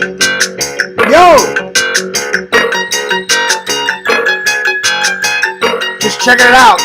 Yo! Just checking it out.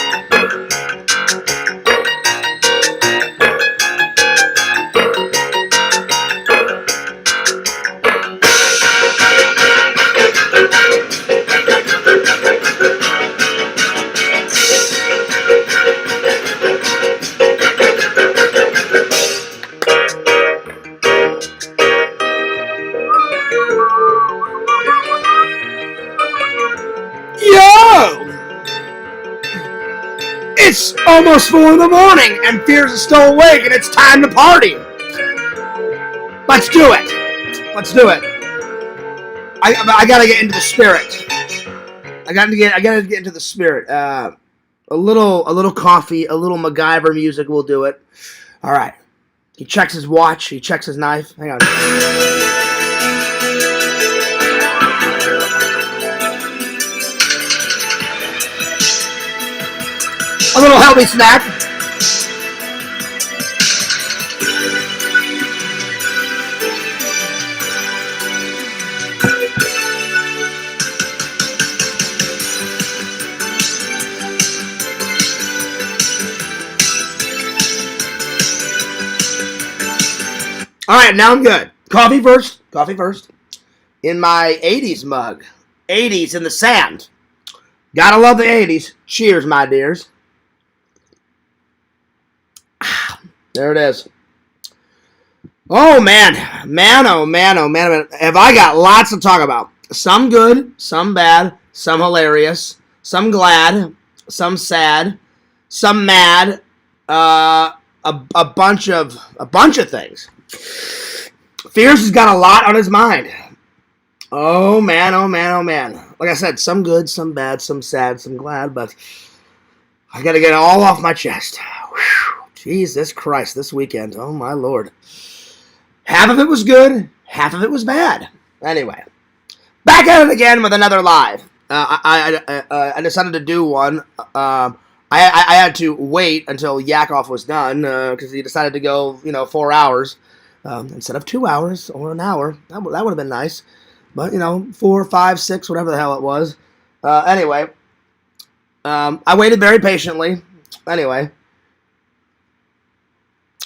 It's almost 4 in the morning and Fears is still awake and it's time to party. Let's do it. Let's do it. I gotta get into the spirit. I gotta get into the spirit. A little coffee, a little MacGyver music will do it. All right. He checks his watch. He checks his knife. Hang on. A little healthy snack. All right, now I'm good. Coffee first. Coffee first. In my 80s mug. 80s in the sand. Gotta love the 80s. Cheers, my dears. There it is. Oh, man. Man, oh, man, oh, man. Have I got lots to talk about. Some good, some bad, some hilarious, some glad, some sad, some mad, a bunch of things. Fears has got a lot on his mind. Oh, man, oh, man, oh, man. Like I said, some good, some bad, some sad, some glad, but I got to get it all off my chest. Whew. Jesus Christ, this weekend. Oh, my Lord. Half of it was good, half of it was bad. Anyway, back at it again with another live. I decided to do one. I had to wait until Yakov was done because he decided to go, 4 hours instead of 2 hours or an hour. That would have been nice. But, 4, 5, 6, whatever the hell it was. Anyway, I waited very patiently. Anyway,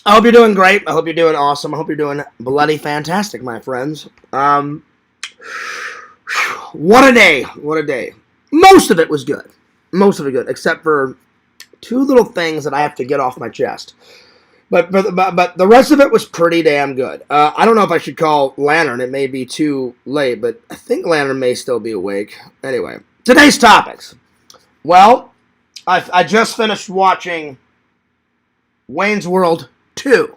I hope you're doing great. I hope you're doing awesome. I hope you're doing bloody fantastic, my friends. What a day. What a day. Most of it was good. Most of it good, except for 2 little things that I have to get off my chest. But the rest of it was pretty damn good. I don't know if I should call Lantern. It may be too late, but I think Lantern may still be awake. Anyway, today's topics. Well, I just finished watching Wayne's World 2.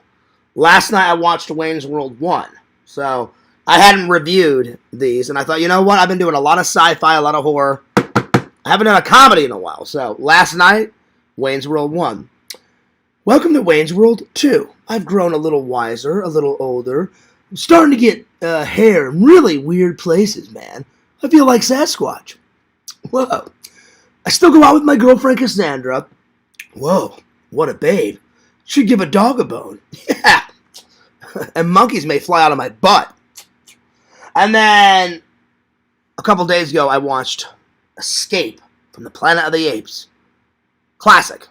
Last night I watched Wayne's World 1. So I hadn't reviewed these, and I thought, you know what? I've been doing a lot of sci-fi, a lot of horror. I haven't done a comedy in a while. So last night, Wayne's World 1. Welcome to Wayne's World 2. I've grown a little wiser, a little older. I'm starting to get hair in really weird places, man. I feel like Sasquatch. Whoa. I still go out with my girlfriend Cassandra. Whoa, what a babe. Should give a dog a bone. Yeah. And monkeys may fly out of my butt. And then a couple days ago, I watched Escape from the Planet of the Apes. Classic.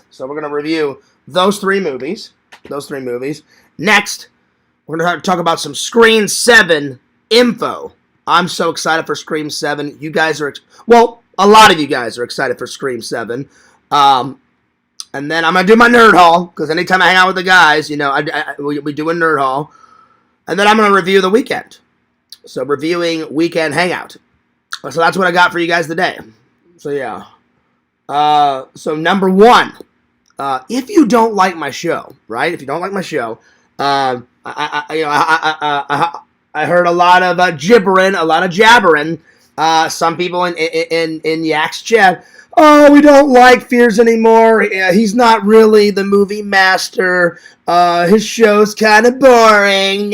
So we're going to review those 3 movies. Next, we're going to talk about some Scream 7 info. I'm so excited for Scream 7. You guys are, a lot of you guys are excited for Scream 7. And then I'm going to do my nerd haul, because anytime I hang out with the guys, we do a nerd haul. And then I'm going to review the weekend. So reviewing Weekend Hangout. So that's what I got for you guys today. So yeah. So number 1, if you don't like my show, right? If you don't like my show, I heard a lot of gibbering, a lot of jabbering. Some people in Yak's chat. Oh, we don't like Fears anymore. He's not really the movie master. His show's kind of boring.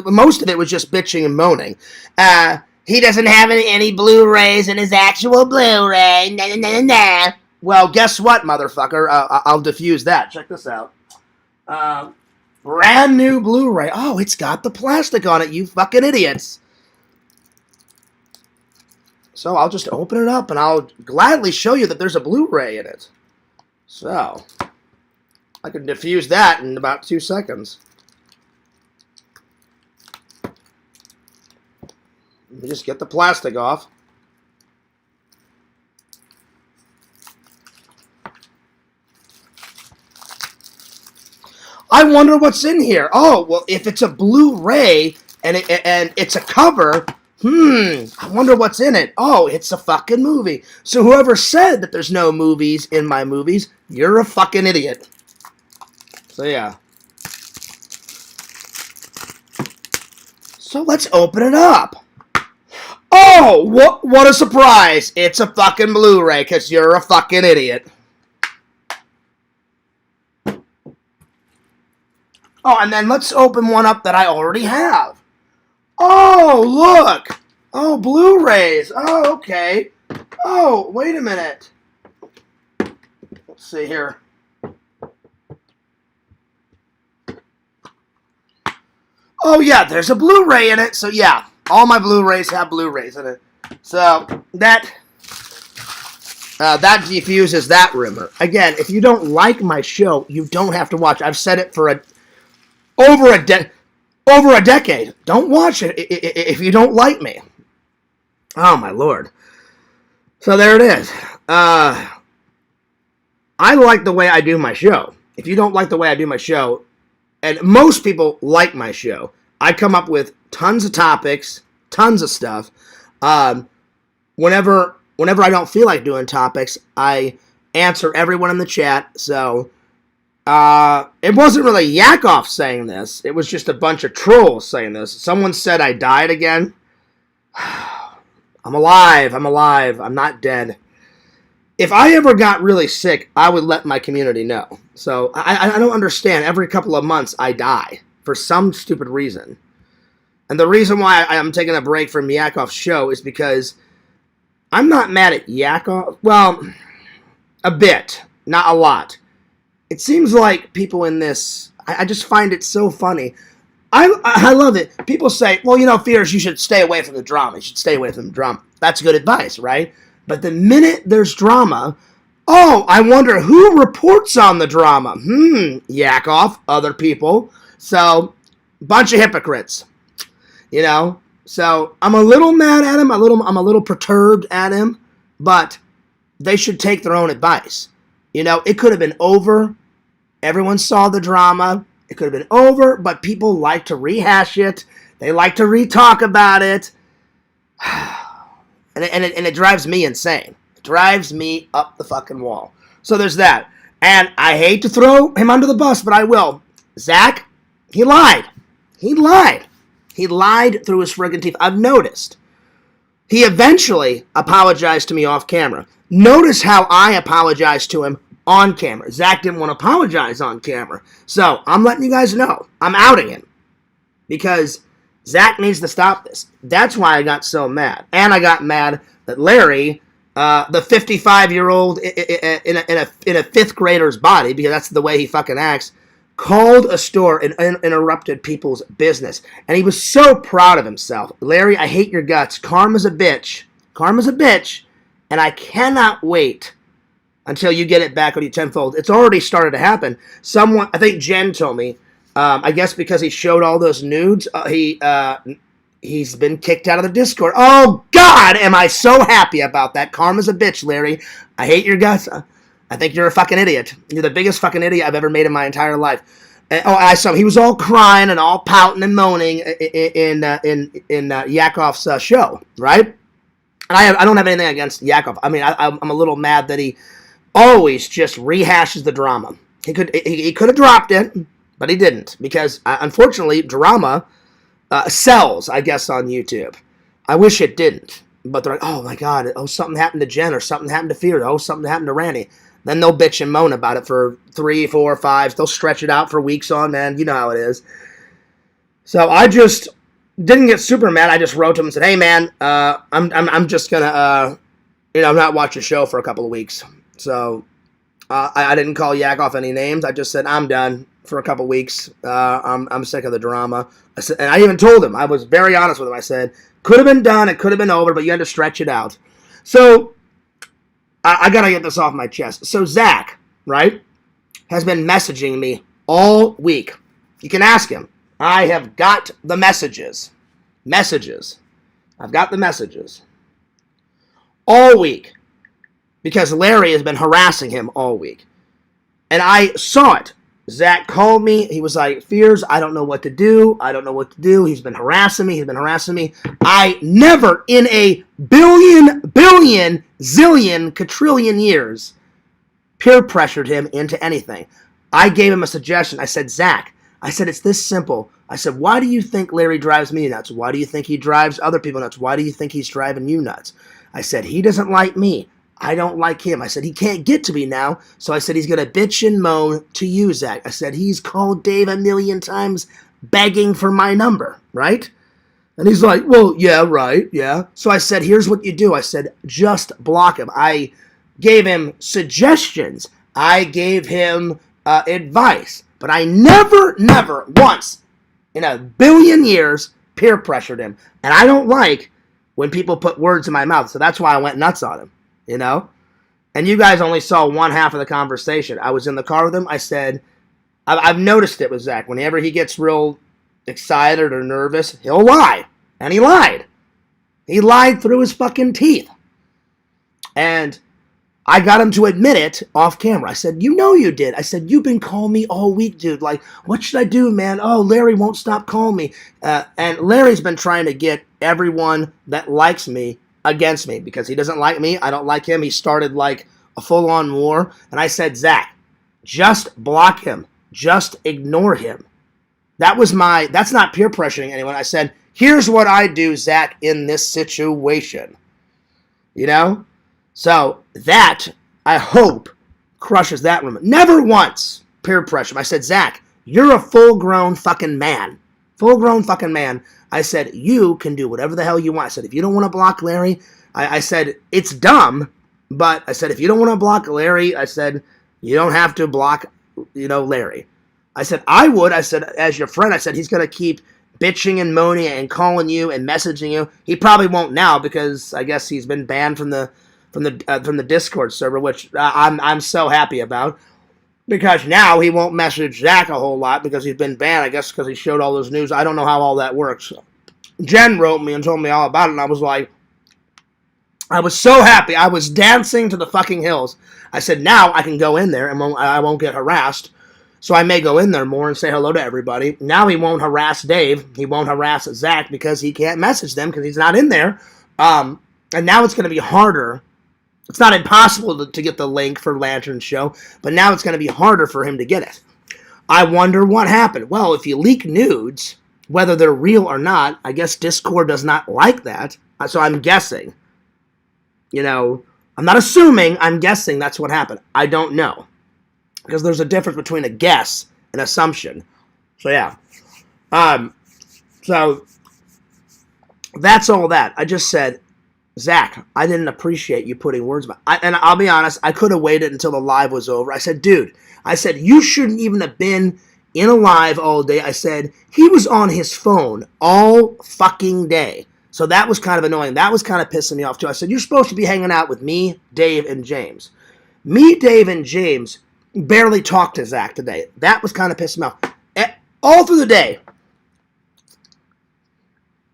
Most of it was just bitching and moaning. He doesn't have any Blu-rays in his actual Blu-ray. Well, guess what, motherfucker? I'll diffuse that. Check this out. Brand new Blu-ray. Oh, it's got the plastic on it, you fucking idiots. So I'll just open it up and I'll gladly show you that there's a Blu-ray in it. So I can diffuse that in about 2 seconds. Let me just get the plastic off. I wonder what's in here. Oh, well, if it's a Blu-ray and it's a cover, I wonder what's in it. Oh, it's a fucking movie. So whoever said that there's no movies in my movies, you're a fucking idiot. So yeah. So let's open it up. Oh, what a surprise. It's a fucking Blu-ray because you're a fucking idiot. Oh, and then let's open one up that I already have. Oh, look. Oh, Blu-rays. Oh, okay. Oh, wait a minute. Let's see here. Oh, yeah, there's a Blu-ray in it. So, yeah, all my Blu-rays have Blu-rays in it. So, that defuses that rumor. Again, if you don't like my show, you don't have to watch. I've said it for over a decade. Don't watch it if you don't like me. Oh, my Lord. So there it is. I like the way I do my show. If you don't like the way I do my show, and most people like my show, I come up with tons of topics, tons of stuff. Whenever I don't feel like doing topics, I answer everyone in the chat. So it wasn't really Yakov saying this. It was just a bunch of trolls saying this. Someone said I died again. I'm alive. I'm not dead. If I ever got really sick, I would let my community know. So I don't understand. Every couple of months, I die for some stupid reason. And the reason why I'm taking a break from Yakov's show is because I'm not mad at Yakov. Well, a bit, not a lot. It seems like people in this, I just find it so funny. I love it. People say, well, Fears, you should stay away from the drama. You should stay away from the drama. That's good advice, right? But the minute there's drama, oh, I wonder who reports on the drama. Yakov, other people. So, bunch of hypocrites. So I'm a little mad at him. I'm a little perturbed at him. But they should take their own advice. It could have been over. Everyone saw the drama. It could have been over, but people like to rehash it. They like to re-talk about it. And it drives me insane. It drives me up the fucking wall. So there's that. And I hate to throw him under the bus, but I will. Zach, he lied. He lied. He lied through his friggin' teeth. I've noticed. He eventually apologized to me off camera. Notice how I apologized to him on camera. Zach didn't want to apologize on camera. So, I'm letting you guys know. I'm outing him. Because Zach needs to stop this. That's why I got so mad. And I got mad that Larry, the 55-year-old in a fifth grader's body, because that's the way he fucking acts, called a store and interrupted people's business. And he was so proud of himself. Larry, I hate your guts. Karma's a bitch. Karma's a bitch. And I cannot wait until you get it back on you tenfold. It's already started to happen. Someone, I think Jen told me, I guess because he showed all those nudes, he's been kicked out of the Discord. Oh, God, am I so happy about that. Karma's a bitch, Larry. I hate your guts. I think you're a fucking idiot. You're the biggest fucking idiot I've ever made in my entire life. And, I saw him. He was all crying and all pouting and moaning in Yakov's show, right? And I don't have anything against Yakov. I mean, I'm a little mad that he always just rehashes the drama. He could have dropped it, but he didn't, because unfortunately drama sells, I guess, on YouTube. I wish it didn't, but they're like, oh my God, oh, something happened to Jen, or something happened to Fear, oh, something happened to Randy. Then they'll bitch and moan about it for 3, 4, 5. They'll stretch it out for weeks on end. You know how it is. So I just didn't get super mad. I just wrote to him and said, hey man, I'm just gonna not watch the show for a couple of weeks. So I didn't call Yakov any names. I just said, I'm done. for a couple weeks. I'm sick of the drama. I said, and I even told him, I was very honest with him. I said, could have been done, it could have been over, but you had to stretch it out. So I got to get this off my chest. So Zach, right, has been messaging me all week. You can ask him. I have got the messages. I've got the messages. All week. Because Larry has been harassing him all week. And I saw it. Zach called me. He was like, Fears, I don't know what to do. He's been harassing me. I never in a billion, zillion, quadrillion years peer pressured him into anything. I gave him a suggestion. I said, Zach, it's this simple. I said, why do you think Larry drives me nuts? Why do you think he drives other people nuts? Why do you think he's driving you nuts? I said, he doesn't like me. I don't like him. I said, he can't get to me now. So I said, he's going to bitch and moan to you, Zach. I said, he's called Dave a million times begging for my number, right? And he's like, well, yeah, right, yeah. So I said, here's what you do. I said, just block him. I gave him suggestions. I gave him advice. But I never once in a billion years peer pressured him. And I don't like when people put words in my mouth. So that's why I went nuts on him. You know? And you guys only saw one half of the conversation. I was in the car with him. I said, I've noticed it with Zach. Whenever he gets real excited or nervous, he'll lie. And he lied. He lied through his fucking teeth. And I got him to admit it off camera. I said, you know you did. I said, you've been calling me all week, dude. Like, what should I do, man? Oh, Larry won't stop calling me. And Larry's been trying to get everyone that likes me against me because he doesn't like me. I don't like him. He started like a full-on war. And I said, Zach, just block him. Just ignore him. That's not peer pressuring anyone. I said, here's what I do, Zach, in this situation. You know? So that, I hope, crushes that room. Never once peer pressure. I said, Zach, you're a full-grown fucking man. Full-grown fucking man. I said, you can do whatever the hell you want. I said, if you don't want to block Larry, I said, it's dumb, but I said, if you don't want to block Larry, I said, you don't have to block, Larry. I said, I would. I said, as your friend, I said, he's going to keep bitching and moaning and calling you and messaging you. He probably won't now because I guess he's been banned from the Discord server, which I'm so happy about. Because now he won't message Zach a whole lot because he's been banned, I guess because he showed all those news. I don't know how all that works. Jen wrote me and told me all about it, and I was like, I was so happy. I was dancing to the fucking hills. I said, now I can go in there and I won't get harassed. So I may go in there more and say hello to everybody. Now he won't harass Dave. He won't harass Zach because he can't message them because he's not in there. And now it's going to be harder. It's not impossible to get the link for Lantern Show, but now it's going to be harder for him to get it. I wonder what happened. Well, if you leak nudes, whether they're real or not, I guess Discord does not like that. So I'm guessing. I'm not assuming, I'm guessing that's what happened. I don't know. Because there's a difference between a guess and assumption. So yeah. So that's all that. I just said, Zach, I didn't appreciate you putting words about it. And I'll be honest, I could have waited until the live was over. I said, dude, you shouldn't even have been in a live all day. I said, he was on his phone all fucking day. So that was kind of annoying. That was kind of pissing me off too. I said, you're supposed to be hanging out with me, Dave, and James. Me, Dave, and James barely talked to Zach today. That was kind of pissing me off. All through the day.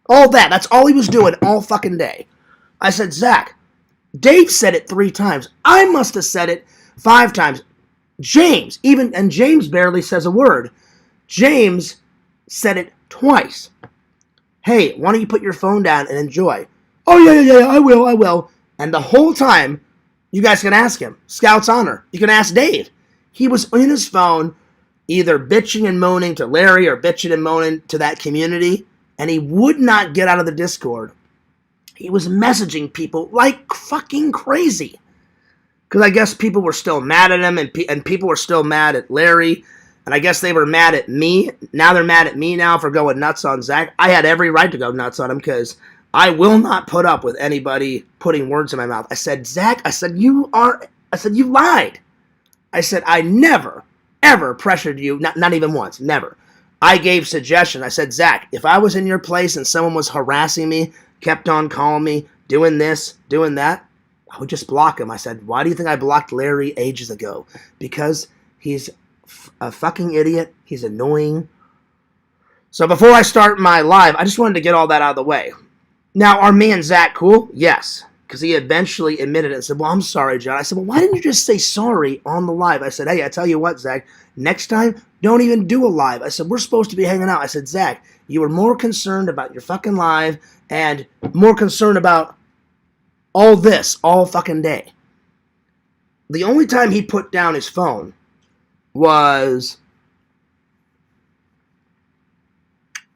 All that. That's all he was doing all fucking day. I said, Zach, Dave said it 3 times. I must have said it 5 times. James, and James barely says a word. James said it twice. Hey, why don't you put your phone down and enjoy? Oh, yeah, I will. And the whole time, you guys can ask him. Scout's honor. You can ask Dave. He was in his phone either bitching and moaning to Larry or bitching and moaning to that community, and he would not get out of the Discord. He was messaging people like fucking crazy. Because I guess people were still mad at him, and people were still mad at Larry. And I guess they were mad at me. Now they're mad at me now for going nuts on Zach. I had every right to go nuts on him because I will not put up with anybody putting words in my mouth. I said, Zach, you lied. I said, I never ever pressured you, not even once, never. I gave suggestions. I said, Zach, if I was in your place and someone was harassing me, kept on calling me, doing this, doing that, I would just block him. I said, why do you think I blocked Larry ages ago? Because he's a fucking idiot. He's annoying. So before I start my live, I just wanted to get all that out of the way. Now, are me and Zach cool? Yes. Because he eventually admitted it and said, well, I'm sorry, John. I said, well, why didn't you just say sorry on the live? I said, hey, I tell you what, Zach, next time, don't even do a live. I said, we're supposed to be hanging out. I said, Zach, you were more concerned about your fucking live and more concerned about all this all fucking day. The only time he put down his phone was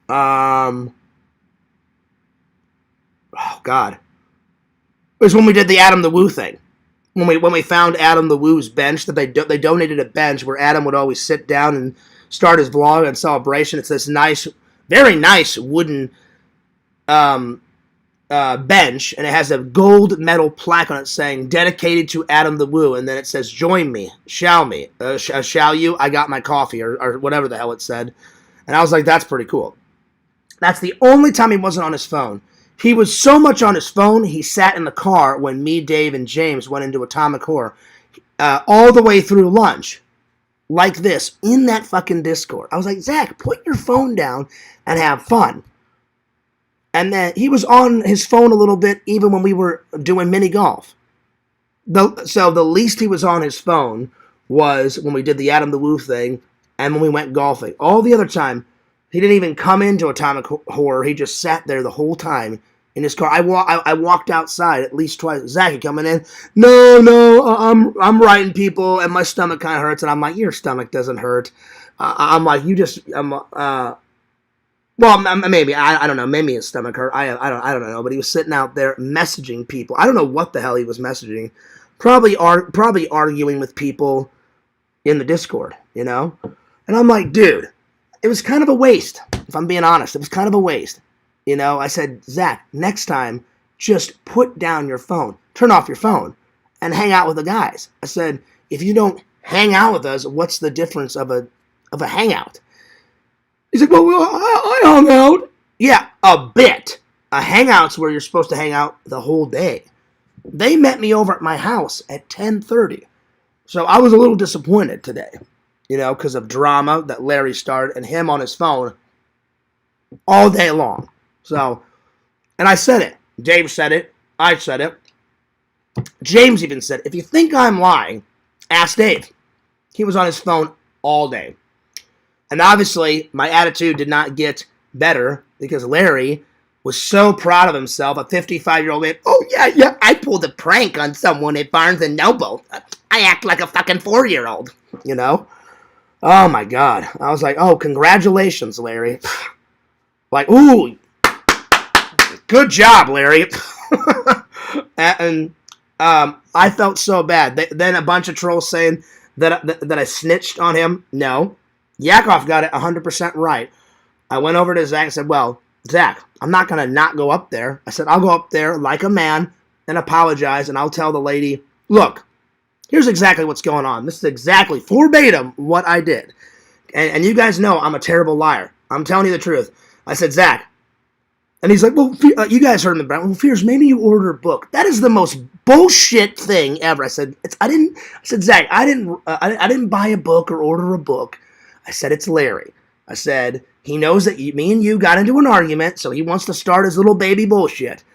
oh God. It was when we did the Adam the Woo thing. When we found Adam the Woo's bench, that they donated a bench where Adam would always sit down and start his vlog and celebration. It's this nice, very nice wooden bench, and it has a gold metal plaque on it saying dedicated to Adam the Woo, and then it says join me, shall you? I got my coffee, or whatever the hell it said. And I was like, that's pretty cool. That's the only time he wasn't on his phone. He was so much on his phone, he sat in the car when me, Dave, and James went into Atomic Horror all the way through lunch, like this, in that fucking Discord. I was like, Zach, put your phone down and have fun. And then he was on his phone a little bit even when we were doing mini golf. So the least he was on his phone was when we did the Adam the Woo thing and when we went golfing. All the other time, he didn't even come into Atomic Horror. He just sat there the whole time in his car. I walked outside at least twice. Zach, you coming in? No, I'm writing people, and my stomach kind of hurts. And I'm like, your stomach doesn't hurt. I'm like, you just, well, maybe I don't know. Maybe his stomach hurt. I don't know. But he was sitting out there messaging people. I don't know what the hell he was messaging. Probably arguing with people in the Discord, you know. And I'm like, dude. It was kind of a waste, if I'm being honest. It was kind of a waste. You know, I said, Zach, next time, just put down your phone. Turn off your phone and hang out with the guys. I said, if you don't hang out with us, what's the difference of a hangout? He's like, well, I hung out. Yeah, a bit. A hangout's where you're supposed to hang out the whole day. They met me over at my house at 10:30. So I was a little disappointed today. You know, because of drama that Larry started and him on his phone all day long. So, and I said it. Dave said it. I said it. James even said, if you think I'm lying, ask Dave. He was on his phone all day. And obviously, my attitude did not get better because Larry was so proud of himself, a 55-year-old man. Oh, yeah, I pulled a prank on someone at Barnes & Noble. I act like a fucking 4-year-old, you know? Oh, my God. I was like, oh, congratulations, Larry. Like, ooh, good job, Larry. and I felt so bad. Then a bunch of trolls saying that I snitched on him. No. Yakov got it 100% right. I went over to Zach and said, well, Zach, I'm not going to not go up there. I said, I'll go up there like a man and apologize, and I'll tell the lady, look, here's exactly what's going on. This is exactly, verbatim, what I did. And you guys know I'm a terrible liar. I'm telling you the truth. I said, Zach. And he's like, well, you guys heard me, Brent. Well, Fears, maybe you order a book. That is the most bullshit thing ever. I said, Zach, I didn't buy a book or order a book. I said, it's Larry. I said, he knows that me and you got into an argument, so he wants to start his little baby bullshit.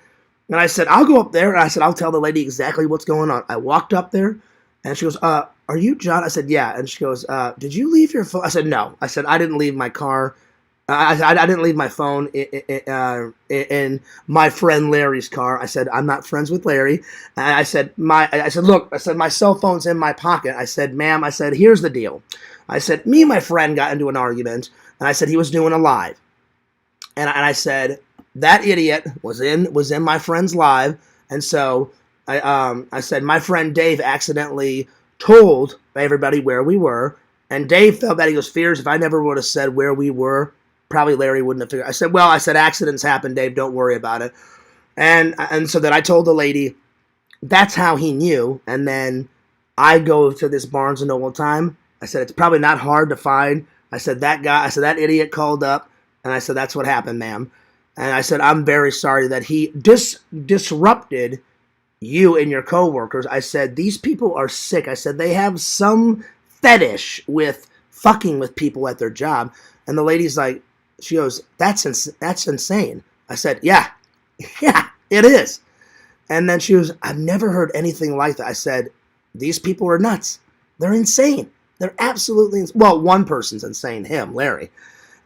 And I said, I'll go up there, and I said, I'll tell the lady exactly what's going on. I walked up there, and she goes, are you John? I said, yeah. And she goes, did you leave your phone? I said, no. I said, I didn't leave my car. I didn't leave my phone in my friend Larry's car. I said, I'm not friends with Larry. And I said, look, my cell phone's in my pocket. I said, ma'am, I said, here's the deal. I said, me and my friend got into an argument, and I said he was doing a live. And I said, that idiot was in my friend's live, and so I said, my friend Dave accidentally told everybody where we were, and Dave felt that. He goes, Fears, if I never would have said where we were, probably Larry wouldn't have figured. I said, accidents happen, Dave, don't worry about it. And so then I told the lady, that's how he knew, and then I go to this Barnes & Noble time, I said, it's probably not hard to find. I said, that idiot called up, and I said, that's what happened, ma'am. And I said, I'm very sorry that he disrupted you and your coworkers. I said, these people are sick. I said, they have some fetish with fucking with people at their job. And the lady's like, she goes, that's insane. I said, yeah, yeah, it is. And then she was, I've never heard anything like that. I said, these people are nuts. They're insane. They're absolutely insane. Well, one person's insane, him, Larry.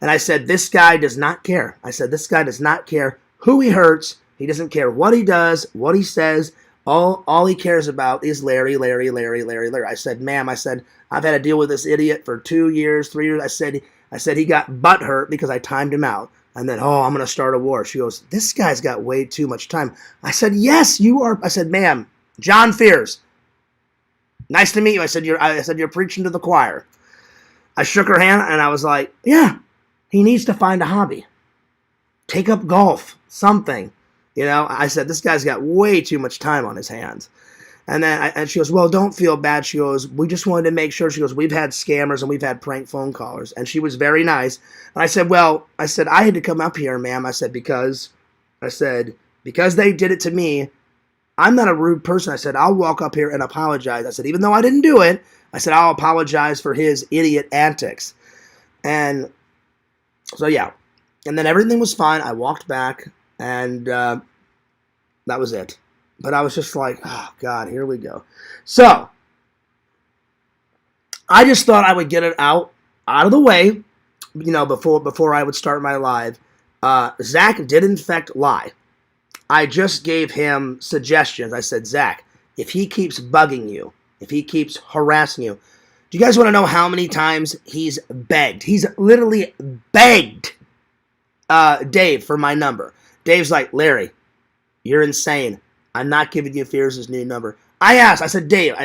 And I said, this guy does not care. I said, this guy does not care who he hurts. He doesn't care what he does, what he says. All he cares about is Larry. I said, ma'am, I said, I've had to deal with this idiot for 2 years, 3 years. I said he got butt hurt because I timed him out. And then, I'm going to start a war. She goes, this guy's got way too much time. I said, yes, you are. I said, ma'am, John Fears. Nice to meet you. I said, you're preaching to the choir. I shook her hand and I was like, yeah, he needs to find a hobby. Take up golf, something. I said, this guy's got way too much time on his hands. And she goes, well, don't feel bad. She goes, we just wanted to make sure. She goes, we've had scammers and we've had prank phone callers. And she was very nice. And I said, I had to come up here, ma'am. I said, because they did it to me, I'm not a rude person. I said, I'll walk up here and apologize. I said, even though I didn't do it, I said, I'll apologize for his idiot antics. And so, yeah. And then everything was fine. I walked back, and that was it. But I was just like, oh, God, here we go. So, I just thought I would get it out of the way, before I would start my live. Zach did, in fact, lie. I just gave him suggestions. I said, Zach, if he keeps bugging you, if he keeps harassing you, do you guys want to know how many times he's begged? He's literally begged Dave for my number. Dave's like, Larry, you're insane. I'm not giving you Fears' new number. I said, Dave,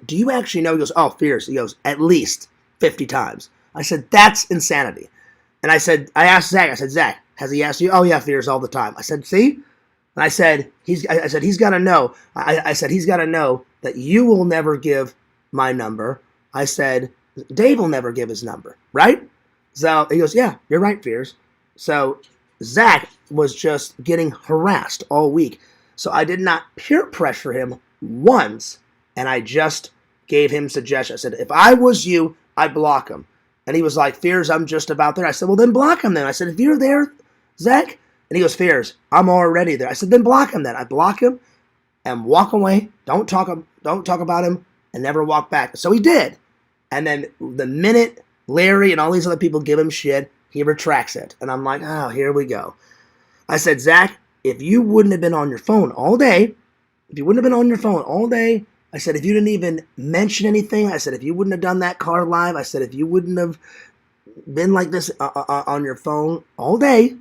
do you actually know? He goes, oh, Fears. He goes, at least 50 times. I said, that's insanity. And I asked Zach, Zach, has he asked you? Oh, yeah, Fears all the time. I said, see? And I said, he's got to know. I said, he's got to know that you will never give my number. I said, Dave will never give his number, right? So he goes, yeah, you're right, Fears. So Zach was just getting harassed all week. So I did not peer pressure him once, and I just gave him suggestions. I said, if I was you, I'd block him. And he was like, Fears, I'm just about there. I said, well, then block him then. I said, if you're there, Zach. And he goes, Fears, I'm already there. I said, then block him then. I block him and walk away. Don't talk about him and never walk back. So he did. And then the minute Larry and all these other people give him shit, he retracts it. And I'm like, oh, here we go. I said, Zach, if you wouldn't have been on your phone all day, I said, if you didn't even mention anything, I said, if you wouldn't have done that car live, I said, if you wouldn't have been like this on your phone all day,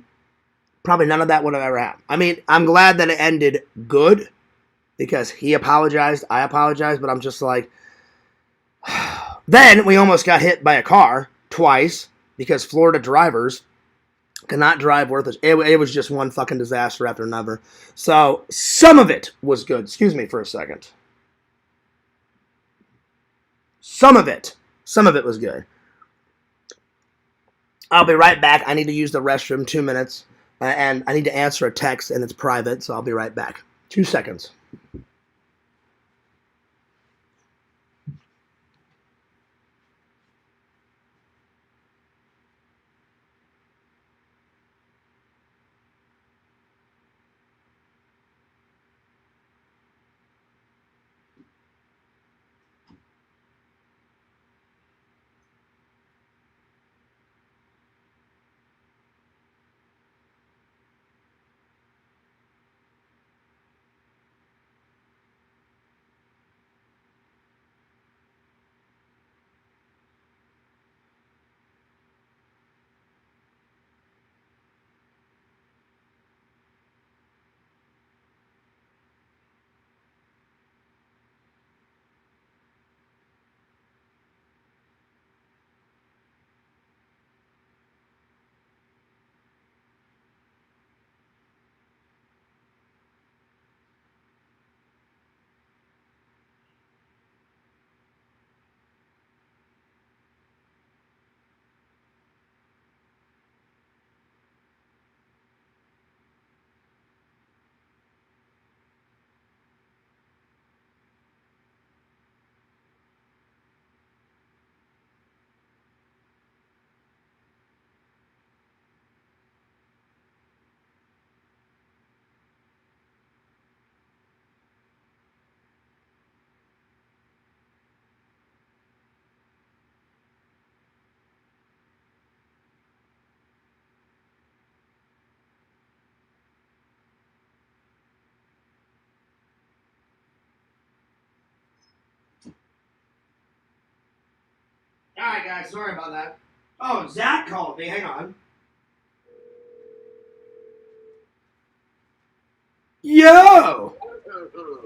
probably none of that would have ever happened. I mean, I'm glad that it ended good because he apologized, I apologized, but I'm just like, then we almost got hit by a car twice because Florida drivers cannot drive worth it. It was just one fucking disaster after another. So some of it was good. Excuse me for a second. Some of it was good. I'll be right back. I need to use the restroom, 2 minutes. And I need to answer a text, and it's private, so I'll be right back. 2 seconds. All right, guys. Sorry about that. Oh, Zach called me. Hang on. Yo.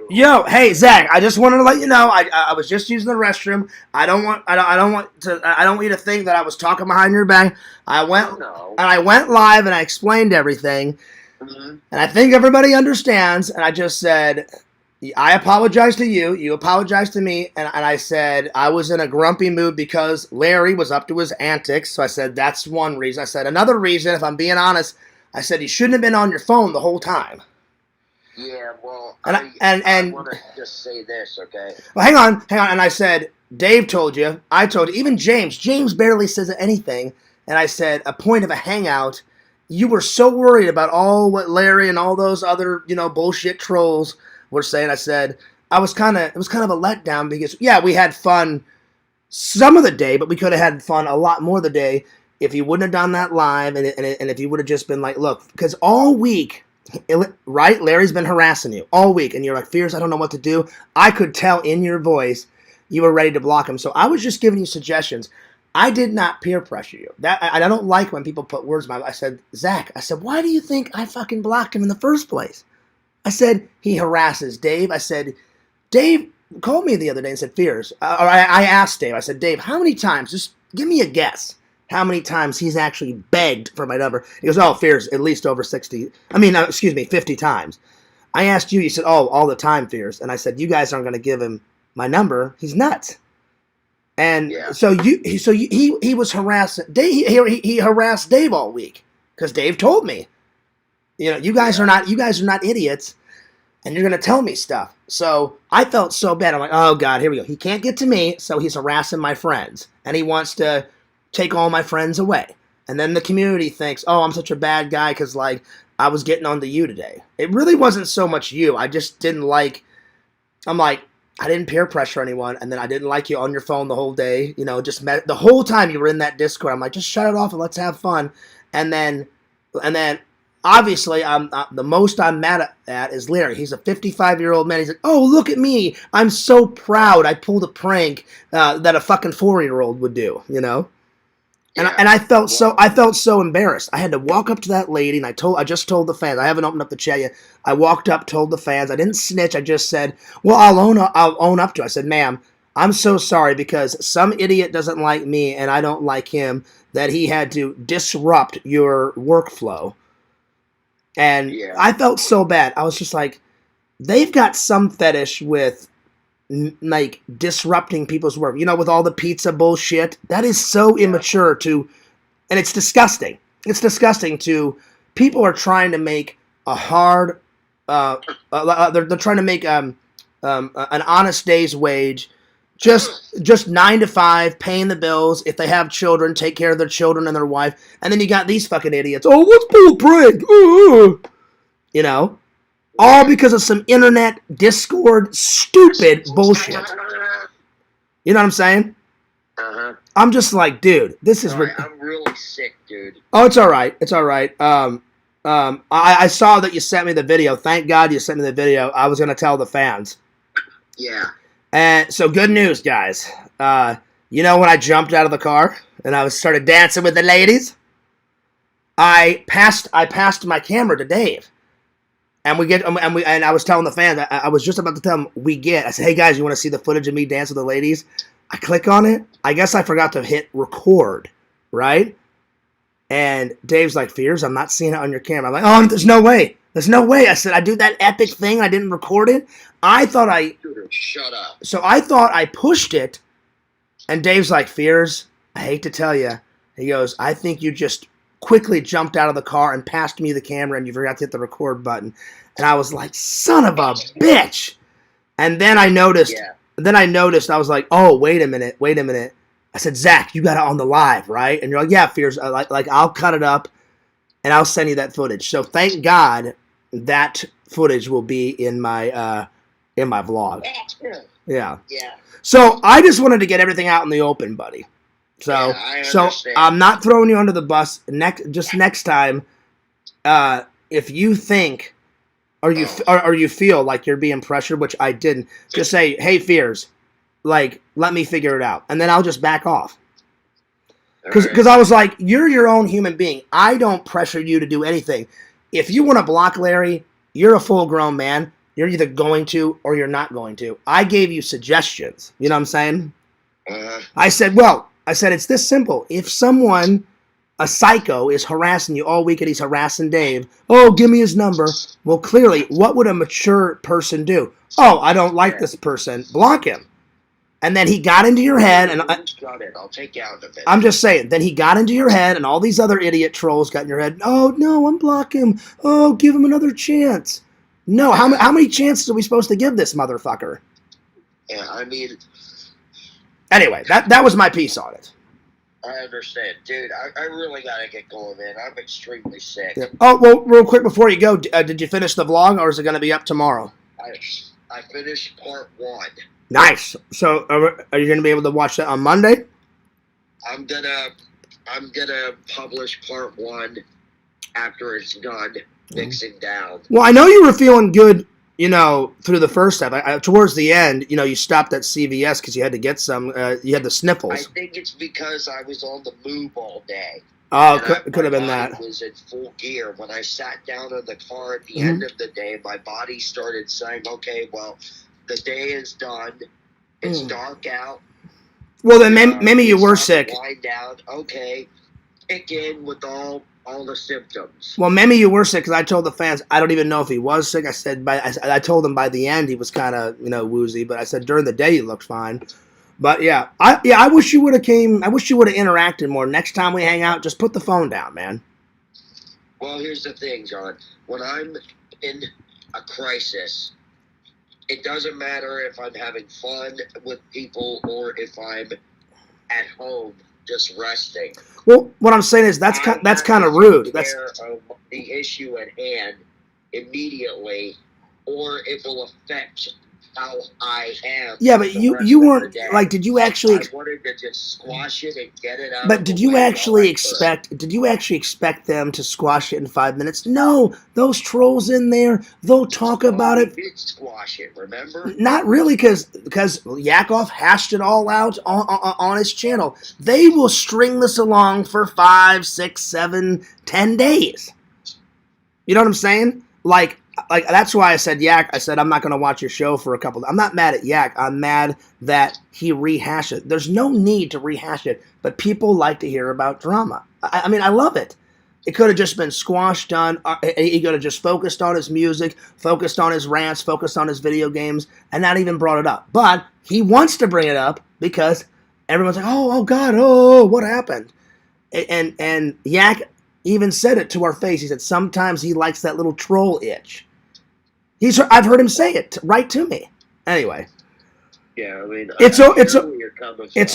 Yo, hey Zach, I just wanted to let you know I was just using the restroom. I don't want you to think that I was talking behind your back. I went live and I explained everything, and I think everybody understands. And I just said I apologize to you. You apologize to me, and I said I was in a grumpy mood because Larry was up to his antics. So I said that's one reason. I said another reason, if I'm being honest, I said he shouldn't have been on your phone the whole time. Yeah, well, I want to just say this, okay? Well, hang on. And I said, Dave told you, I told you, even James. James barely says anything. And I said, a point of a hangout, you were so worried about all what Larry and all those other, bullshit trolls were saying. I said, it was kind of a letdown because, yeah, we had fun some of the day, but we could have had fun a lot more of the day if you wouldn't have done that live and if you would have just been like, look, because all week, right? Larry's been harassing you all week, and you're like, Fierce, I don't know what to do. I could tell in your voice you were ready to block him. So I was just giving you suggestions. I did not peer pressure you. I don't like when people put words in my mouth. I said, Zach, why do you think I fucking blocked him in the first place? I said, he harasses Dave. I said, Dave called me the other day and said, Fierce. I asked Dave, I said, Dave, how many times? Just give me a guess. How many times he's actually begged for my number. He goes, oh, Fears, at least over 50 times. I asked you, you said, oh, all the time, Fears. And I said, you guys aren't going to give him my number. He's nuts. And so he was harassing Dave. He harassed Dave all week because Dave told me, you guys are not idiots, and you're going to tell me stuff. So I felt so bad. I'm like, oh, God, here we go. He can't get to me, so he's harassing my friends. And he wants to take all my friends away. And then the community thinks, oh, I'm such a bad guy because, I was getting on to you today. It really wasn't so much you. I just didn't like, I didn't peer pressure anyone, and then I didn't like you on your phone the whole day. The whole time you were in that Discord, I'm like, just shut it off and let's have fun. And then obviously, the most I'm mad at is Larry. He's a 55-year-old man. He's like, oh, look at me. I'm so proud I pulled a prank that a fucking 4-year-old would do, And I felt so embarrassed. I had to walk up to that lady, and I just told the fans. I haven't opened up the chat yet. I walked up, told the fans. I didn't snitch. I just said, well, I'll own up to it. I said, ma'am, I'm so sorry because some idiot doesn't like me, and I don't like him, that he had to disrupt your workflow. And I felt so bad. I was just like, they've got some fetish with disrupting people's work, with all the pizza bullshit. That is so immature and it's disgusting. It's disgusting people are trying to make a hard, they're trying to make an honest day's wage, just 9 to 5, paying the bills. If they have children, take care of their children and their wife. And then you got these fucking idiots. Oh, let's pull a prank. All because of some internet, Discord, stupid bullshit. You know what I'm saying? Uh-huh. I'm just like, dude, this is... I'm really sick, dude. Oh, it's all right. It's all right. I saw that you sent me the video. Thank God you sent me the video. I was going to tell the fans. Yeah. And so good news, guys. When I jumped out of the car and I started dancing with the ladies, I passed my camera to Dave. And I was telling the fans, I was just about to tell them, I said, hey guys, you want to see the footage of me dance with the ladies? I click on it. I guess I forgot to hit record, right? And Dave's like, Fears, I'm not seeing it on your camera. I'm like, oh, there's no way. There's no way. I said, I do that epic thing. I didn't record it. Shut up. So I thought I pushed it. And Dave's like, Fears, I hate to tell you. He goes, I think you just quickly jumped out of the car and passed me the camera and you forgot to hit the record button. And I was like, son of a bitch. And then I noticed, I was like, oh, wait a minute. I said, Zach, you got it on the live, right? And you're like, yeah, Fears, I'll cut it up and I'll send you that footage. So thank God that footage will be in my vlog. Yeah. Yeah. So I just wanted to get everything out in the open, buddy. So I'm not throwing you under the bus. Next time, if you think or you feel like you're being pressured, which I didn't, just say, hey, Fears, let me figure it out, and then I'll just back off. Because I was like, you're your own human being. I don't pressure you to do anything. If you want to block Larry, you're a full-grown man. You're either going to or you're not going to. I gave you suggestions. You know what I'm saying? I said, it's this simple. If someone, a psycho, is harassing you all week and he's harassing Dave, oh, give me his number. Well, clearly, what would a mature person do? Oh, I don't like this person. Block him. And then he got into your head, and I'll take you out of it. I'm just saying. Then he got into your head, and all these other idiot trolls got in your head. Oh no, unblock him. Oh, give him another chance. No, how many chances are we supposed to give this motherfucker? Yeah, I mean. Anyway, that was my piece on it. I understand, dude. I really gotta get going, man. I'm extremely sick. Yeah. Oh well, real quick before you go, did you finish the vlog, or is it going to be up tomorrow? I finished part 1. Nice. So, are you going to be able to watch that on Monday? I'm gonna publish part 1 after it's done mixing down. Well, I know you were feeling good, through the first step. Towards the end, you stopped at CVS because you had to get some. You had the sniffles. I think it's because I was on the move all day. Oh, could have been that. My body was in full gear. When I sat down in the car at the end of the day, my body started saying, "Okay, well, the day is done. It's dark out." Well, then maybe you were sick. Wind down. Okay, kick in with all the symptoms. Well, maybe you were sick because I told the fans I don't even know if he was sick. I said I told them by the end he was kind of woozy, but I said during the day he looked fine. But yeah, I wish you would have came. I wish you would have interacted more. Next time we hang out, just put the phone down, man. Well, here's the thing, John. When I'm in a crisis, it doesn't matter if I'm having fun with people or if I'm at home just resting. Well, what I'm saying is that's kind of rude. That's the issue at hand immediately, or it will affect how I am. Yeah, but you weren't like. Did you actually? I wanted to just squash it and get it out. But did you actually expect? Did you actually expect them to squash it in 5 minutes? No, those trolls in there, they'll talk about it. Did squash it? Remember? Not really, because Yakov hashed it all out on his channel. They will string this along for 5, 6, 7, 10 days. You know what I'm saying? Like that's why I said Yak. I said I'm not going to watch your show for a couple. I'm not mad at Yak. I'm mad that he rehashed it. There's no need to rehash it, but people like to hear about drama. I mean, I love it. It could have just been squashed done. He could have just focused on his music, focused on his rants, focused on his video games, and not even brought it up. But he wants to bring it up because everyone's like, oh God, oh, what happened? And Yak even said it to our face. He said sometimes he likes that little troll itch. I've heard him say it right to me. Anyway. Yeah, I mean, it's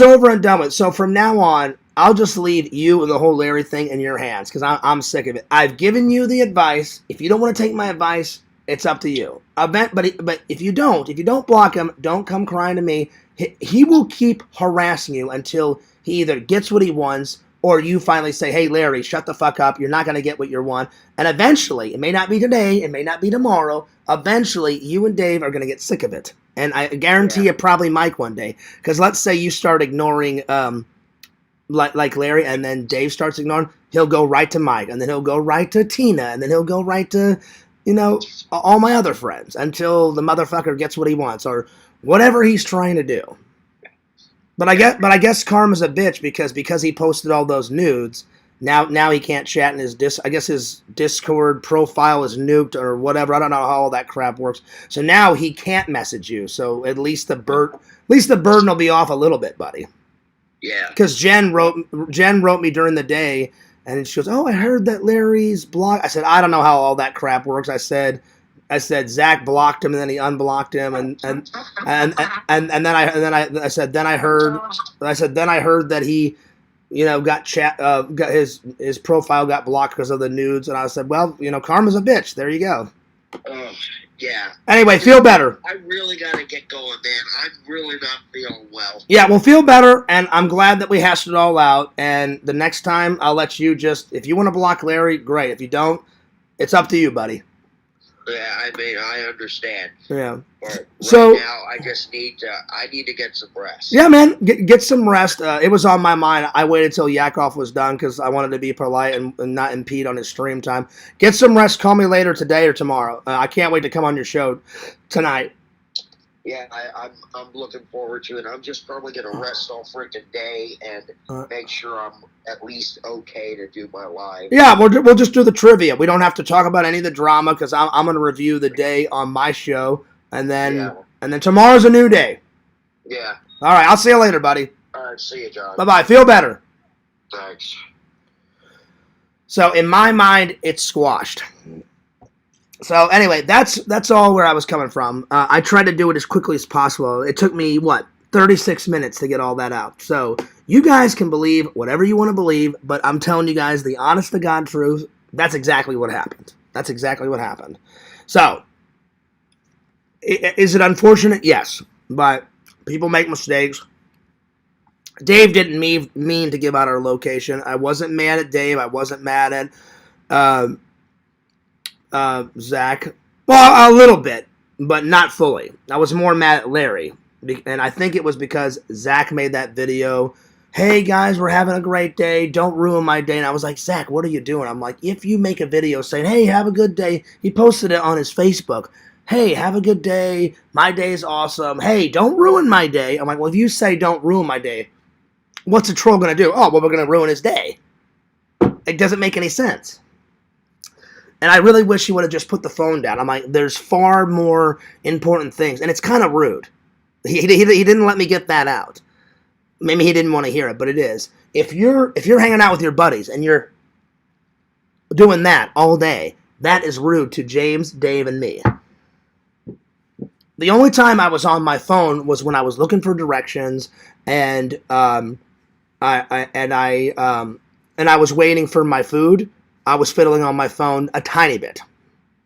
over and done with. So from now on, I'll just leave you and the whole Larry thing in your hands because I'm sick of it. I've given you the advice. If you don't want to take my advice, it's up to you. But if you don't block him, don't come crying to me. He will keep harassing you until he either gets what he wants or you finally say, hey, Larry, shut the fuck up. You're not going to get what you want. And eventually, it may not be today, it may not be tomorrow, eventually you and Dave are going to get sick of it. And I guarantee you probably Mike one day. Because let's say you start ignoring like Larry and then Dave starts ignoring, he'll go right to Mike. And then he'll go right to Tina. And then he'll go right to, all my other friends until the motherfucker gets what he wants or whatever he's trying to do. But I guess Karma's a bitch because he posted all those nudes. Now he can't chat in his I guess his Discord profile is nuked or whatever. I don't know how all that crap works. So now he can't message you. So at least the burden will be off a little bit, buddy. Yeah. Because Jen wrote me during the day, and she goes, "Oh, I heard that Larry's blocked." I said, "I don't know how all that crap works." I said Zach blocked him and then he unblocked him and then I said then I heard that he got his profile got blocked because of the nudes, and I said, well, Karma's a bitch. There you go. Oh, yeah. Anyway, feel better. I really gotta get going, man. I'm really not feeling well. Yeah, well, feel better, and I'm glad that we hashed it all out. And the next time, I'll let you if you want to block Larry, great. If you don't, it's up to you, buddy. Yeah, I mean, I understand. Yeah. But right So now, I need to get some rest. yeah, man, get some rest. It was on my mind. I waited till Yakov was done because I wanted to be polite and not impede on his stream time. Get some rest. Call me later today or tomorrow. I can't wait to come on your show tonight. Yeah, I'm looking forward to it. I'm just probably gonna rest all freaking day and make sure I'm at least okay to do my live. Yeah, we'll just do the trivia. We don't have to talk about any of the drama because I'm going to review the day on my show, and then tomorrow's a new day. Yeah. All right, I'll see you later, buddy. All right, see you, John. Bye-bye. Feel better. Thanks. So in my mind, it's squashed. So anyway, that's all where I was coming from. I tried to do it as quickly as possible. It took me, 36 minutes to get all that out. So you guys can believe whatever you want to believe, but I'm telling you guys the honest to God truth. That's exactly what happened. That's exactly what happened. So, is it unfortunate? Yes. But people make mistakes. Dave didn't mean to give out our location. I wasn't mad at Dave. I wasn't mad at Zach. Well, a little bit, but not fully. I was more mad at Larry. And I think it was because Zach made that video. Hey, guys, we're having a great day. Don't ruin my day. And I was like, Zach, what are you doing? I'm like, if you make a video saying, hey, have a good day. He posted it on his Facebook. Hey, have a good day. My day's awesome. Hey, don't ruin my day. I'm like, well, if you say don't ruin my day, what's a troll going to do? Oh, well, we're going to ruin his day. It doesn't make any sense. And I really wish he would have just put the phone down. I'm like, there's far more important things. And it's kind of rude. He didn't let me get that out. Maybe he didn't want to hear it, but it is. If you're hanging out with your buddies and you're doing that all day, that is rude to James, Dave, and me. The only time I was on my phone was when I was looking for directions and I was waiting for my food. I was fiddling on my phone a tiny bit,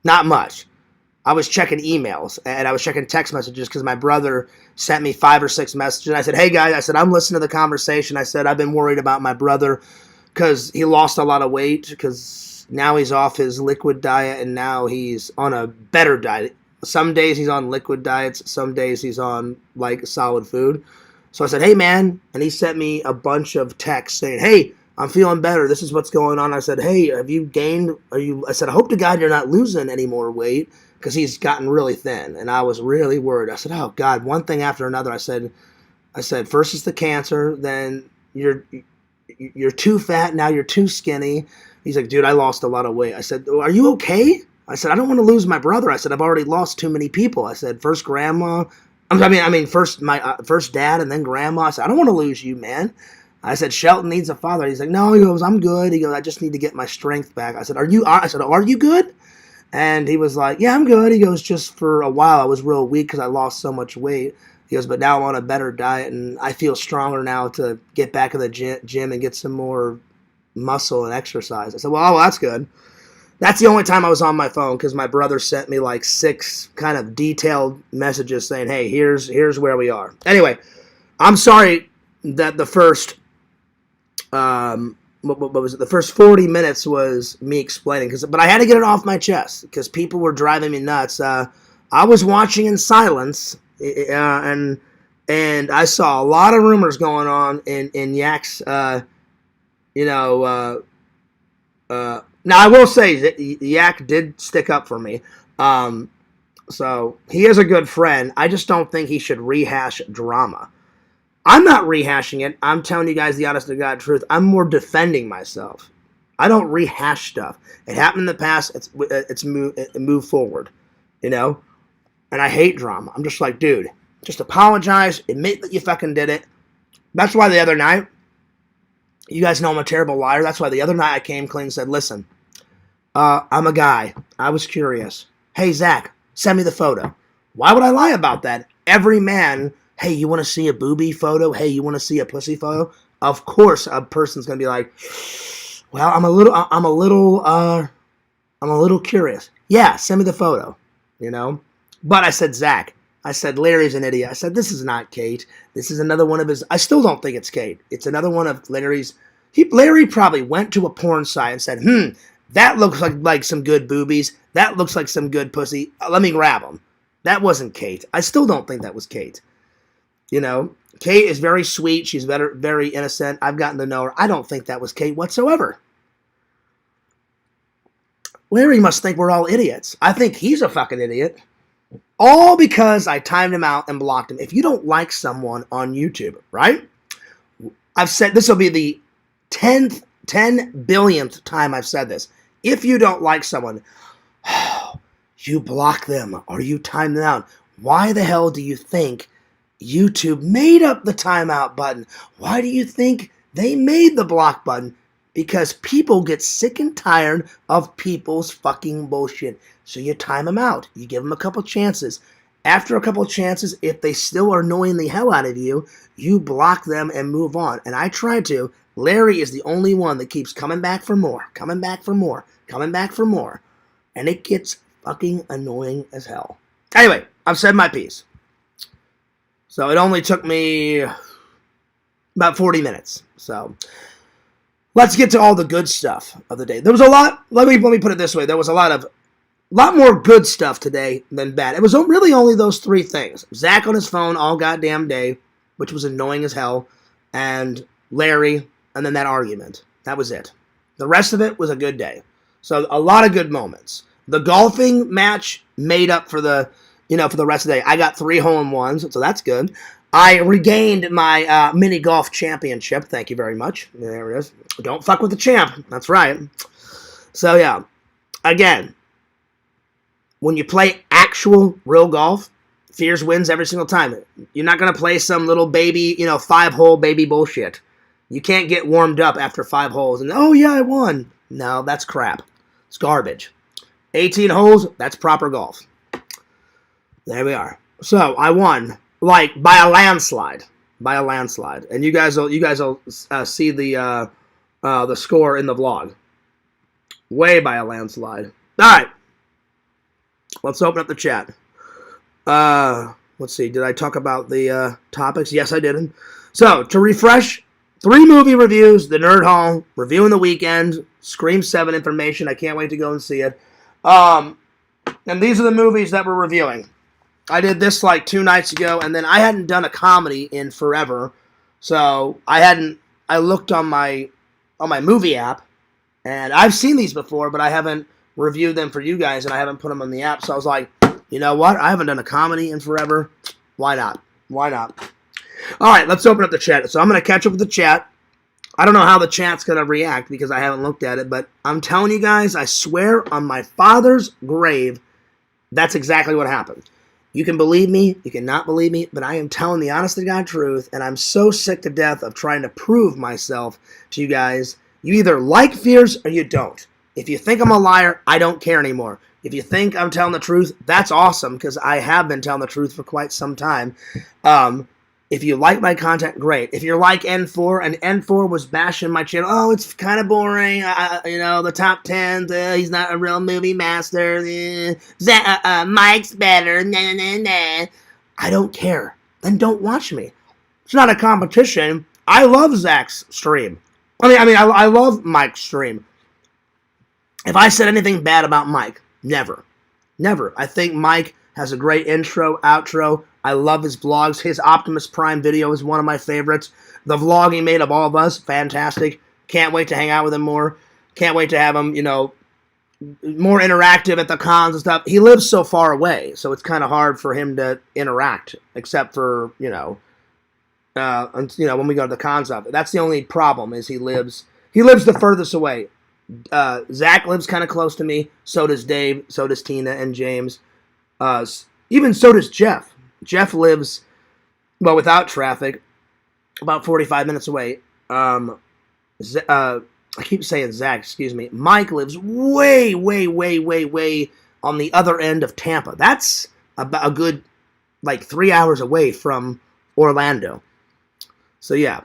not much. I was checking emails and I was checking text messages because my brother sent me 5 or 6 messages. And I said, hey, guys, I said, I'm listening to the conversation. I said, I've been worried about my brother because he lost a lot of weight because now he's off his liquid diet and now he's on a better diet. Some days he's on liquid diets. Some days he's on, like, solid food. So I said, hey, man. And he sent me a bunch of texts saying, hey, I'm feeling better. This is what's going on. I said, hey, have you gained? I said, I hope to God you're not losing any more weight. Because he's gotten really thin, and I was really worried. I said, oh, God, one thing after another. I said, first is the cancer, then you're too fat, now you're too skinny. He's like, dude, I lost a lot of weight. I said, are you okay? I said, I don't want to lose my brother. I said, I've already lost too many people. I said, first grandma, first my first dad and then grandma. I said, I don't want to lose you, man. I said, Shelton needs a father. He's like, no, he goes, I'm good. He goes, I just need to get my strength back. I said, are you good? And he was like, yeah, I'm good. He goes, just for a while I was real weak because I lost so much weight. He goes, but now I'm on a better diet and I feel stronger now to get back in the gym and get some more muscle and exercise. I said, well, that's good. That's the only time I was on my phone because my brother sent me like 6 kind of detailed messages saying, hey, here's where we are. Anyway, I'm sorry that the first what was it? The first 40 minutes was me explaining, but I had to get it off my chest because people were driving me nuts. I was watching in silence, and I saw a lot of rumors going on in Yak's. Now I will say that Yak did stick up for me. So he is a good friend. I just don't think he should rehash drama. I'm not rehashing it. I'm telling you guys the honest to God truth. I'm more defending myself. I don't rehash stuff. It happened in the past. It's move forward, And I hate drama. I'm just like, dude, just apologize. Admit that you fucking did it. That's why the other night, you guys know I'm a terrible liar. That's why the other night I came clean and said, listen, I'm a guy. I was curious. Hey, Zach, send me the photo. Why would I lie about that? Every man... Hey, you want to see a boobie photo? Hey, you want to see a pussy photo? Of course, a person's gonna be like, "Well, I'm a little curious." Yeah, send me the photo. But I said, Zach. I said, Larry's an idiot. I said, this is not Kate. This is another one of his. I still don't think it's Kate. It's another one of Larry's. Larry probably went to a porn site and said, That looks like some good boobies. That looks like some good pussy. Let me grab them. That wasn't Kate. I still don't think that was Kate. You know, Kate is very sweet. She's very, very innocent. I've gotten to know her. I don't think that was Kate whatsoever. Larry must think we're all idiots. I think he's a fucking idiot. All because I timed him out and blocked him. If you don't like someone on YouTube, right? I've said this will be the 10 billionth time I've said this. If you don't like someone, you block them or you time them out. Why the hell do you think YouTube made up the timeout button? Why do you think they made the block button? Because people get sick and tired of people's fucking bullshit. So you time them out. You give them a couple chances. After a couple chances, if they still are annoying the hell out of you, you block them and move on. And I try to. Larry is the only one that keeps coming back for more, coming back for more, coming back for more. And it gets fucking annoying as hell. Anyway, I've said my piece. So it only took me about 40 minutes. So let's get to all the good stuff of the day. There was a lot, let me put it this way. There was a lot more good stuff today than bad. It was really only those three things. Zach on his phone all goddamn day, which was annoying as hell, and Larry, and then that argument. That was it. The rest of it was a good day. So a lot of good moments. The golfing match made up for the rest of the day. I got 3 hole-in-ones, so that's good. I regained my mini golf championship. Thank you very much. There it is. Don't fuck with the champ. That's right. So yeah, again, when you play actual real golf, Fears wins every single time. You're not going to play some little baby, 5-hole baby bullshit. You can't get warmed up after 5 holes and, oh yeah, I won. No, that's crap. It's garbage. 18 holes, that's proper golf. There we are. So I won, by a landslide. And you guys will see the score in the vlog. Way by a landslide. All right. Let's open up the chat. Let's see. Did I talk about the topics? Yes, I did. So, to refresh, 3 movie reviews, The Nerd Hall, Reviewing the Weekend, Scream 7 information. I can't wait to go and see it. And these are the movies that we're reviewing. I did this 2 nights ago, and then I hadn't done a comedy in forever. So, I looked on my movie app, and I've seen these before, but I haven't reviewed them for you guys, and I haven't put them on the app. So I was like, you know what? I haven't done a comedy in forever. Why not? All right, let's open up the chat. So I'm going to catch up with the chat. I don't know how the chat's going to react because I haven't looked at it, but I'm telling you guys, I swear on my father's grave, that's exactly what happened. You can believe me, you can not believe me, but I am telling the honest to God truth, and I'm so sick to death of trying to prove myself to you guys. You either like Fears or you don't. If you think I'm a liar, I don't care anymore. If you think I'm telling the truth, that's awesome, because I have been telling the truth for quite some time. If you like my content, great. If you're like N4, and N4 was bashing my channel, oh, it's kind of boring, the top 10, he's not a real movie master, Mike's better, nah. I don't care. Then don't watch me. It's not a competition. I love Zach's stream. I love Mike's stream. If I said anything bad about Mike, never. I think Mike has a great intro, outro. I love his vlogs. His Optimus Prime video is one of my favorites. The vlog he made of all of us, fantastic. Can't wait to hang out with him more. Can't wait to have him, more interactive at the cons and stuff. He lives so far away, so it's kind of hard for him to interact, except for, when we go to the cons stuff. That's the only problem, is he lives the furthest away. Zach lives kind of close to me. So does Dave. So does Tina and James. Even so does Jeff. Jeff lives, without traffic, about 45 minutes away. I keep saying Zach, excuse me. Mike lives way on the other end of Tampa. That's a good, 3 hours away from Orlando. So, yeah.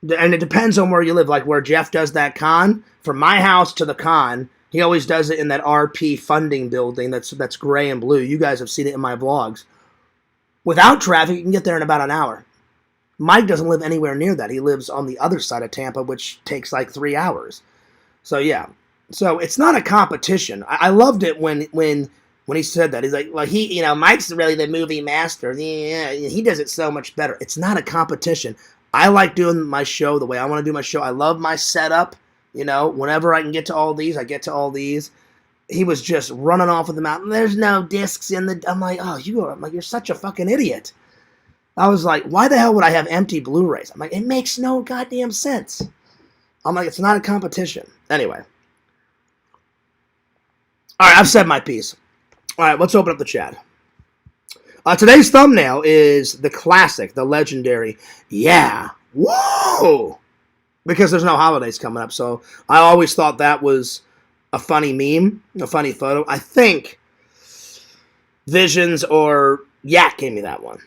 And it depends on where you live. Like where Jeff does that con, from my house to the con, he always does it in that RP funding building that's gray and blue. You guys have seen it in my vlogs. Without traffic, you can get there in about an hour. Mike doesn't live anywhere near that. He lives on the other side of Tampa, which takes 3 hours. So, yeah. So it's not a competition. I loved it when he said that. He's like, well, Mike's really the movie master. Yeah, he does it so much better. It's not a competition. I like doing my show the way I want to do my show. I love my setup. Whenever I can get to all these, I get to all these. He was just running off with the mountain. There's no discs in the. I'm like, you're such a fucking idiot. I was like, why the hell would I have empty Blu-rays? I'm like, it makes no goddamn sense. I'm like, it's not a competition. Anyway. All right, I've said my piece. All right, let's open up the chat. Today's thumbnail is the classic, the legendary, yeah, whoa, because there's no holidays coming up, so I always thought that was a funny meme, a funny photo. I think Visions or Yak gave me that one.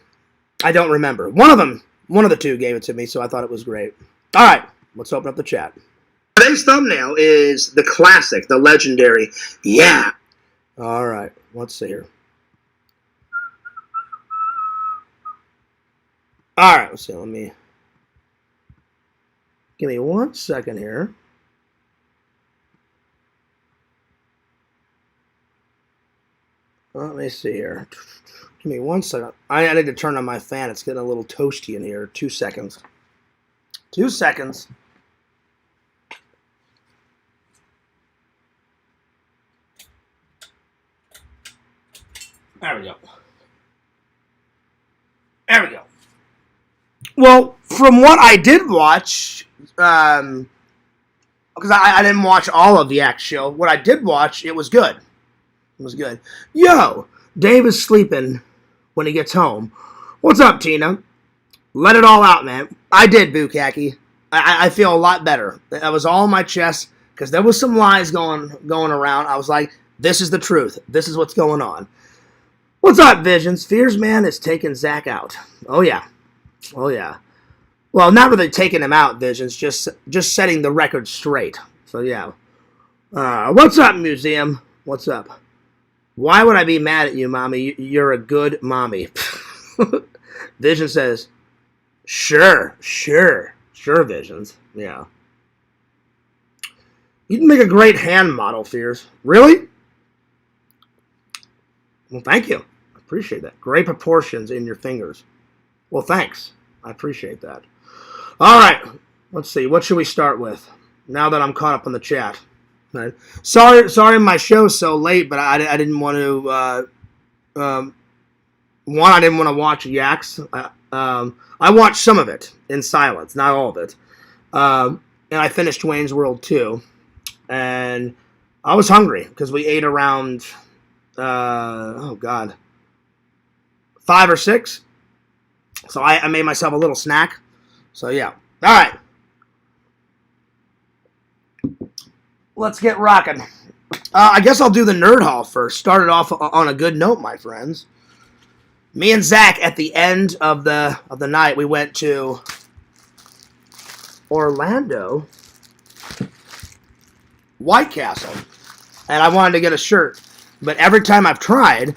I don't remember. One of the two gave it to me, so I thought it was great. All right, let's open up the chat. Today's thumbnail is the classic, the legendary, yeah. All right, let's see here. All right, let's see. Give me 1 second here. Let me see here. Give me 1 second. I need to turn on my fan. It's getting a little toasty in here. 2 seconds. 2 seconds. There we go. There we go. Well, from what I did watch, because I didn't watch all of the Act show, what I did watch, it was good. It was good. Yo, Dave is sleeping when he gets home. What's up, Tina? Let it all out, man. I did, Bukaki. I feel a lot better. That was all in my chest, because there was some lies going around. I was like, this is the truth. This is what's going on. What's up, Visions? Fears Man is taking Zach out. Oh, yeah. Oh, yeah. Well, not really taking him out, Visions. Just setting the record straight. So, yeah. What's up, Museum? What's up? Why would I be mad at you, Mommy? You're a good mommy. Vision says, sure, Visions. Yeah. You'd make a great hand model, Fears. Really? Well, thank you. I appreciate that. Great proportions in your fingers. Well, thanks. I appreciate that. All right. Let's see. What should we start with? Now that I'm caught up on the chat. Right. Sorry my show's so late, but I didn't want to... I didn't want to watch Yaks. I watched some of it in silence, not all of it. And I finished Wayne's World 2. And I was hungry because we ate around... 5 or 6. So I made myself a little snack. So yeah. All right. Let's get rocking. I guess I'll do the Nerd Hall first. Started off on a good note, my friends. Me and Zach at the end of the night, we went to Orlando White Castle, and I wanted to get a shirt. But every time I've tried,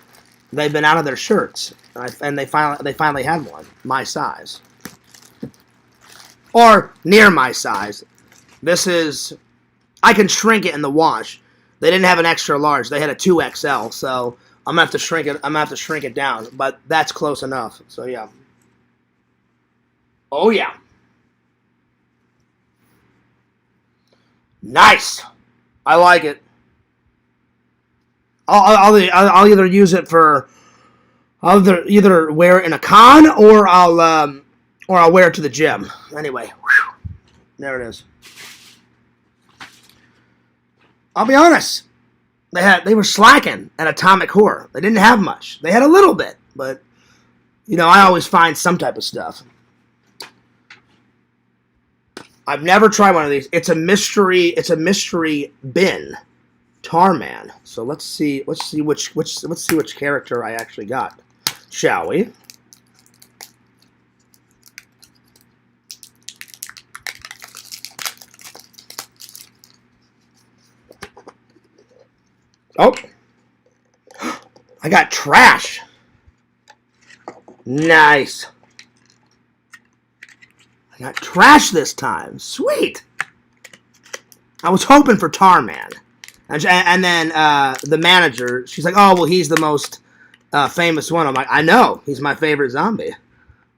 they've been out of their shirts, and they finally had one my size, or near my size. This is, I can shrink it in the wash. They didn't have an extra large; they had a 2XL, so I'm gonna have to shrink it. I'm gonna have to shrink it down, but that's close enough. So yeah. Oh yeah. Nice. I like it. I'll either use it for either wear it in a con or I'll wear it to the gym. Anyway, whew, there it is. I'll be honest, they were slacking at Atomic Horror. They didn't have much. They had a little bit, but I always find some type of stuff. I've never tried one of these. It's a mystery bin. Tarman. So let's see which character I actually got, shall we? Oh, I got Trash. Nice. I got Trash this time. Sweet. I was hoping for Tarman. And then the manager, she's like, oh, well, he's the most famous one. I'm like, I know. He's my favorite zombie.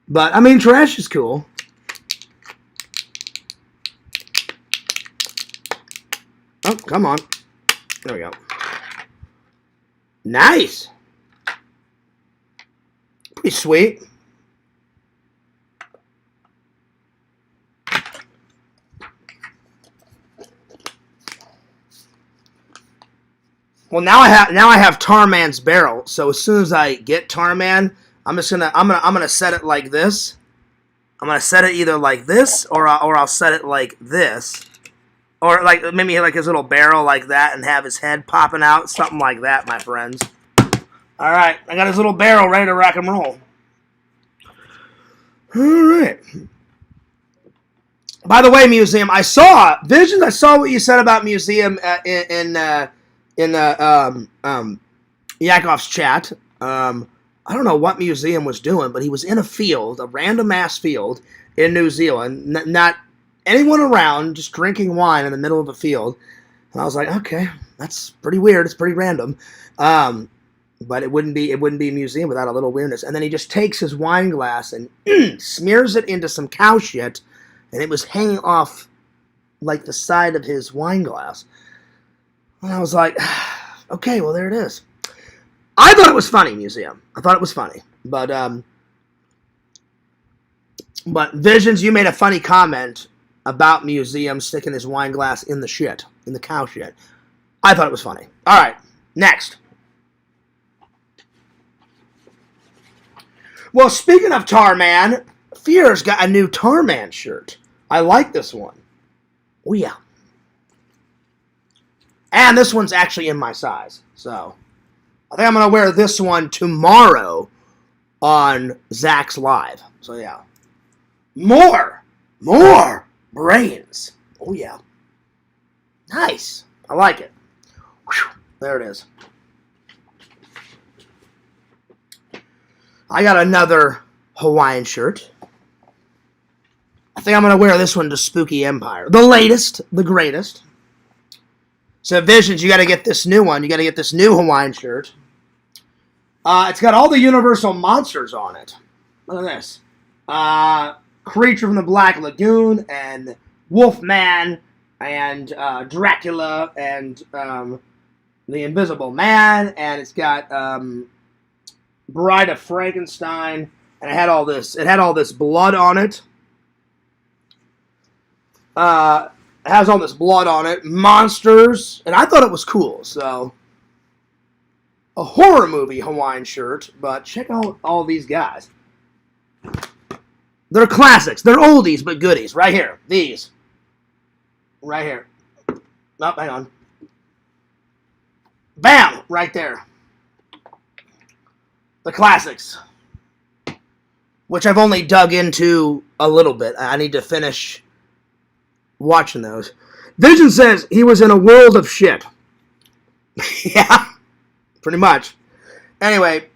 But, I mean, trash is cool. Oh, come on. There we go. Nice. Pretty sweet. Well, now I have Tarman's barrel. So as soon as I get Tarman, I'm gonna set it like this. I'm gonna set it either like this or I'll set it like this, or like maybe like his little barrel like that and have his head popping out, something like that, my friends. All right, I got his little barrel ready to rock and roll. All right. By the way, Museum, I saw Visions. I saw what you said about Museum in Yakov's chat. I don't know what Museum was doing, but he was in a field, a random ass field in New Zealand, not anyone around, just drinking wine in the middle of a field. And I was like, okay, that's pretty weird. It's pretty random. But it wouldn't be a museum without a little weirdness. And then he just takes his wine glass and smears it into some cow shit, and it was hanging off like the side of his wine glass. And I was like, okay, well, there it is. I thought it was funny, Museum. I thought it was funny. But Visions, you made a funny comment about Museum sticking his wine glass in the shit, in the cow shit. I thought it was funny. All right, next. Well, speaking of Tarman, Fear's got a new Tarman shirt. I like this one. Oh, yeah. And this one's actually in my size. So, I think I'm going to wear this one tomorrow on Zach's Live. So, yeah. More brains. Oh, yeah. Nice. I like it. Whew. There it is. I got another Hawaiian shirt. I think I'm going to wear this one to Spooky Empire. The latest, the greatest. So, Visions, you got to get this new one. You got to get this new Hawaiian shirt. It's got all the Universal monsters on it. Look at this. Creature from the Black Lagoon, and Wolfman, and Dracula, and the Invisible Man, and it's got Bride of Frankenstein, and it had all this blood on it. It has all this blood on it, monsters, and I thought it was cool. So, a horror movie Hawaiian shirt, but check out all these guys. They're classics. They're oldies but goodies. Right here. These. Right here. Oh, hang on. Bam! Right there. The classics. Which I've only dug into a little bit. I need to finish watching those. Vision says he was in a world of shit. Yeah. Pretty much. Anyway,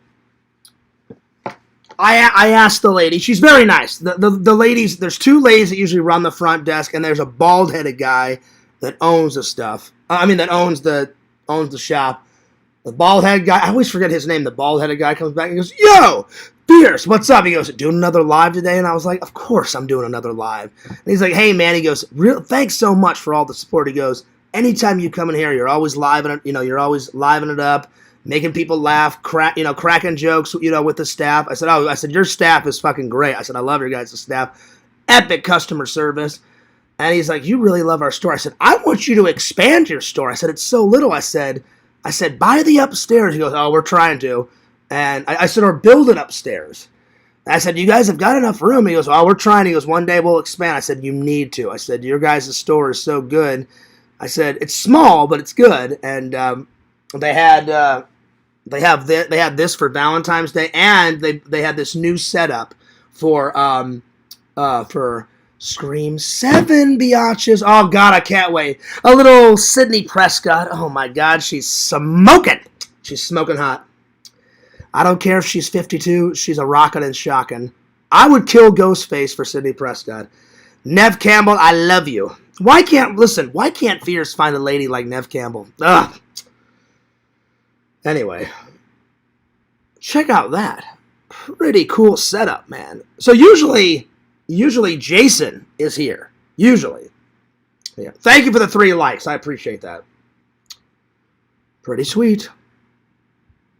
I asked the lady. She's very nice. The ladies, there's two ladies that usually run the front desk, and there's a bald-headed guy that owns the stuff. That owns the shop. The bald-headed guy, I always forget his name. The bald-headed guy comes back and goes, "Yo, Fierce, what's up?" He goes, "Doing another live today?" And I was like, "Of course I'm doing another live." And he's like, "Hey, man," he goes, "Thanks so much for all the support." He goes, "Anytime you come in here, you're always livening it up, making people laugh, cracking jokes, with the staff." I said, "Your staff is fucking great." I said, "I love your guys' staff. Epic customer service." And he's like, "You really love our store." I said, "I want you to expand your store." I said, "It's so little." I said, "Buy the upstairs." He goes, "Oh, we're trying to." And I said, "Or build it upstairs." I said, "You guys have got enough room." He goes, "Oh, we're trying." He goes, "One day we'll expand." I said, "You need to." I said, "Your guys' store is so good." I said, "It's small, but it's good." And they had this for Valentine's Day, and they had this new setup for Scream 7, biatches. Oh, God, I can't wait. A little Sydney Prescott. Oh, my God, she's smoking. She's smoking hot. I don't care if she's 52. She's a rockin' and shockin'. I would kill Ghostface for Sydney Prescott. Nev Campbell, I love you. Why can't Fierce find a lady like Nev Campbell? Ugh. Anyway, check out that. Pretty cool setup, man. So usually Jason is here. Usually. Yeah. Thank you for the 3 likes. I appreciate that. Pretty sweet.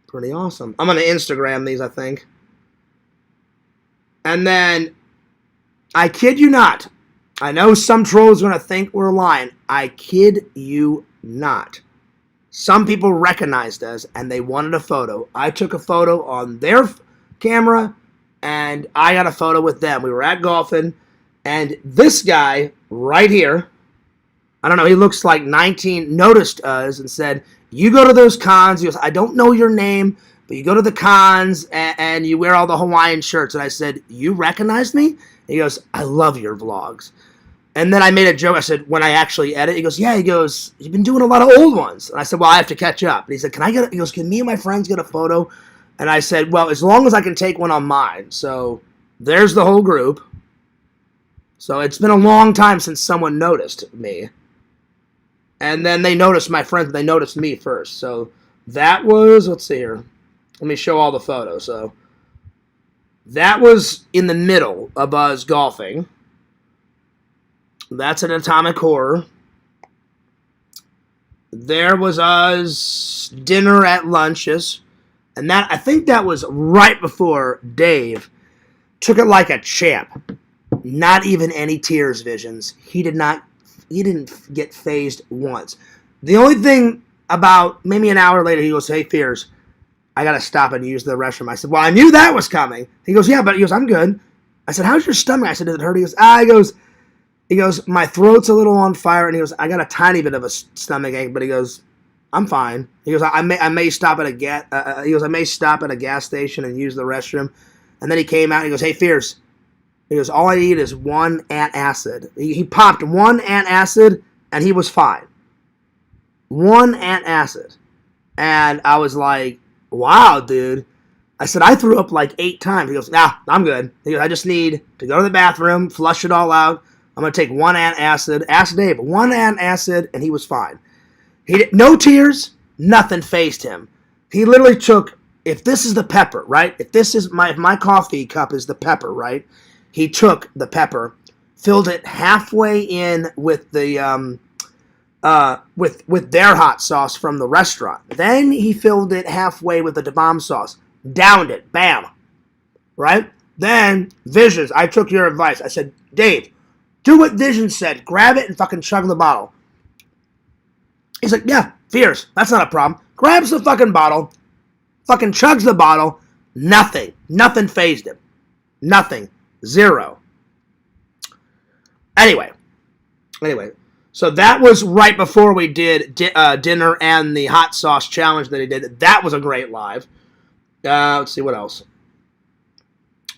Pretty awesome. I'm going to Instagram these, I think. And then, I kid you not. I know some trolls are going to think we're lying. I kid you not. Some people recognized us, and they wanted a photo. I took a photo on their camera, and I got a photo with them. We were at golfing, and this guy right here, I don't know, he looks like 19, noticed us and said, you go to those cons. He goes, I don't know your name, but you go to the cons, and you wear all the Hawaiian shirts. And I said, you recognized me? He goes, I love your vlogs. And then I made a joke. I said, when I actually edit, he goes, yeah, he goes, you've been doing a lot of old ones. And I said, well, I have to catch up. And he said, he goes, can me and my friends get a photo? And I said, well, as long as I can take one on mine. So there's the whole group. So it's been a long time since someone noticed me. And then they noticed my friends, but they noticed me first. So that was, let's see here. Let me show all the photos. So that was in the middle of us golfing. That's an Atomic Horror. There was us dinner at lunches. And that, I think that was right before Dave took it like a champ. Not even any tears, Visions. He didn't get phased once. The only thing about maybe an hour later, he goes, hey, Fears, I got to stop and use the restroom. I said, well, I knew that was coming. He goes, yeah, but he goes, I'm good. I said, how's your stomach? I said, does it hurt? He goes, my throat's a little on fire. And he goes, I got a tiny bit of a stomach ache, but he goes, I'm fine. He goes, I may stop at a gas station and use the restroom. And then he came out and he goes, hey, Fears. He goes, all I need is 1 antacid. He popped 1 antacid and he was fine. 1 antacid. And I was like, wow, dude. I said, I threw up like 8 times. He goes, nah, I'm good. He goes, I just need to go to the bathroom, flush it all out. I'm going to take 1 antacid. Ask Dave, 1 antacid, and he was fine. No tears, nothing phased him. He literally took, if this is the pepper, right? If my coffee cup is the pepper, right? He took the pepper, filled it halfway in with the with their hot sauce from the restaurant. Then he filled it halfway with the Da Bomb sauce. Downed it. Bam. Right? Then, Visions, I took your advice. I said, Dave, do what Visions said. Grab it and fucking chug the bottle. He's like, yeah, Fierce. That's not a problem. Grabs the fucking bottle. Fucking chugs the bottle. Nothing. Nothing phased him. Nothing. 0. Anyway. So that was right before we did dinner and the hot sauce challenge that he did. That was a great live. Let's see what else.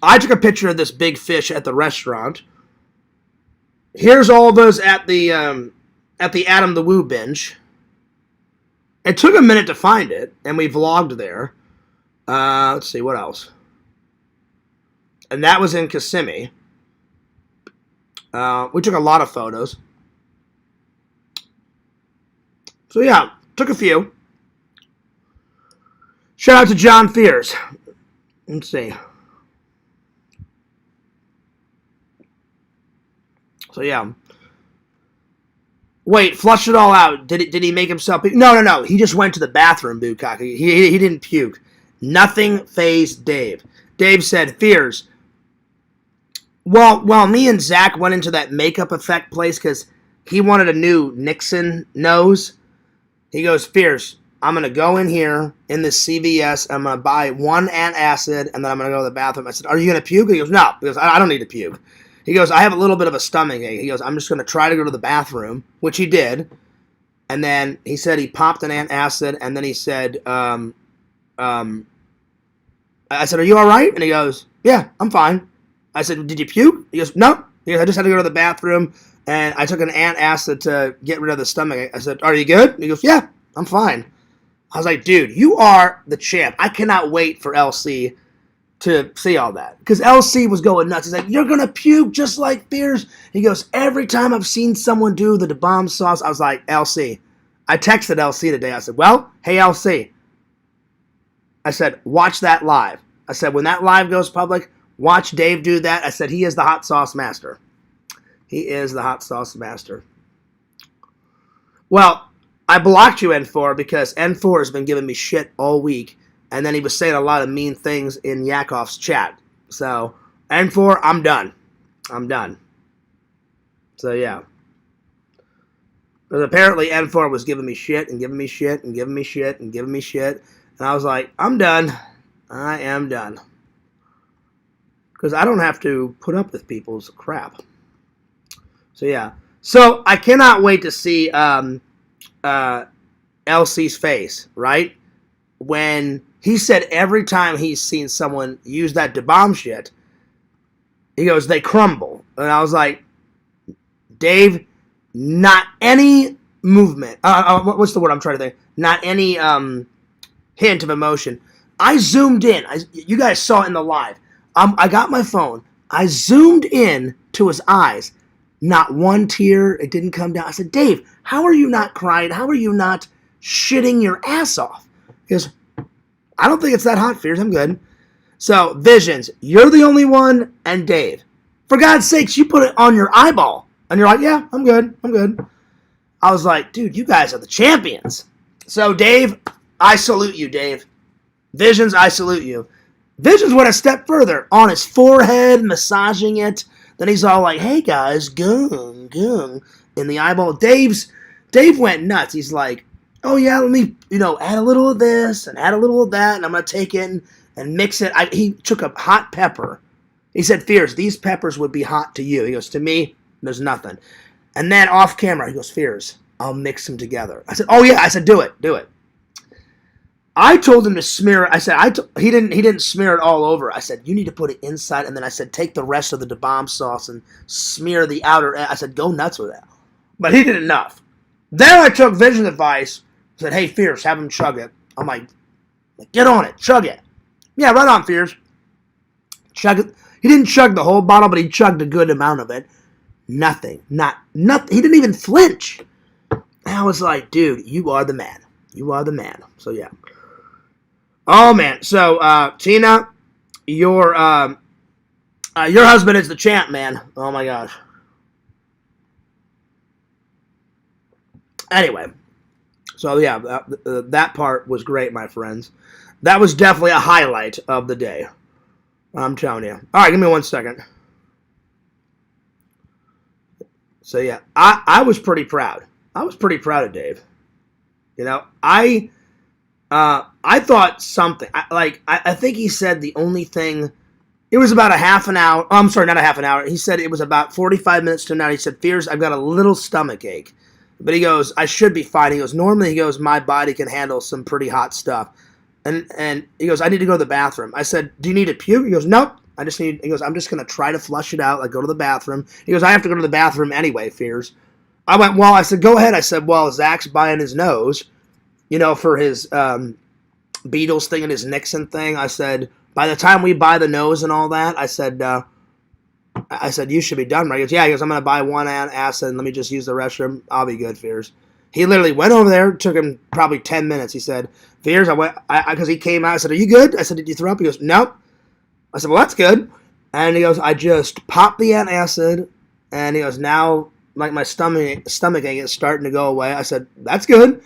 I took a picture of this big fish at the restaurant. Here's all of us at the Adam the Woo binge. It took a minute to find it, and we vlogged there. Let's see what else. And that was in Kissimmee. We took a lot of photos. So yeah, took a few. Shout out to John Fears. Let's see. So yeah. Wait, flush it all out. Did he make himself puke? No. He just went to the bathroom, Bukaka. He didn't puke. Nothing fazed Dave. Dave said, Fears. Well, me and Zach went into that makeup effect place because he wanted a new Nixon nose. He goes, Fears, I'm going to go in here in this CVS. I'm going to buy 1 antacid, and then I'm going to go to the bathroom. I said, are you going to puke? He goes, no. He goes, I don't need to puke. He goes, I have a little bit of a stomach ache. He goes, I'm just going to try to go to the bathroom, which he did. And then he said he popped an antacid, and then he said, I said, are you all right? And he goes, yeah, I'm fine. I said, did you puke? He goes, no. He goes, I just had to go to the bathroom, and I took an antacid to get rid of the stomach ache. I said, are you good? And he goes, yeah, I'm fine. I was like, dude, you are the champ. I cannot wait for LC to see all that. Because LC was going nuts. He's like, you're going to puke just like Fears. He goes, every time I've seen someone do the bomb sauce, I was like, LC. I texted LC today. I said, well, hey, LC. I said, watch that live. I said, when that live goes public, watch Dave do that. I said, he is the hot sauce master. He is the hot sauce master. Well, I blocked you, N4, because N4 has been giving me shit all week. And then he was saying a lot of mean things in Yakov's chat. So, N4, I'm done. I'm done. So, yeah. Because apparently N4 was giving me shit and giving me shit and giving me shit and giving me shit. And I was like, I'm done. I am done. Because I don't have to put up with people's crap. So, yeah. So, I cannot wait to see LC's face, right? When he said every time he's seen someone use that bomb shit, he goes, they crumble. And I was like, Dave, not any movement. What's the word I'm trying to think? Not any hint of emotion. I zoomed in. You guys saw it in the live. I got my phone. I zoomed in to his eyes. Not one tear. It didn't come down. I said, Dave, how are you not crying? How are you not shitting your ass off? He goes, I don't think it's that hot, Fears. I'm good. So, Visions, you're the only one, and Dave. For God's sakes, you put it on your eyeball. And you're like, yeah, I'm good. I'm good. I was like, dude, you guys are the champions. So, Dave, I salute you, Dave. Visions, I salute you. Visions went a step further. On his forehead, massaging it. Then he's all like, hey, guys, gung, gung. In the eyeball. Dave went nuts. He's like, oh, yeah, let me, add a little of this and add a little of that, and I'm going to take it and mix it. He took a hot pepper. He said, Fears, these peppers would be hot to you. He goes, to me, there's nothing. And then off camera, he goes, Fears, I'll mix them together. I said, oh, yeah. I said, do it. I told him to smear it. I said, he didn't smear it all over. I said, you need to put it inside. And then I said, take the rest of the bomb sauce and smear the outer. I said, go nuts with that. But he did enough. Then I took Vision's advice. Said, hey, Fears, have him chug it. I'm like, get on it, chug it. Yeah, right on, Fears. Chug it. He didn't chug the whole bottle, but he chugged a good amount of it. Nothing. Nothing. He didn't even flinch. And I was like, dude, you are the man. You are the man. So, yeah. Oh, man. So, Tina, your husband is the champ, man. Oh, my gosh. Anyway. So, yeah, that part was great, my friends. That was definitely a highlight of the day. I'm telling you. All right, give me 1 second. So, yeah, I was pretty proud. I was pretty proud of Dave. I thought something. I think he said the only thing, it was about a half an hour. Oh, I'm sorry, not a half an hour. He said it was about 45 minutes to an hour. He said, Fears, I've got a little stomach ache. But he goes, I should be fine. He goes, normally, he goes, my body can handle some pretty hot stuff. And he goes, I need to go to the bathroom. I said, do you need to puke? He goes, nope. He goes, I'm just going to try to flush it out, like go to the bathroom. He goes, I have to go to the bathroom anyway, Fears. I went, well, I said, go ahead. I said, well, Zach's buying his nose, for his Beatles thing and his Nixon thing. I said, by the time we buy the nose and all that, I said, you should be done, right? He goes, yeah. He goes, I'm going to buy one acid and let me just use the restroom. I'll be good, Fears. He literally went over there. It took him probably 10 minutes. He said, Fears, because he came out. I said, are you good? I said, did you throw up? He goes, nope. I said, well, that's good. And he goes, I just popped the antacid. And he goes, now, like, my stomach ache is starting to go away. I said, that's good.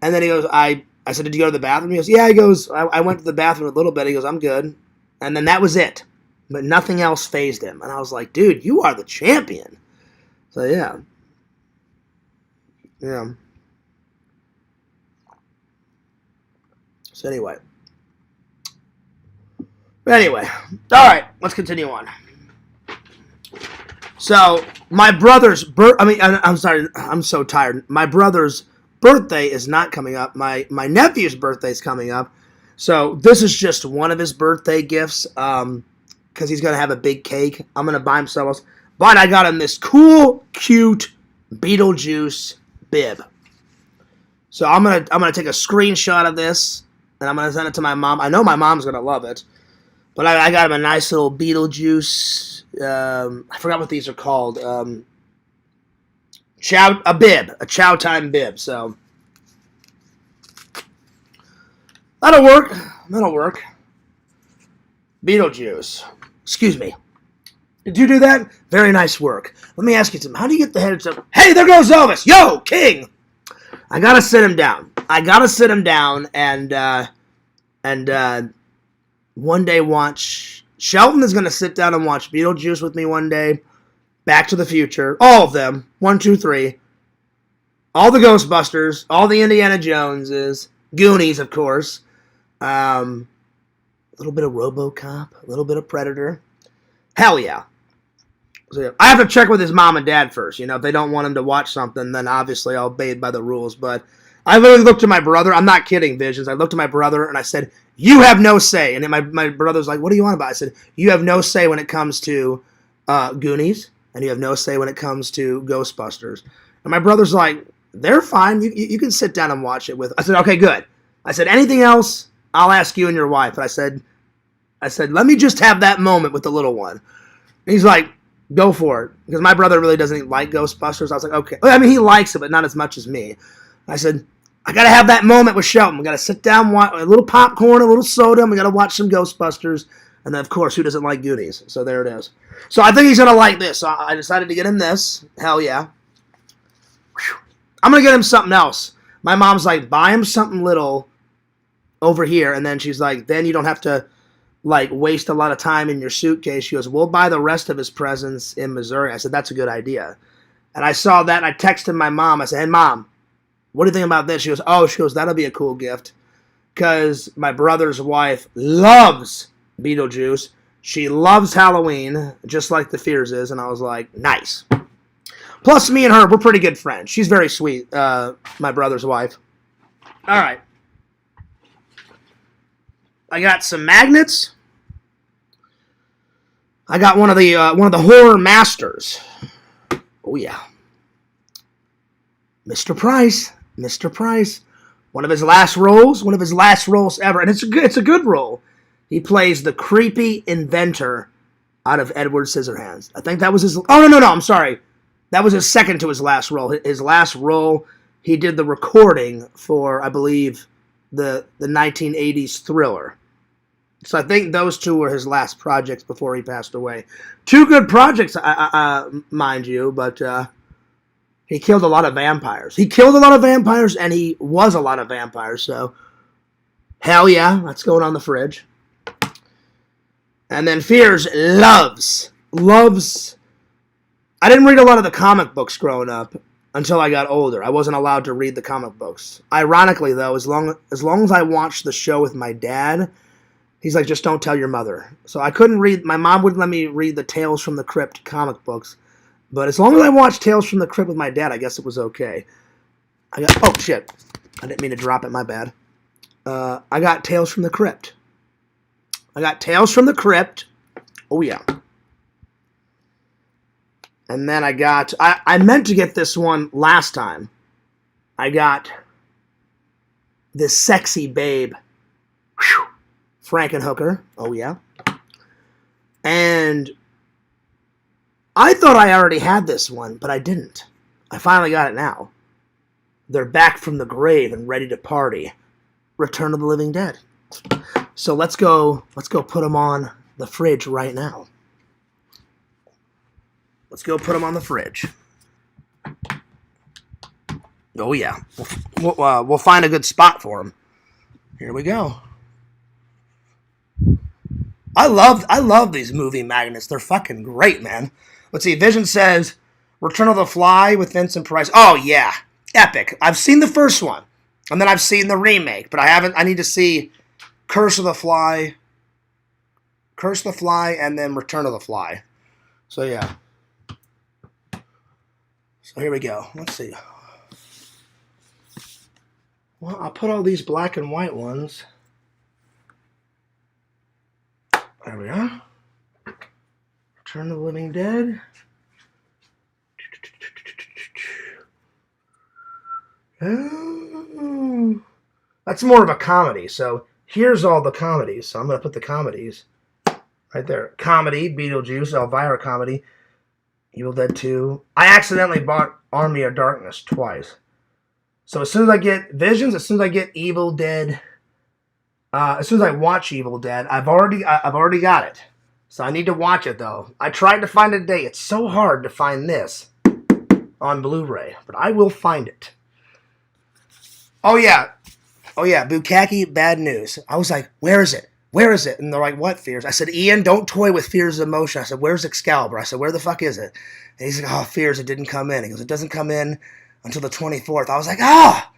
And then he goes, I said, did you go to the bathroom? He goes, yeah. He goes, I went to the bathroom a little bit. He goes, I'm good. And then that was it. But nothing else fazed him. And I was like, dude, you are the champion. So, yeah. Yeah. So, anyway. All right, let's continue on. So, my brother's I'm sorry, I'm so tired. My brother's birthday is not coming up. My nephew's birthday is coming up. So, this is just one of his birthday gifts. Because he's going to have a big cake. I'm going to buy him some else. But I got him this cool, cute Beetlejuice bib. So I'm gonna take a screenshot of this, and I'm going to send it to my mom. I know my mom's going to love it. But I got him a nice little Beetlejuice. I forgot what these are called. A bib, a chow time bib. So that'll work. That'll work. Beetlejuice. Excuse me. Did you do that? Very nice work. Let me ask you something. How do you get the heads up? Hey, there goes Elvis. Yo, King. I gotta sit him down. And one day watch. Shelton is gonna sit down and watch Beetlejuice with me one day. Back to the Future, all of them. 1, 2, 3. All the Ghostbusters, all the Indiana Joneses, Goonies, of course. A little bit of RoboCop, a little bit of Predator. Hell yeah. So, yeah. I have to check with his mom and dad first. If they don't want him to watch something, then obviously I'll obey by the rules. But I literally looked at my brother. I'm not kidding, Visions. I looked at my brother and I said, you have no say. And then my brother's like, what do you want about? I said, you have no say when it comes to Goonies, and you have no say when it comes to Ghostbusters. And my brother's like, they're fine. You can sit down and watch it with. I said, okay, good. I said, anything else, I'll ask you and your wife. But I said, let me just have that moment with the little one. And he's like, go for it. Because my brother really doesn't like Ghostbusters. I was like, okay. I mean, he likes it, but not as much as me. I said, I got to have that moment with Shelton. We got to sit down, watch a little popcorn, a little soda, and we got to watch some Ghostbusters. And then, of course, who doesn't like Goonies? So there it is. So I think he's going to like this. So I decided to get him this. Hell yeah. Whew. I'm going to get him something else. My mom's like, buy him something little over here. And then she's like, then you don't have to, waste a lot of time in your suitcase. She goes, we'll buy the rest of his presents in Missouri. I said, that's a good idea. And I saw that, and I texted my mom. I said, hey, Mom, what do you think about this? She goes, that'll be a cool gift. Because my brother's wife loves Beetlejuice. She loves Halloween, just like the Fears is. And I was like, nice. Plus, me and her, we're pretty good friends. She's very sweet, my brother's wife. All right. I got some magnets. I got one of the horror masters. Oh yeah, Mr. Price. One of his last roles ever, and it's a good role. He plays the creepy inventor out of Edward Scissorhands. I think that was his. Oh no, I'm sorry. That was his second to his last role. His last role, he did the recording for, I believe, the 1980s Thriller. So I think those two were his last projects before he passed away. Two good projects, mind you, but he killed a lot of vampires. And he was a lot of vampires, so hell yeah, that's going on the fridge. And then Fears loves. I didn't read a lot of the comic books growing up until I got older. I wasn't allowed to read the comic books. Ironically, though, as long as I watched the show with my dad, he's like, just don't tell your mother. So I couldn't read. My mom wouldn't let me read the Tales from the Crypt comic books. But as long as I watched Tales from the Crypt with my dad, I guess it was okay. Oh, shit. I didn't mean to drop it. My bad. I got Tales from the Crypt. Oh, yeah. And then I meant to get this one last time. I got this sexy babe. Whew. Frankenhooker. Oh, yeah. And I thought I already had this one, but I didn't. I finally got it now. They're back from the grave and ready to party. Return of the Living Dead. So let's go put them on the fridge right now. Let's go put them on the fridge. Oh, yeah. We'll find a good spot for them. Here we go. I love these movie magnets. They're fucking great, man. Let's see. Vision says Return of the Fly with Vincent Price. Oh, yeah. Epic. I've seen the first one. And then I've seen the remake. But I need to see Curse of the Fly, and then Return of the Fly. So, yeah. So, here we go. Let's see. Well, I'll put all these black and white ones. There we are. Return of the Living Dead. Oh, that's more of a comedy. So here's all the comedies. So I'm going to put the comedies. Right there. Comedy, Beetlejuice, Elvira comedy, Evil Dead 2. I accidentally bought Army of Darkness twice. So as soon as I get Visions, as soon as I get Evil Dead, as soon as I watch Evil Dead, I've already got it. So I need to watch it though. I tried to find a day. It's so hard to find this on Blu-ray, but I will find it. Oh yeah, Bukkake, bad news. I was like, where is it? Where is it? And they're like, what Fears? I said, Ian, don't toy with Fears of Emotion. I said, where's Excalibur? I said, where the fuck is it? And he's like, oh, Fears, it didn't come in. He goes, it doesn't come in until the 24th. I was like, ah!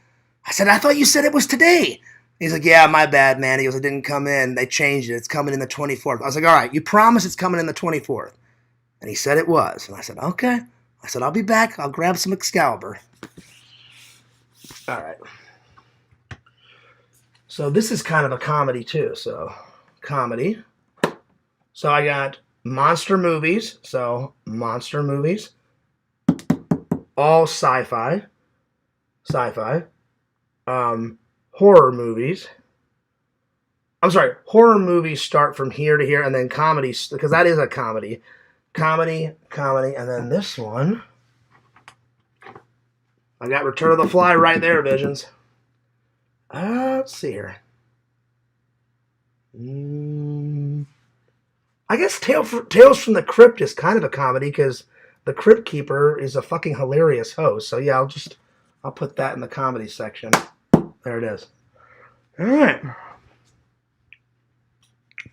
I said, I thought you said it was today. He's like, yeah, my bad, man. He goes, it didn't come in. They changed it. It's coming in the 24th. I was like, all right, you promise it's coming in the 24th. And he said it was. And I said, okay. I said, I'll be back. I'll grab some Excalibur. All right. So this is kind of a comedy too. So comedy. So I got monster movies. So monster movies. All sci-fi. Sci-fi. Horror movies. I'm sorry. Horror movies start from here to here, and then comedies, because that is a comedy. Comedy, and then this one. I got Return of the Fly right there, Visions. Let's see here. I guess Tales from the Crypt is kind of a comedy because the Crypt Keeper is a fucking hilarious host. So yeah, I'll put that in the comedy section. There it is. All right.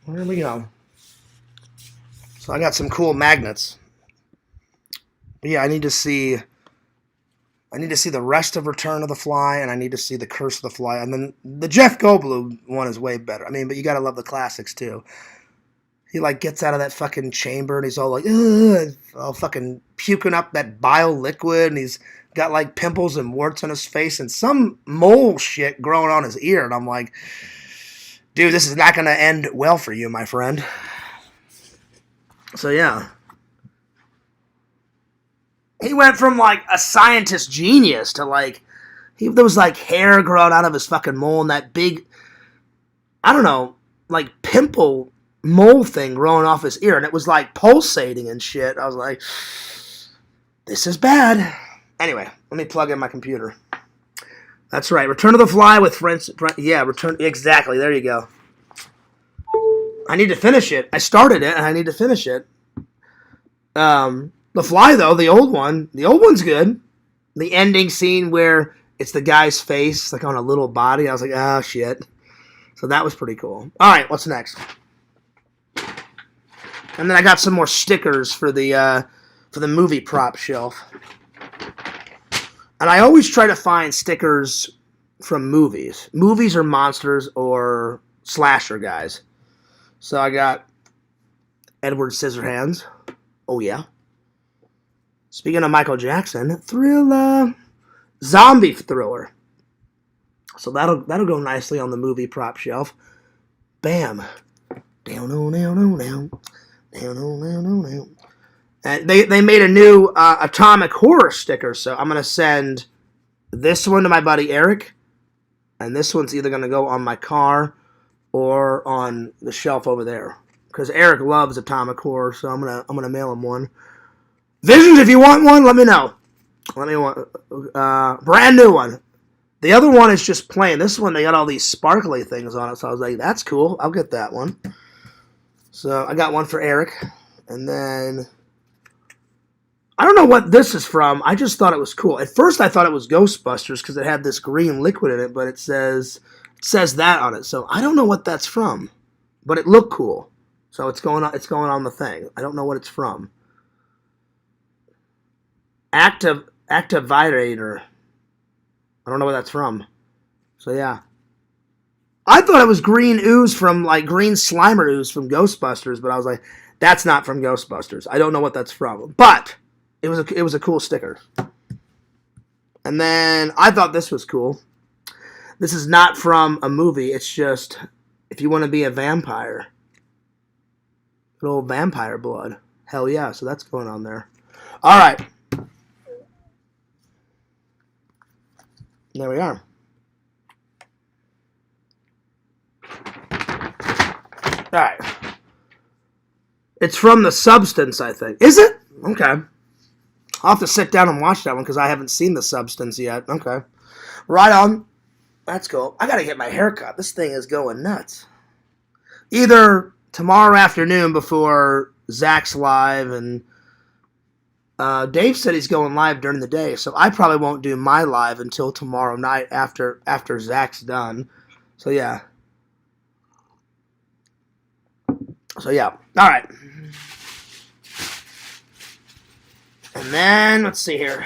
There we go. So I got some cool magnets. But yeah, I need to see the rest of Return of the Fly, and I need to see the Curse of the Fly, and then the Jeff Goldblum one is way better. I mean, but you gotta love the classics too. He like gets out of that fucking chamber and he's all like, ugh, all fucking puking up that bile liquid, and he's got like pimples and warts on his face and some mole shit growing on his ear, and I'm like, dude, this is not gonna end well for you, my friend. So yeah. He went from, like, a scientist genius to, like, there was, like, hair growing out of his fucking mole and that big, I don't know, like, pimple mole thing growing off his ear. And it was, like, pulsating and shit. I was like, this is bad. Anyway, let me plug in my computer. That's right. Return of the Fly with friends. Yeah, exactly. There you go. I need to finish it. I started it, and I need to finish it. The Fly, though, the one's good. The ending scene where it's the guy's face, like on a little body, I was like, oh, shit. So that was pretty cool. All right, what's next? And then I got some more stickers for the movie prop shelf. And I always try to find stickers from movies. Movies or monsters or slasher guys. So I got Edward Scissorhands. Oh, yeah. Speaking of Michael Jackson, Thriller, zombie thriller. So that'll go nicely on the movie prop shelf. Bam, down. And they made a new atomic horror sticker, so I'm gonna send this one to my buddy Eric, and this one's either gonna go on my car or on the shelf over there, because Eric loves atomic horror, so I'm gonna mail him one. Visions, if you want one, let me know. Brand new one. The other one is just plain. This one, they got all these sparkly things on it, so I was like, that's cool. I'll get that one. So I got one for Eric. And then, I don't know what this is from. I just thought it was cool. At first, I thought it was Ghostbusters because it had this green liquid in it, but it says that on it. So I don't know what that's from, but it looked cool. So it's going on the thing. I don't know what it's from. Activator. I don't know where that's from. So yeah. I thought it was green ooze from, like, green Slimer ooze from Ghostbusters, but I was like, that's not from Ghostbusters. I don't know what that's from. But it was a cool sticker. And then I thought this was cool. This is not from a movie. It's just if you want to be a vampire. Good old vampire blood. Hell yeah. So that's going on there. All right. There we are. All right. It's from The Substance, I think. Is it? Okay. I'll have to sit down and watch that one because I haven't seen The Substance yet. Okay. Right on. That's cool. I gotta get my hair cut. This thing is going nuts. Either tomorrow afternoon before Zach's live, and Dave said he's going live during the day, so I probably won't do my live until tomorrow night after Zach's done. So yeah. All right. And then let's see here.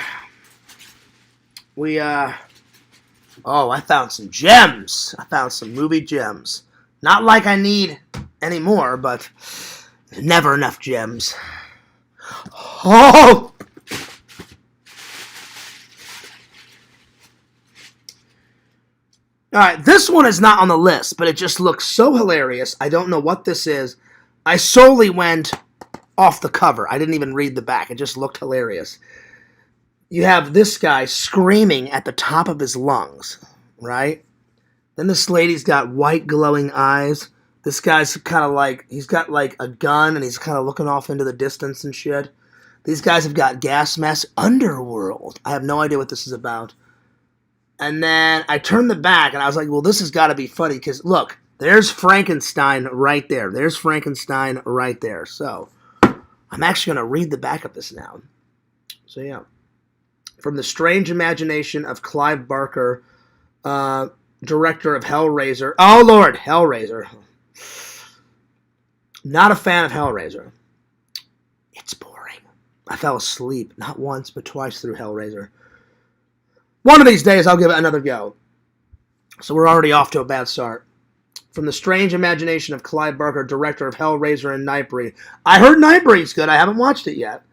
I found some gems. I found some movie gems. Not like I need any more, but never enough gems. Oh! Alright, this one is not on the list, but it just looks so hilarious. I don't know what this is. I solely went off the cover. I didn't even read the back. It just looked hilarious. You have this guy screaming at the top of his lungs, right? Then this lady's got white glowing eyes. This guy's kind of like, he's got like a gun and he's kind of looking off into the distance and shit. These guys have got gas masks. Underworld. I have no idea what this is about. And then I turned the back and I was like, well, this has got to be funny because look, there's Frankenstein right there. There's Frankenstein right there. So I'm actually going to read the back of this now. So yeah. From the strange imagination of Clive Barker, director of Hellraiser. Oh, Lord, Hellraiser. Not a fan of Hellraiser. It's boring. I fell asleep, not once, but twice through Hellraiser. One of these days, I'll give it another go. So we're already off to a bad start. From the strange imagination of Clive Barker, director of Hellraiser and Nightbreed. I heard Nightbreed's good. I haven't watched it yet.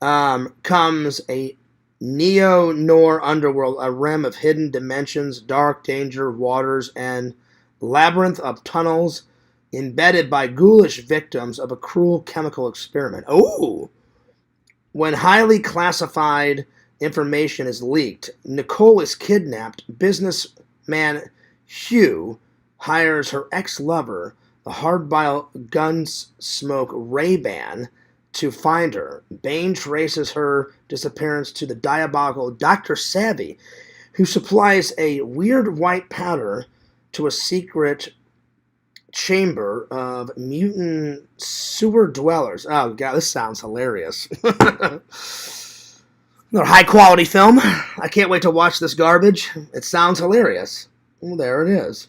Comes a neo-noir underworld, a realm of hidden dimensions, dark danger, waters, and labyrinth of tunnels embedded by ghoulish victims of a cruel chemical experiment. Oh! When highly classified information is leaked, Nicole is kidnapped. Businessman Hugh hires her ex-lover, the hardboiled gunsmoke Ray-Ban, to find her. Bane traces her disappearance to the diabolical Dr. Savvy, who supplies a weird white powder to a secret chamber of mutant sewer dwellers. Oh, God, this sounds hilarious. Another high-quality film. I can't wait to watch this garbage. It sounds hilarious. Well, there it is.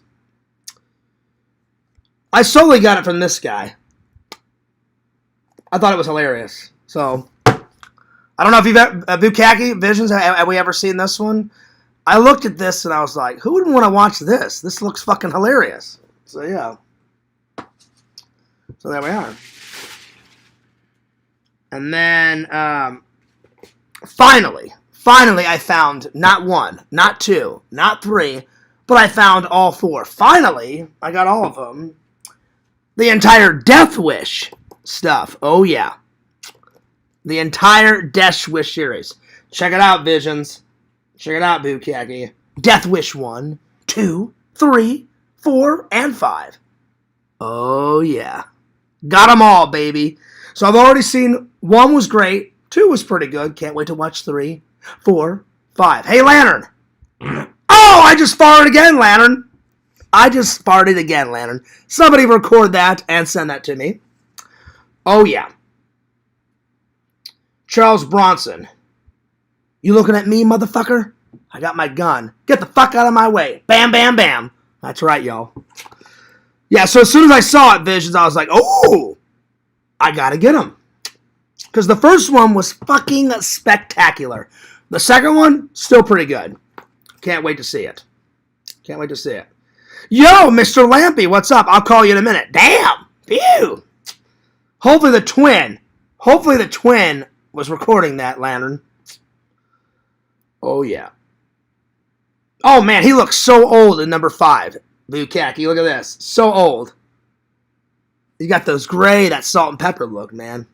I solely got it from this guy. I thought it was hilarious. So, I don't know if you've ever, Bukaki Visions, have we ever seen this one? I looked at this and I was like, who wouldn't want to watch this? This looks fucking hilarious. So, yeah. So, there we are. And then, finally, I found not one, not two, not three, but I found all four. Finally, I got all of them. The entire Death Wish stuff. Oh, yeah. The entire Death Wish series. Check it out, Visions. Check it out, Bukaki. Death Wish 1, 2, 3, 4, and 5. Oh, yeah. Got them all, baby. So I've already seen 1 was great. 2 was pretty good. Can't wait to watch 3, 4, 5. Hey, Lantern. Oh, I just farted again, Lantern. I just farted again, Lantern. Somebody record that and send that to me. Oh, yeah. Charles Bronson. You looking at me, motherfucker? I got my gun. Get the fuck out of my way. Bam, bam, bam. That's right, y'all. Yeah, so as soon as I saw it, Visions, I was like, oh, I gotta get him. Because the first one was fucking spectacular. The second one, still pretty good. Can't wait to see it. Can't wait to see it. Yo, Mr. Lampy, what's up? I'll call you in a minute. Damn. Phew. Hopefully the twin was recording that, Lantern. Oh, yeah. Oh, man, he looks so old in number 5. Bukaki, look at this. So old. You got those gray, that salt and pepper look, man.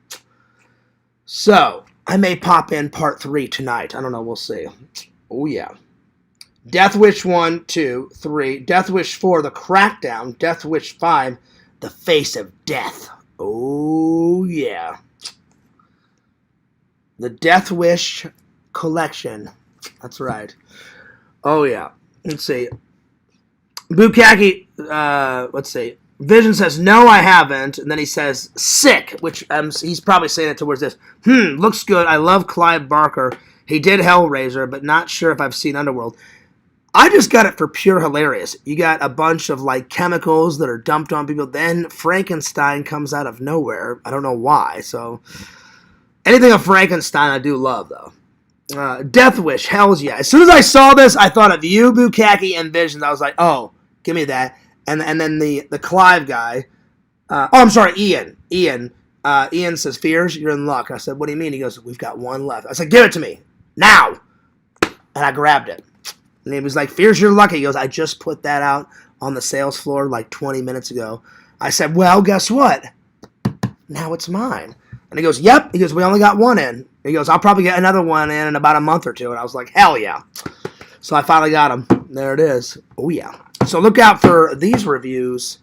So, I may pop in part 3 tonight. I don't know, we'll see. Oh, yeah. Death Wish 1, 2, 3. Death Wish 4, The Crackdown. Death Wish 5, The Face of Death. Oh, yeah. The Death Wish collection. That's right. Oh, yeah. Let's see. Bukaki, let's see. Vision says, no, I haven't. And then he says, sick, which he's probably saying it towards this. Looks good. I love Clive Barker. He did Hellraiser, but not sure if I've seen Underworld. I just got it for pure hilarious. You got a bunch of, like, chemicals that are dumped on people. Then Frankenstein comes out of nowhere. I don't know why. So, anything of Frankenstein I do love, though. Death Wish, hells yeah. As soon as I saw this, I thought of you, Bukaki, and Visions. I was like, oh, give me that. And then the Clive guy. I'm sorry, Ian. Ian says, Fears, you're in luck. I said, what do you mean? He goes, we've got one left. I said, give it to me. Now. And I grabbed it. And he was like, Fears, you're lucky. He goes, I just put that out on the sales floor like 20 minutes ago. I said, well, guess what? Now it's mine. And he goes, yep. He goes, we only got one in. He goes, I'll probably get another one in about a month or two. And I was like, hell yeah. So I finally got him. There it is. Oh, yeah. So look out for these reviews.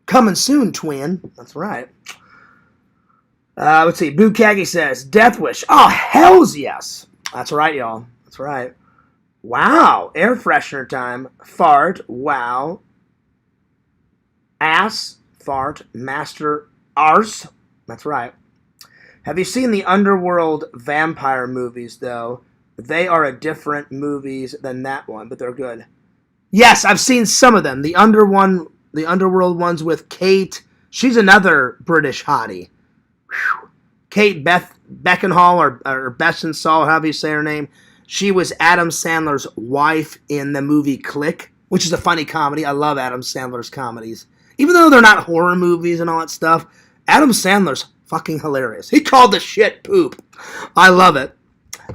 Coming soon, twin. That's right. Let's see. Bukagi says, Death Wish. Oh, hells yes. That's right, y'all. That's right. Wow. Air freshener time. Fart. Wow. Ass. Fart. Master. Arse. That's right. Have you seen the Underworld vampire movies, though? They are a different movies than that one, but they're good. Yes, I've seen some of them. The Underworld ones with Kate. She's another British hottie. Whew. Kate Beckinsale or Beckinsale, however you say her name. She was Adam Sandler's wife in the movie Click, which is a funny comedy. I love Adam Sandler's comedies. Even though they're not horror movies and all that stuff, Adam Sandler's fucking hilarious. He called the shit poop. I love it.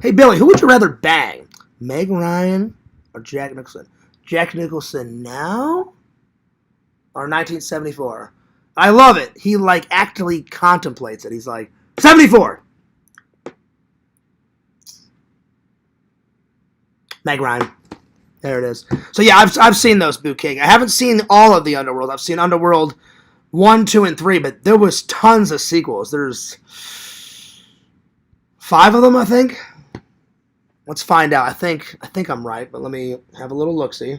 Hey, Billy, who would you rather bang? Meg Ryan or Jack Nicholson? Jack Nicholson now? Or 1974? I love it. He, like, actually contemplates it. He's like, 74! Meg Ryan. There it is. So, yeah, I've seen those, Bouquet. I haven't seen all of the Underworld. I've seen Underworld 1, 2, and 3, but there was tons of sequels. There's 5 of them, I think. Let's find out. I think I'm right, but let me have a little look-see.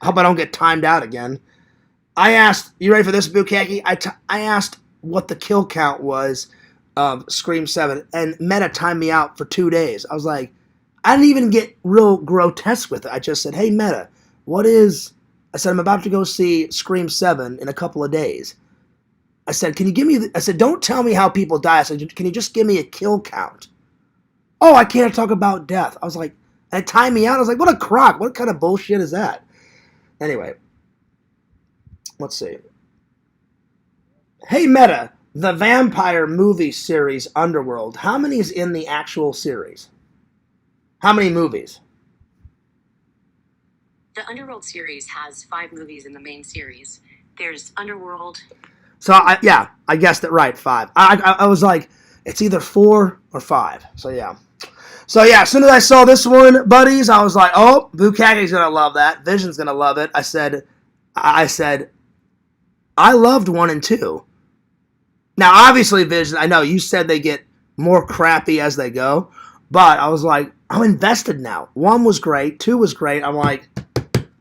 I hope I don't get timed out again. I asked, you ready for this, Bukaki? I asked what the kill count was of Scream 7, and Meta timed me out for 2 days. I was like, I didn't even get real grotesque with it. I just said, hey, Meta, what is... I said, I'm about to go see Scream 7 in a couple of days. I said, can you give me... I said, don't tell me how people die. I said, can you just give me a kill count? Oh, I can't talk about death. I was like... And it timed me out. I was like, what a crock. What kind of bullshit is that? Anyway. Let's see. Hey, Meta, the vampire movie series Underworld. How many is in the actual series? How many movies? The Underworld series has 5 movies in the main series. There's Underworld. So, I guessed it right, 5. I was like, it's either 4 or 5. So, yeah. As soon as I saw this one, buddies, I was like, oh, Bukaki's going to love that. Vision's going to love it. I said, I loved 1 and 2. Now, obviously, Vision, I know you said they get more crappy as they go, but I was like, I'm invested now. 1 was great. 2 was great. I'm like,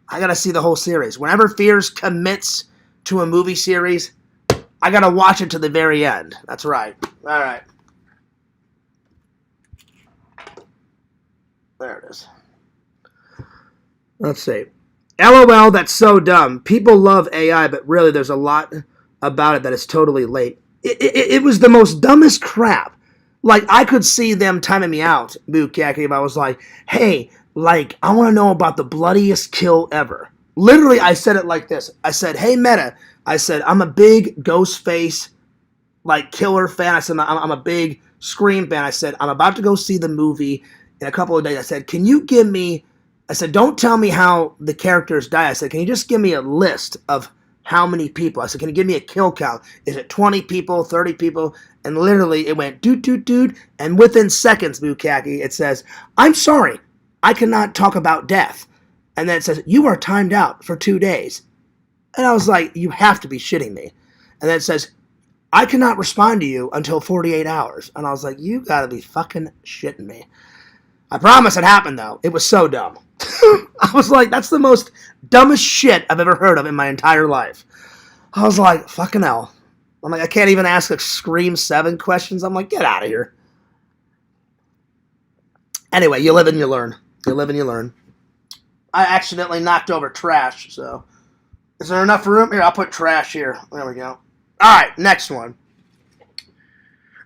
I got to see the whole series. Whenever Fears commits to a movie series, I got to watch it to the very end. That's right. All right. There it is. Let's see. LOL, that's so dumb. People love AI, but really there's a lot about it that is totally late. It was the most dumbest crap. Like, I could see them timing me out, Bukaki, if I was like, hey, like, I want to know about the bloodiest kill ever. Literally, I said it like this. I said, hey, Meta. I said, I'm a big Ghostface, like, killer fan. I said, I'm a big Scream fan. I said, I'm about to go see the movie in a couple of days. I said, can you give me... I said, don't tell me how the characters die. I said, can you just give me a list of how many people? I said, can you give me a kill count? Is it 20 people, 30 people? And literally, it went doot. And within seconds, Bukaki, it says, I'm sorry, I cannot talk about death. And then it says, you are timed out for 2 days. And I was like, you have to be shitting me. And then it says, I cannot respond to you until 48 hours. And I was like, you gotta be fucking shitting me. I promise it happened, though. It was so dumb. I was like, that's the most dumbest shit I've ever heard of in my entire life. I was like, fucking hell. I'm like, I can't even ask like Scream 7 questions. I'm like, get out of here. Anyway, you live and you learn. You live and you learn. I accidentally knocked over trash, so. Is there enough room? Here, I'll put trash here. There we go. Alright, next one.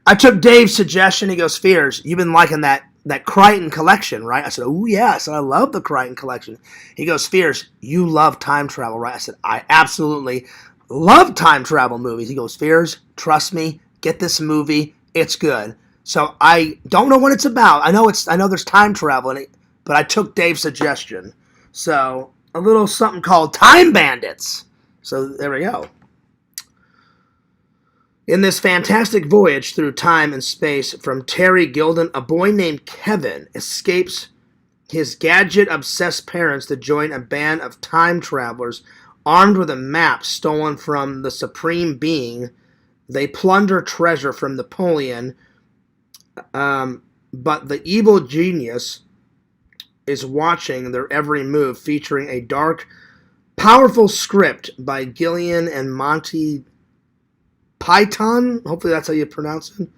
I took Dave's suggestion. He goes, Fears, you've been liking that Crichton collection, right? I said, oh, yeah. I said, I love the Crichton collection. He goes, Fears, you love time travel, right? I said, I absolutely love time travel movies. He goes, Fears, trust me, get this movie. It's good. So I don't know what it's about. I know there's time travel in it, but I took Dave's suggestion. So a little something called Time Bandits. So there we go. In this fantastic voyage through time and space from Terry Gilden, a boy named Kevin escapes his gadget-obsessed parents to join a band of time travelers armed with a map stolen from the Supreme Being. They plunder treasure from Napoleon, but the evil genius is watching their every move, featuring a dark, powerful script by Gillian and Monty Python. Hopefully that's how you pronounce it.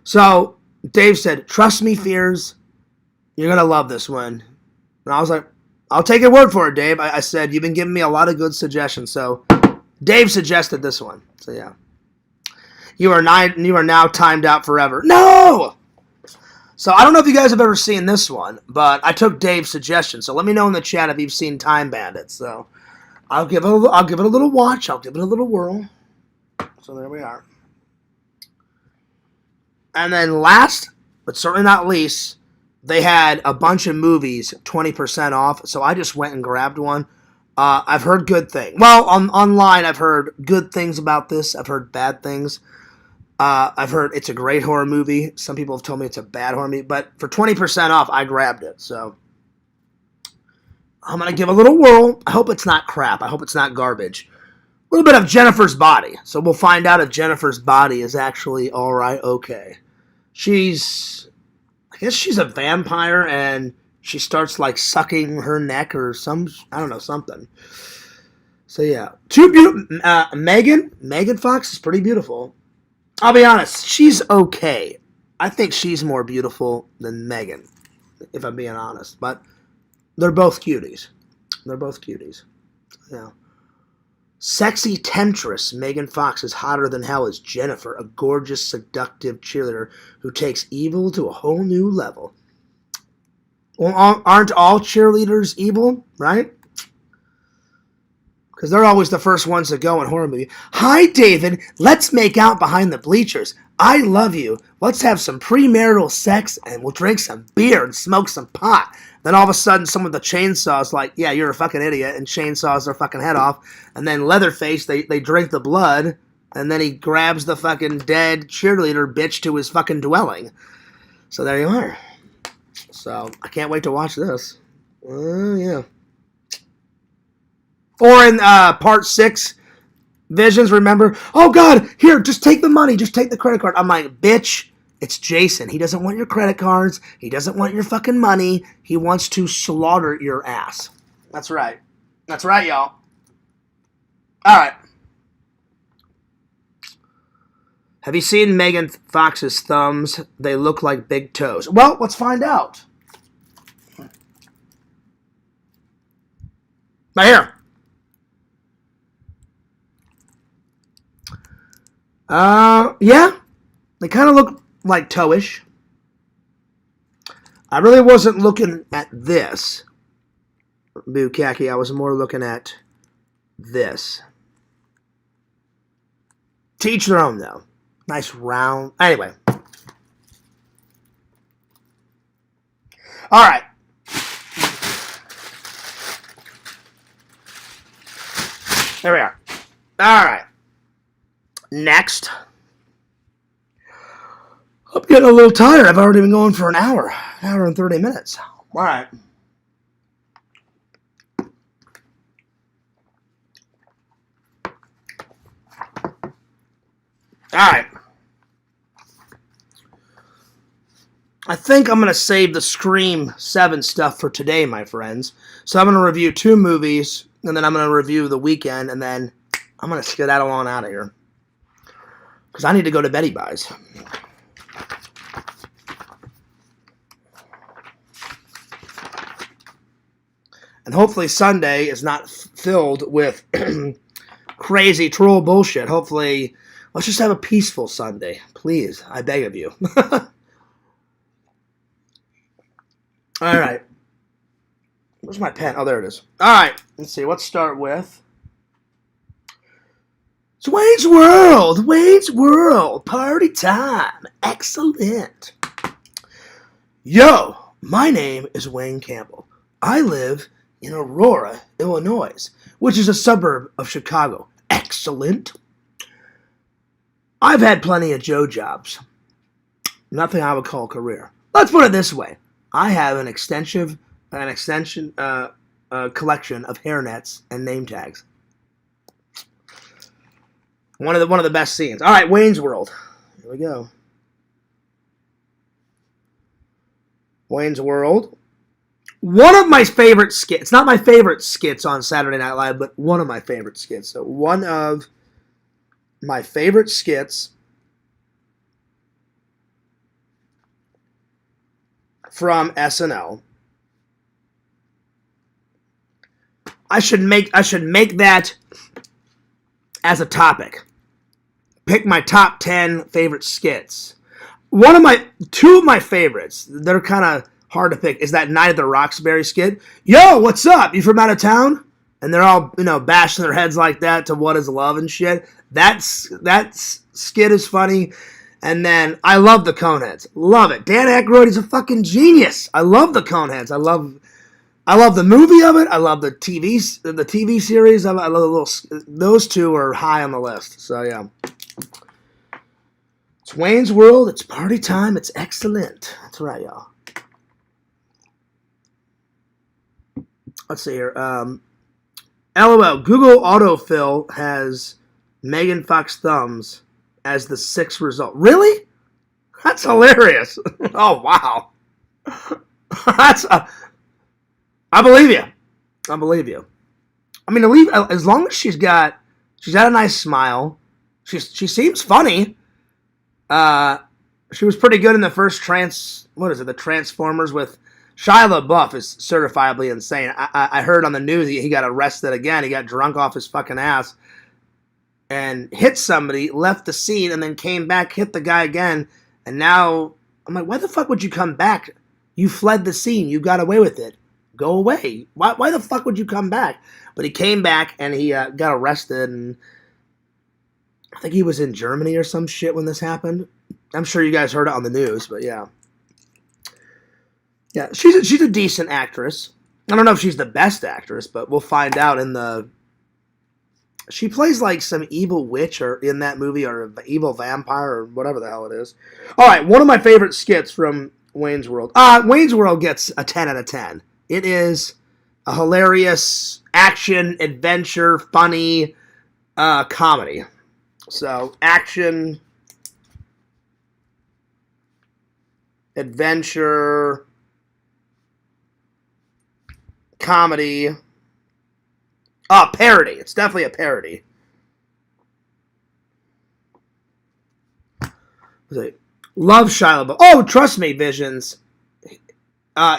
So Dave said, trust me, Fears, you're going to love this one. And I was like, I'll take your word for it, Dave. I said, you've been giving me a lot of good suggestions. So Dave suggested this one. So yeah. You are now timed out forever. No! So I don't know if you guys have ever seen this one, but I took Dave's suggestion. So let me know in the chat if you've seen Time Bandits. So I'll give it a little watch. I'll give it a little whirl. So there we are. And then last, but certainly not least, they had a bunch of movies 20% off. So I just went and grabbed one. I've heard good things. Well, online I've heard good things about this. I've heard bad things. I've heard it's a great horror movie. Some people have told me it's a bad horror movie. But for 20% off, I grabbed it. So I'm going to give a little whirl. I hope it's not crap. I hope it's not garbage. A little bit of Jennifer's Body. So we'll find out if Jennifer's Body is actually alright, okay. I guess she's a vampire and she starts like sucking her neck or something. So yeah. Megan Fox is pretty beautiful. I'll be honest, she's okay. I think she's more beautiful than Megan, if I'm being honest. But they're both cuties. Yeah. Sexy temptress Megan Fox is hotter than hell as Jennifer, a gorgeous, seductive cheerleader who takes evil to a whole new level. Well, aren't all cheerleaders evil, right? Because they're always the first ones to go in horror movie. Hi, David. Let's make out behind the bleachers. I love you. Let's have some premarital sex and we'll drink some beer and smoke some pot. Then all of a sudden, someone with a chainsaw is like, yeah, you're a fucking idiot, and chainsaws their fucking head off. And then Leatherface, they drink the blood, and then he grabs the fucking dead cheerleader bitch to his fucking dwelling. So there you are. So I can't wait to watch this. Yeah. Or in part 6, Visions, remember? Oh, God, here, just take the money. Just take the credit card. I'm like, bitch, it's Jason. He doesn't want your credit cards. He doesn't want your fucking money. He wants to slaughter your ass. That's right. That's right, y'all. All right. Have you seen Megan Fox's thumbs? They look like big toes. Well, let's find out. Right here. Yeah. They kind of look like toe-ish. I really wasn't looking at this. Bukaki, I was more looking at this. To each their own, though. Nice round. Anyway. All right. There we are. All right. Next. I'm getting a little tired. I've already been going for an hour and 30 minutes. All right. right. I think I'm going to save the Scream 7 stuff for today, my friends. So I'm going to review 2 movies, and then I'm going to review The Weekend, and then I'm going to skedaddle on out of here. Because I need to go to Betty Buys. And hopefully Sunday is not filled with crazy troll bullshit. Hopefully, let's just have a peaceful Sunday. Please, I beg of you. All right. Where's my pen? Oh, there it is. All right. Let's see. Let's start with it's Wayne's World. Wayne's World. Party time. Excellent. Yo, my name is Wayne Campbell. I live in Aurora, Illinois, which is a suburb of Chicago. Excellent. I've had plenty of Joe jobs. Nothing I would call a career. Let's put it this way. I have an extension collection of hairnets and name tags. One of the best scenes. All right, Wayne's World. Here we go. Wayne's World. One of my favorite skits. It's not my favorite skits on Saturday Night Live, but one of my favorite skits. So one of my favorite skits from SNL. I should make that as a topic. Pick my top 10 favorite skits. Two of my favorites, they're kind of hard to pick, is that Night at the Roxbury skit. Yo, what's up? You from out of town? And they're all, bashing their heads like that to What Is Love and shit. That skit is funny. And then I love the Coneheads. Love it. Dan Aykroyd is a fucking genius. I love the Coneheads. I love the movie of it. I love the TV series. I love those two are high on the list. So yeah. It's Wayne's World. It's party time. It's excellent. That's right, y'all. Let's see here. LOL. Google autofill has Megan Fox thumbs as the 6th result. Really? That's hilarious. Oh, wow. I believe you. I believe you. I mean, as long as she's got a nice smile. She seems funny. She was pretty good in the first the Transformers with Shia LaBeouf is certifiably insane. I heard on the news he got arrested again. He got drunk off his fucking ass and hit somebody, left the scene, and then came back, hit the guy again. And now I'm like, why the fuck would you come back? You fled the scene. You got away with it. Go away. Why the fuck would you come back? But he came back and he got arrested, and I think he was in Germany or some shit when this happened. I'm sure you guys heard it on the news, but yeah. Yeah, she's a decent actress. I don't know if she's the best actress, but we'll find out in the... She plays like some evil witch or in that movie, or an evil vampire, or whatever the hell it is. All right, one of my favorite skits from Wayne's World. Wayne's World gets a 10 out of 10. It is a hilarious action, adventure, funny comedy. So, action, adventure, comedy. Parody. It's definitely a parody. Love Shia LaBeouf. Oh, trust me, Visions.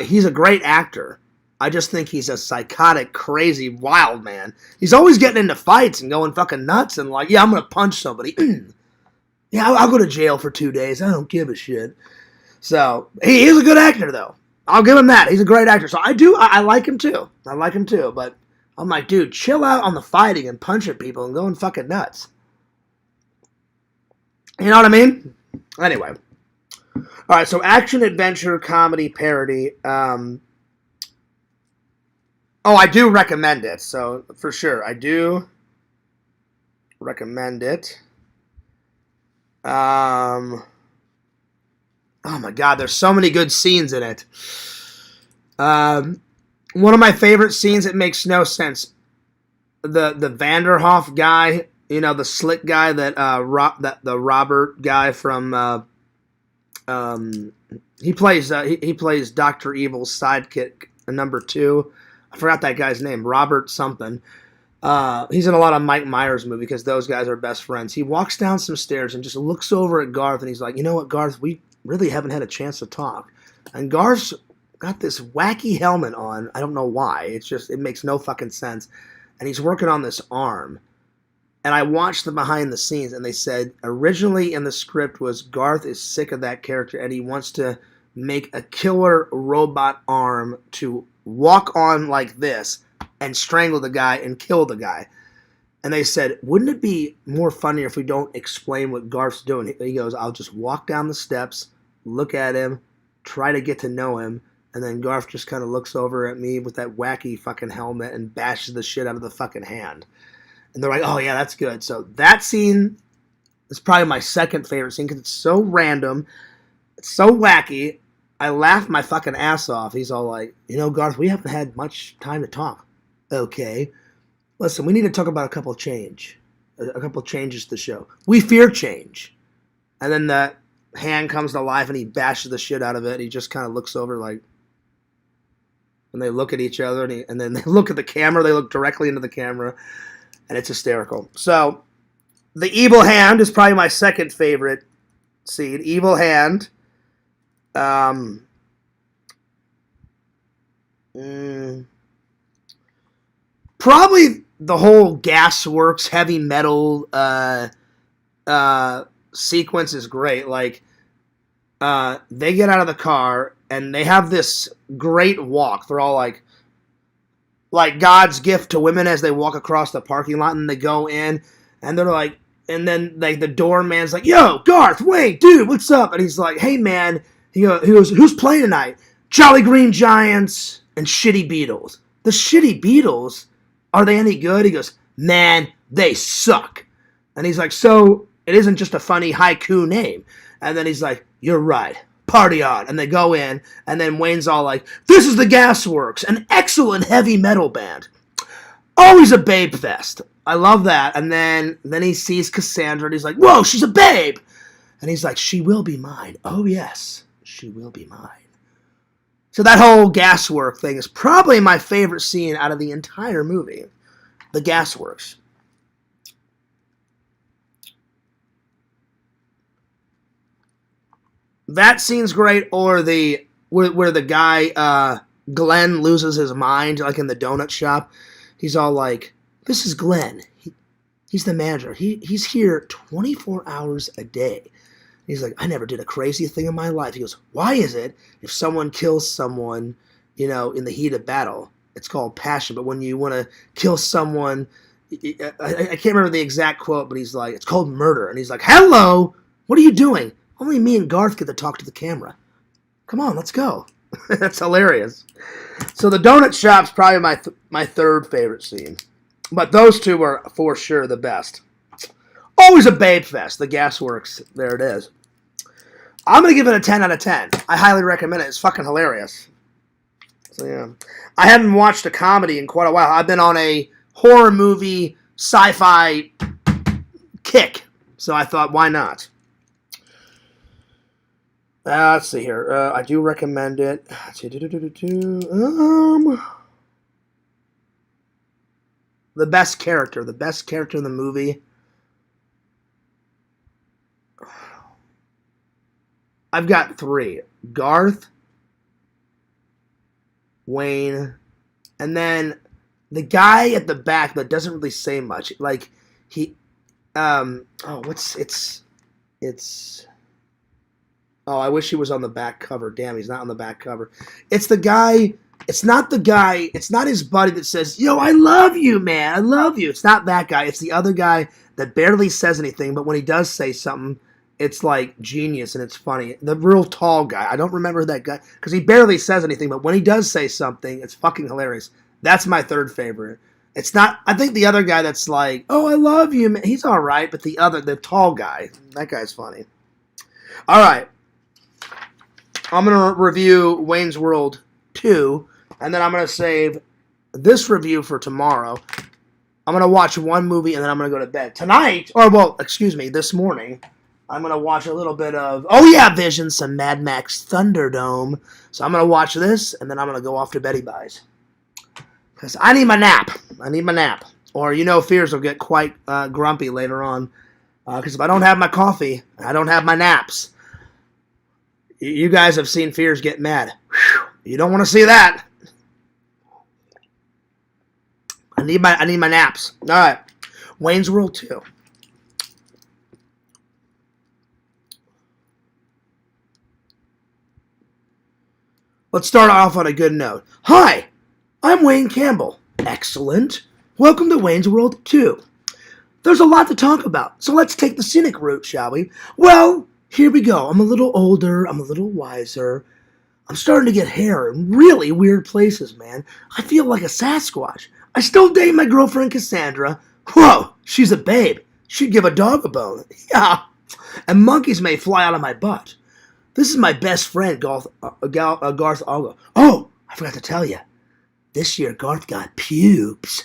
He's a great actor. I just think he's a psychotic, crazy, wild man. He's always getting into fights and going fucking nuts and like, yeah, I'm going to punch somebody. Yeah, I'll go to jail for 2 days. I don't give a shit. So, he is a good actor, though. I'll give him that. He's a great actor. So, I like him, too. I like him, too. But I'm like, dude, chill out on the fighting and punching people and going fucking nuts. You know what I mean? Anyway. All right, so action, adventure, comedy, parody. I do recommend it. So, for sure, I do recommend it. Oh my God, there's so many good scenes in it. One of my favorite scenes, it makes no sense. The Vanderhoff guy You know, the slick guy that the Robert guy from he plays Dr. Evil's sidekick number 2. I forgot that guy's name, Robert something. He's in a lot of Mike Myers movies because those guys are best friends. He walks down some stairs and just looks over at Garth and he's like, you know what, Garth, we really haven't had a chance to talk. And Garth's got this wacky helmet on. I don't know why. It makes no fucking sense. And he's working on this arm. And I watched the behind the scenes, and they said originally in the script was Garth is sick of that character, and he wants to make a killer robot arm to walk on like this and strangle the guy and kill the guy. And they said, wouldn't it be more funny if we don't explain what Garth's doing? He goes, I'll just walk down the steps, look at him, try to get to know him, and then Garth just kind of looks over at me with that wacky fucking helmet and bashes the shit out of the fucking hand. And they're like, oh, yeah, that's good. So that scene is probably my second favorite scene because it's so random. It's so wacky. I laughed my fucking ass off. He's all like, you know, Garth, we haven't had much time to talk. Okay. Listen, we need to talk about a couple changes to the show. We fear change. And then the hand comes to life and he bashes the shit out of it. He just kind of looks over like, and they look at each other and then they look at the camera. They look directly into the camera. And it's hysterical. So, the evil hand is probably my second favorite scene. Evil hand. Probably the whole Gasworks heavy metal sequence is great. Like, they get out of the car and they have this great walk. They're all like God's gift to women as they walk across the parking lot, and they go in and they're like, and then like the doorman's like, yo, Garth, wait, dude, what's up? And he's like, hey man, he goes, who's playing tonight? Jolly Green Giants and Shitty Beatles. The Shitty Beatles, are they any good? He goes, man, they suck. And he's like, so it isn't just a funny haiku name. And then he's like, you're right. Party on. And they go in, and then Wayne's all like, this is the Gasworks, an excellent heavy metal band. Always a babe fest. I love that. And then he sees Cassandra, and he's like, whoa, she's a babe. And he's like, she will be mine. Oh, yes, she will be mine. So that whole Gaswork thing is probably my favorite scene out of the entire movie. The Gasworks. That scene's great, or where the guy Glenn loses his mind, like in the donut shop. He's all like, "This is Glenn. He's the manager. He's here 24 hours a day." He's like, "I never did a crazy thing in my life." He goes, "Why is it if someone kills someone, in the heat of battle, it's called passion, but when you want to kill someone, I can't remember the exact quote, but he's like, it's called murder." And he's like, "Hello, what are you doing? Only me and Garth get to talk to the camera. Come on, let's go." That's hilarious. So the donut shop's probably my third favorite scene. But those two are for sure the best. Always a babe fest. The Gasworks. There it is. I'm going to give it a 10 out of 10. I highly recommend it. It's fucking hilarious. So yeah. I haven't watched a comedy in quite a while. I've been on a horror movie, sci-fi kick. So I thought, why not? Let's see here. I do recommend it. The best character in the movie. I've got 3. Garth, Wayne, and then the guy at the back that doesn't really say much. Like, I wish he was on the back cover. Damn, he's not on the back cover. It's the guy. It's not the guy. It's not his buddy that says, "Yo, I love you, man. I love you." It's not that guy. It's the other guy that barely says anything, but when he does say something, it's like genius and it's funny. The real tall guy. I don't remember that guy because he barely says anything, but when he does say something, it's fucking hilarious. That's my third favorite. It's not. I think the other guy that's like, "Oh, I love you, man." He's all right, but the tall guy, that guy's funny. All right. I'm going to review Wayne's World 2, and then I'm going to save this review for tomorrow. I'm going to watch one movie and then I'm going to go to bed. Tonight, or well, excuse me, this morning, I'm going to watch a little bit of, oh yeah, Vision, some Mad Max Thunderdome. So I'm going to watch this and then I'm going to go off to Betty Buys. Because I need my nap. Or, Fears will get quite grumpy later on. Because if I don't have my coffee, I don't have my naps. You guys have seen Fears get mad. Whew, you don't want to see that. I need my naps. All right. Wayne's World 2. Let's start off on a good note. Hi, I'm Wayne Campbell. Excellent. Welcome to Wayne's World 2. There's a lot to talk about, so let's take the scenic route, shall we? Well, here we go. I'm a little older. I'm a little wiser. I'm starting to get hair in really weird places, man. I feel like a Sasquatch. I still date my girlfriend Cassandra. Whoa, she's a babe. She'd give a dog a bone. Yeah. And monkeys may fly out of my butt. This is my best friend, Garth Algo. Oh, I forgot to tell you. This year, Garth got pubes.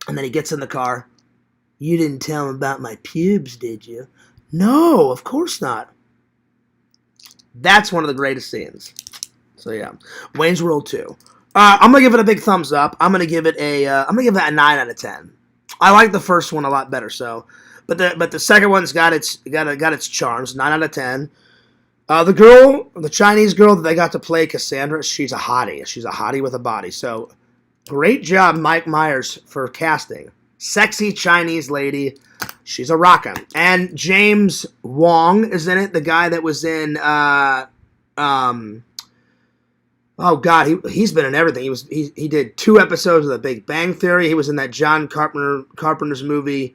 And then he gets in the car. You didn't tell him about my pubes, did you? No, of course not. That's one of the greatest scenes. So yeah, Wayne's World 2. I'm gonna give it a big thumbs up. I'm gonna give it that a 9 out of 10. I like the first one a lot better. So, but the second one's got its charms. 9 out of 10. The Chinese girl that they got to play Cassandra, she's a hottie. She's a hottie with a body. So, great job, Mike Myers, for casting. Sexy Chinese lady. She's a rockin'. And James Wong is in it. The guy that was in, oh God, he's been in everything. He did 2 episodes of The Big Bang Theory. He was in that John Carpenter's movie,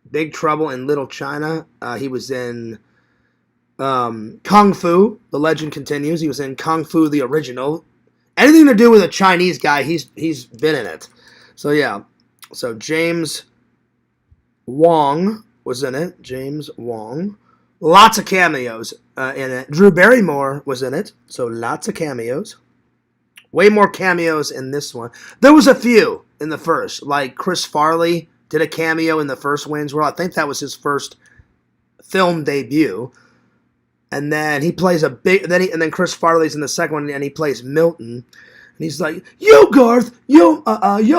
Big Trouble in Little China. He was in Kung Fu. The Legend Continues. He was in Kung Fu the original. Anything to do with a Chinese guy, he's been in it. So yeah. So James Wong was in it. James Wong. Lots of cameos in it. Drew Barrymore was in it. So lots of cameos. Way more cameos in this one. There was a few in the first. Like Chris Farley did a cameo in the first Wayne's World. I think that was his first film debut. And then he plays and then Chris Farley's in the second one, and he plays Milton. And he's like, "Yo, Garth, yo,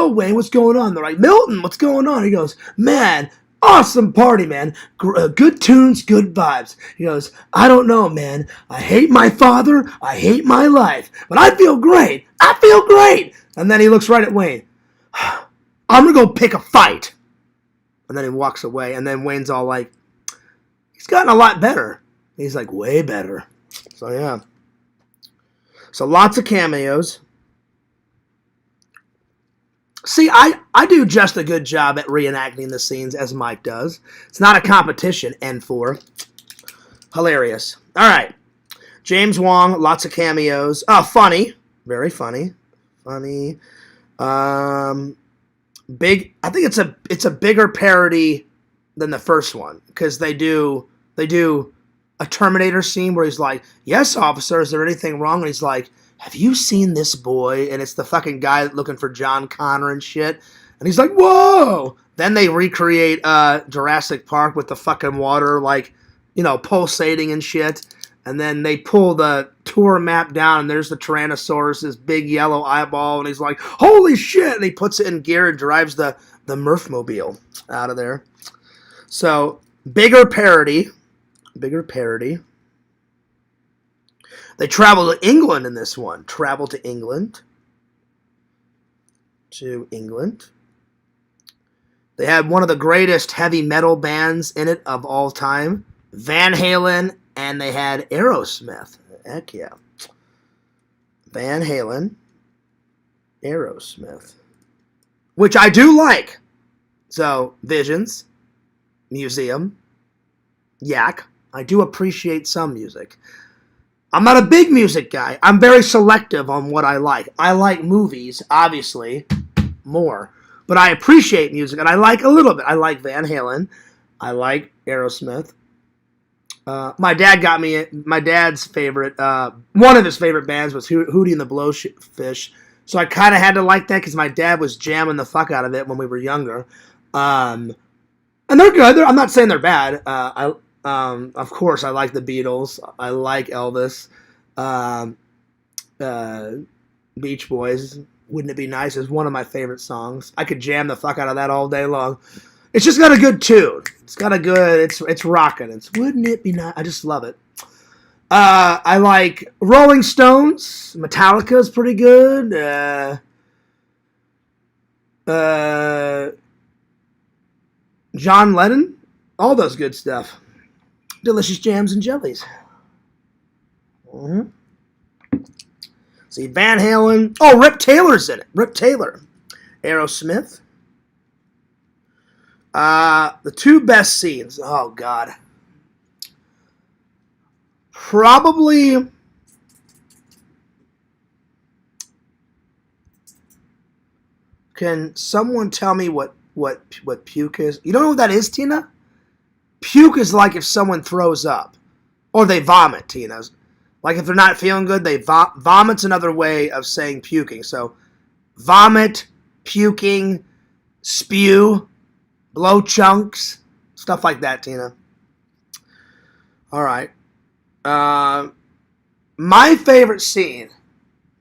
Wayne, what's going on?" They're like, "Milton, what's going on?" He goes, "Man, awesome party, man. Good tunes, good vibes." He goes, "I don't know, man. I hate my father. I hate my life, but I feel great. I feel great." And then he looks right at Wayne. "I'm gonna go pick a fight." And then he walks away. And then Wayne's all like, "He's gotten a lot better." He's like, way better. So, yeah. So, lots of cameos. See, I do just a good job at reenacting the scenes as Mike does. It's not a competition, N4. Hilarious. All right. James Wong, lots of cameos. Oh, funny. Very funny. Funny. Big. I think it's a bigger parody than the first one. Because they do a Terminator scene where he's like, "Yes, officer, is there anything wrong?" And he's like, "Have you seen this boy?" And it's the fucking guy looking for John Connor and shit. And he's like, "Whoa!" Then they recreate Jurassic Park with the fucking water, like, pulsating and shit. And then they pull the tour map down, and there's the Tyrannosaurus, this big yellow eyeball. And he's like, "Holy shit!" And he puts it in gear and drives the Murphmobile out of there. So, bigger parody. They travel to England in this one. Travel to England. They had one of the greatest heavy metal bands in it of all time. Van Halen, and they had Aerosmith. Heck yeah. Van Halen, Aerosmith. Which I do like. So, Visions, Museum, Yak. I do appreciate some music. I'm not a big music guy. I'm very selective on what I like. I like movies, obviously, more. But I appreciate music, and I like a little bit. I like Van Halen. I like Aerosmith. My dad's favorite, one of his favorite bands was Hootie and the Blowfish, So I kind of had to like that because my dad was jamming the fuck out of it when we were younger. And they're good. I'm not saying they're bad. Of course, I like the Beatles. I like Elvis. Um, Beach Boys. Wouldn't It Be Nice is one of my favorite songs. I could jam the fuck out of that all day long. It's just got a good tune. It's got a good. It's rocking. It's Wouldn't It Be Nice. I just love it. I like Rolling Stones. Metallica is pretty good. John Lennon. All those good stuff. Delicious jams and jellies. Mm-hmm. See, Van Halen. Oh, Rip Taylor's in it. Rip Taylor. Aerosmith. The two best scenes. Oh, God. Probably. Can someone tell me what puke is? You don't know what that is, Tina? Puke is like if someone throws up. Or they vomit, Tina. Like if they're not feeling good, they vomit's another way of saying puking. So vomit, puking, spew, blow chunks, stuff like that, Tina. All right. My favorite scene.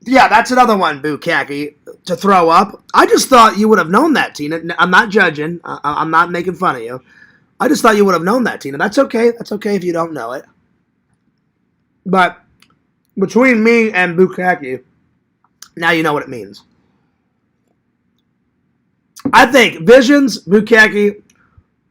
Yeah, that's another one, Bukaki, to throw up. I just thought you would have known that, Tina. I'm not judging. I'm not making fun of you. I just thought you would have known that, Tina. That's okay. That's okay if you don't know it. But between me and Bukaki, now you know what it means. I think Visions, Bukaki,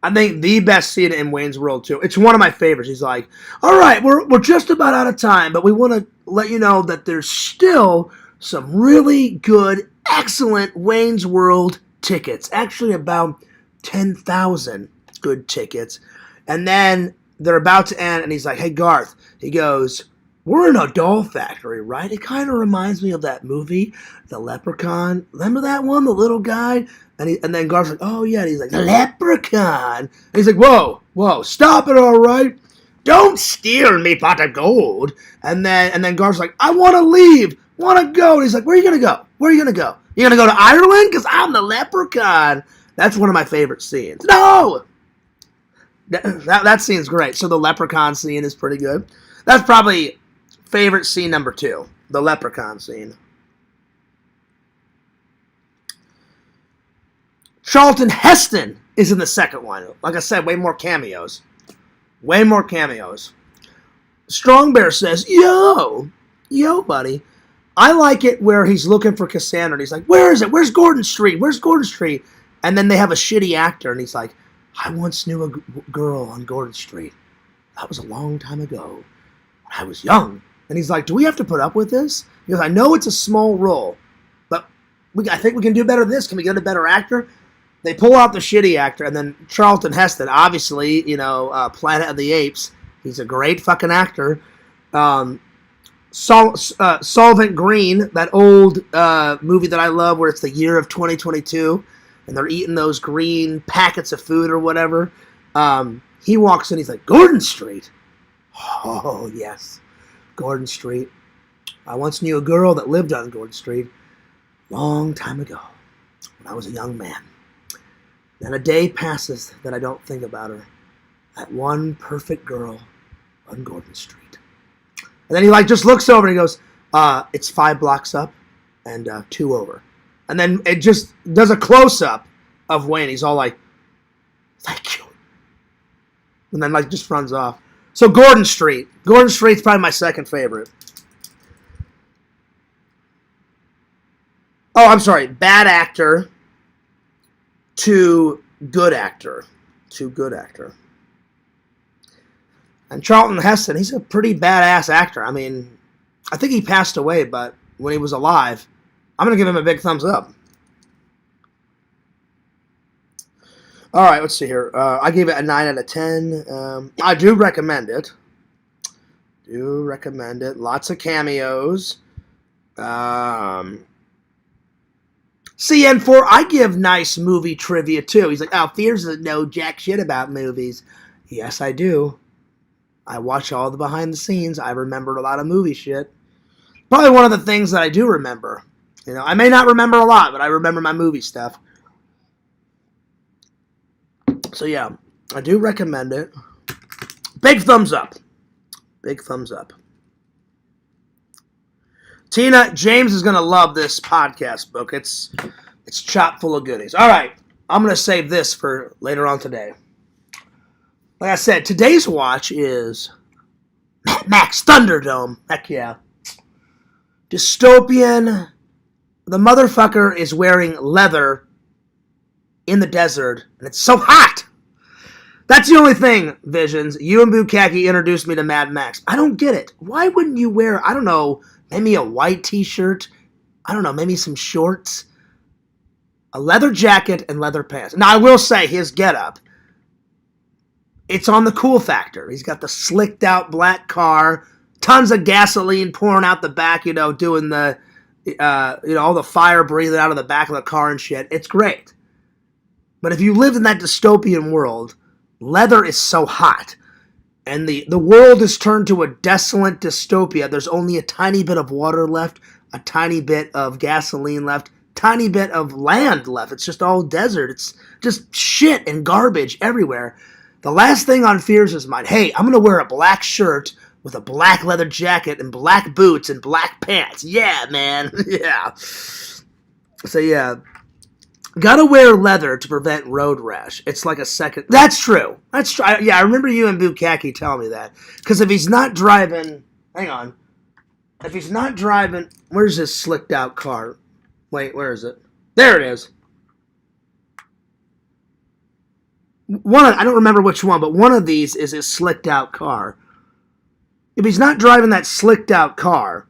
I think the best scene in Wayne's World 2. It's one of my favorites. He's like, all right, we're just about out of time, but we want to let you know that there's still some really good, excellent Wayne's World tickets. Actually, about 10,000 good tickets. And then they're about to end, and he's like, hey, Garth. He goes, we're in a doll factory, right? It kind of reminds me of that movie, The Leprechaun. Remember that one, the little guy? And then Garth's like, oh, yeah. And he's like, the Leprechaun. And he's like, whoa, stop it, all right? Don't steal me pot of gold. And then Garth's like, I want to leave, want to go. And he's like, where are you going to go? Where are you going to go? You going to go to Ireland? Because I'm the Leprechaun. That's one of my favorite scenes. No! That scene's great. So the Leprechaun scene is pretty good. That's probably favorite scene number 2, the Leprechaun scene. Charlton Heston is in the second one. Like I said, way more cameos. Way more cameos. Strong Bear says, yo, buddy. I like it where he's looking for Cassandra, and he's like, where is it? Where's Gordon Street? Where's Gordon Street? And then they have a shitty actor, and he's like, I once knew a girl on Gordon Street. That was a long time ago when I was young. And he's like, do we have to put up with this? He goes, I know it's a small role, but I think we can do better than this. Can we get a better actor? They pull out the shitty actor, and then Charlton Heston, obviously, Planet of the Apes. He's a great fucking actor. Solvent Green, that old movie that I love where it's the year of 2022, and they're eating those green packets of food or whatever. He walks in, he's like, Gordon Street. Oh, yes. Gordon Street. I once knew a girl that lived on Gordon Street long time ago when I was a young man. Then a day passes that I don't think about her. That one perfect girl on Gordon Street. And then he just looks over and he goes, it's 5 blocks up and 2 over. And then it just does a close-up of Wayne. He's all like, thank you. And then just runs off. So Gordon Street. Gordon Street's probably my second favorite. Oh, I'm sorry. Bad actor to good actor. To good actor. And Charlton Heston, he's a pretty badass actor. I mean, I think he passed away, but when he was alive, I'm going to give him a big thumbs up. All right, let's see here. I gave it a 9 out of 10. I do recommend it. Lots of cameos. CN4, I give nice movie trivia, too. He's like, oh, Fears doesn't know jack shit about movies. Yes, I do. I watch all the behind the scenes. I remembered a lot of movie shit. Probably one of the things that I do remember You know, I may not remember a lot, but I remember my movie stuff. So yeah, I do recommend it. Big thumbs up. Big thumbs up. Tina, James is going to love this podcast book. It's chock full of goodies. All right, I'm going to save this for later on today. Like I said, today's watch is Mad Max Thunderdome. Heck yeah. Dystopian. The motherfucker is wearing leather in the desert, and it's so hot. That's the only thing, Visions. You and Bukaki introduced me to Mad Max. I don't get it. Why wouldn't you wear, I don't know, maybe a white t-shirt? I don't know, maybe some shorts? A leather jacket and leather pants. Now, I will say, his getup, it's on the cool factor. He's got the slicked out black car, tons of gasoline pouring out the back, you know, doing the, all the fire breathing out of the back of the car and shit. It's great. But if you lived in that dystopian world, leather is so hot, and the world is turned to a desolate dystopia. There's only a tiny bit of water left, a tiny bit of gasoline left, tiny bit of land left. It's just all desert. It's just shit and garbage everywhere. The last thing on Fears' mind, hey, I'm going to wear a black shirt with a black leather jacket and black boots and black pants. Yeah, man. Yeah. So, yeah. Gotta wear leather to prevent road rash. It's like a second... That's true. That's true. Yeah, I remember you and Bukaki telling me that. Because if he's not driving... Hang on. If he's not driving... Where's his slicked out car? Wait, where is it? There it is. I don't remember which one, but one of these is his slicked out car. If he's not driving that slicked out car...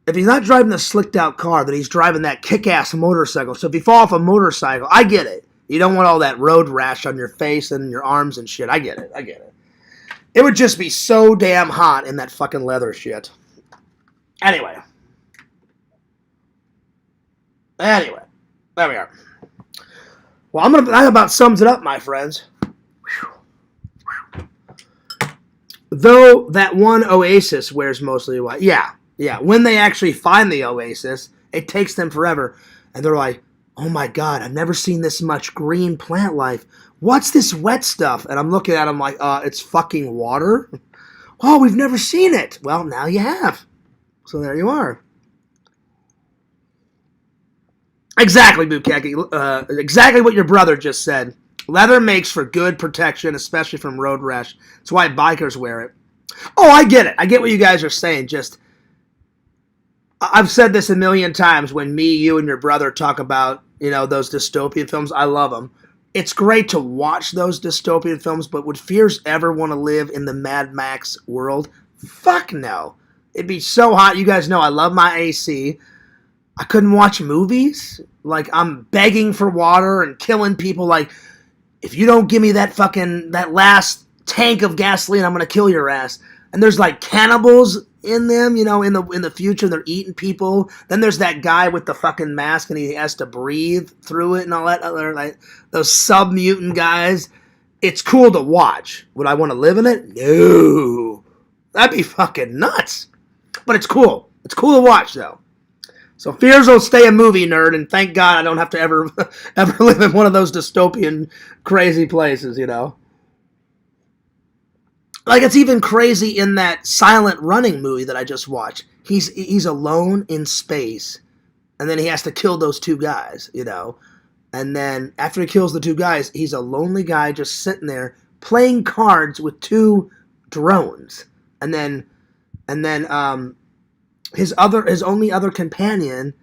If he's not driving the slicked out car, then he's driving that kick-ass motorcycle. So if you fall off a motorcycle, I get it. You don't want all that road rash on your face and your arms and shit. I get it. It would just be so damn hot in that fucking leather shit. Anyway, there we are. Well, that about sums it up, my friends. Though that one Oasis wears mostly white. Yeah, when they actually find the oasis, it takes them forever. And they're like, oh my god, I've never seen this much green plant life. What's this wet stuff? And I'm looking at them like, it's fucking water? Oh, we've never seen it. Well, now you have. So there you are. Exactly, Bukaki. Exactly what your brother just said. Leather makes for good protection, especially from road rash. That's why bikers wear it. Oh, I get it. I get what you guys are saying. Just... I've said this a million times when me, you, and your brother talk about, those dystopian films. I love them. It's great to watch those dystopian films, but would Fears ever want to live in the Mad Max world? Fuck no. It'd be so hot. You guys know I love my AC. I couldn't watch movies. Like, I'm begging for water and killing people. Like, if you don't give me that last tank of gasoline, I'm going to kill your ass. And there's like cannibals in them, in the future, they're eating people. Then there's that guy with the fucking mask and he has to breathe through it and all that other, like, those sub-mutant guys. It's cool to watch. Would I want to live in it? No. That'd be fucking nuts. But it's cool. It's cool to watch, though. So Fears will stay a movie nerd, and thank God I don't have to ever live in one of those dystopian crazy places, Like, it's even crazy in that Silent Running movie that I just watched. He's alone in space, and then he has to kill those two guys, And then after he kills the two guys, he's a lonely guy just sitting there playing cards with two drones. And then his only other companion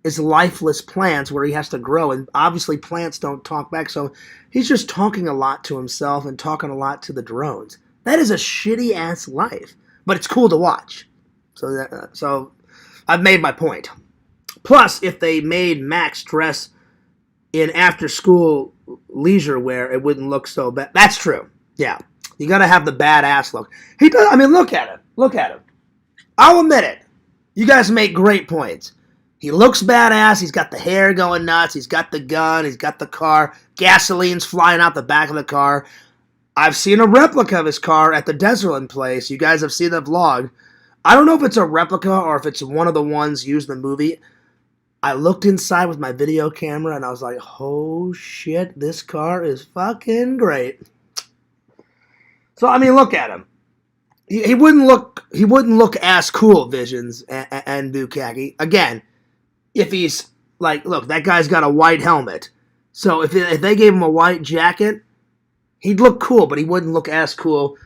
is lifeless plants where he has to grow, and obviously plants don't talk back, so he's just talking a lot to himself and talking a lot to the drones. That is a shitty-ass life, but it's cool to watch. So I've made my point. Plus, if they made Max dress in after-school leisure wear, it wouldn't look so bad. That's true. Yeah. You gotta have the badass look. He does. I mean, look at him. Look at him. I'll admit it. You guys make great points. He looks badass. He's got the hair going nuts. He's got the gun. He's got the car. Gasoline's flying out the back of the car. I've seen a replica of his car at the Deserland place. You guys have seen the vlog. I don't know if it's a replica or if it's one of the ones used in the movie. I looked inside with my video camera and I was like, oh shit, this car is fucking great. So I mean, look at him. He wouldn't look as cool, Visions and Bukkake. Again, if he's like, look, that guy's got a white helmet. So if they gave him a white jacket, he'd look cool, but he wouldn't look as cool.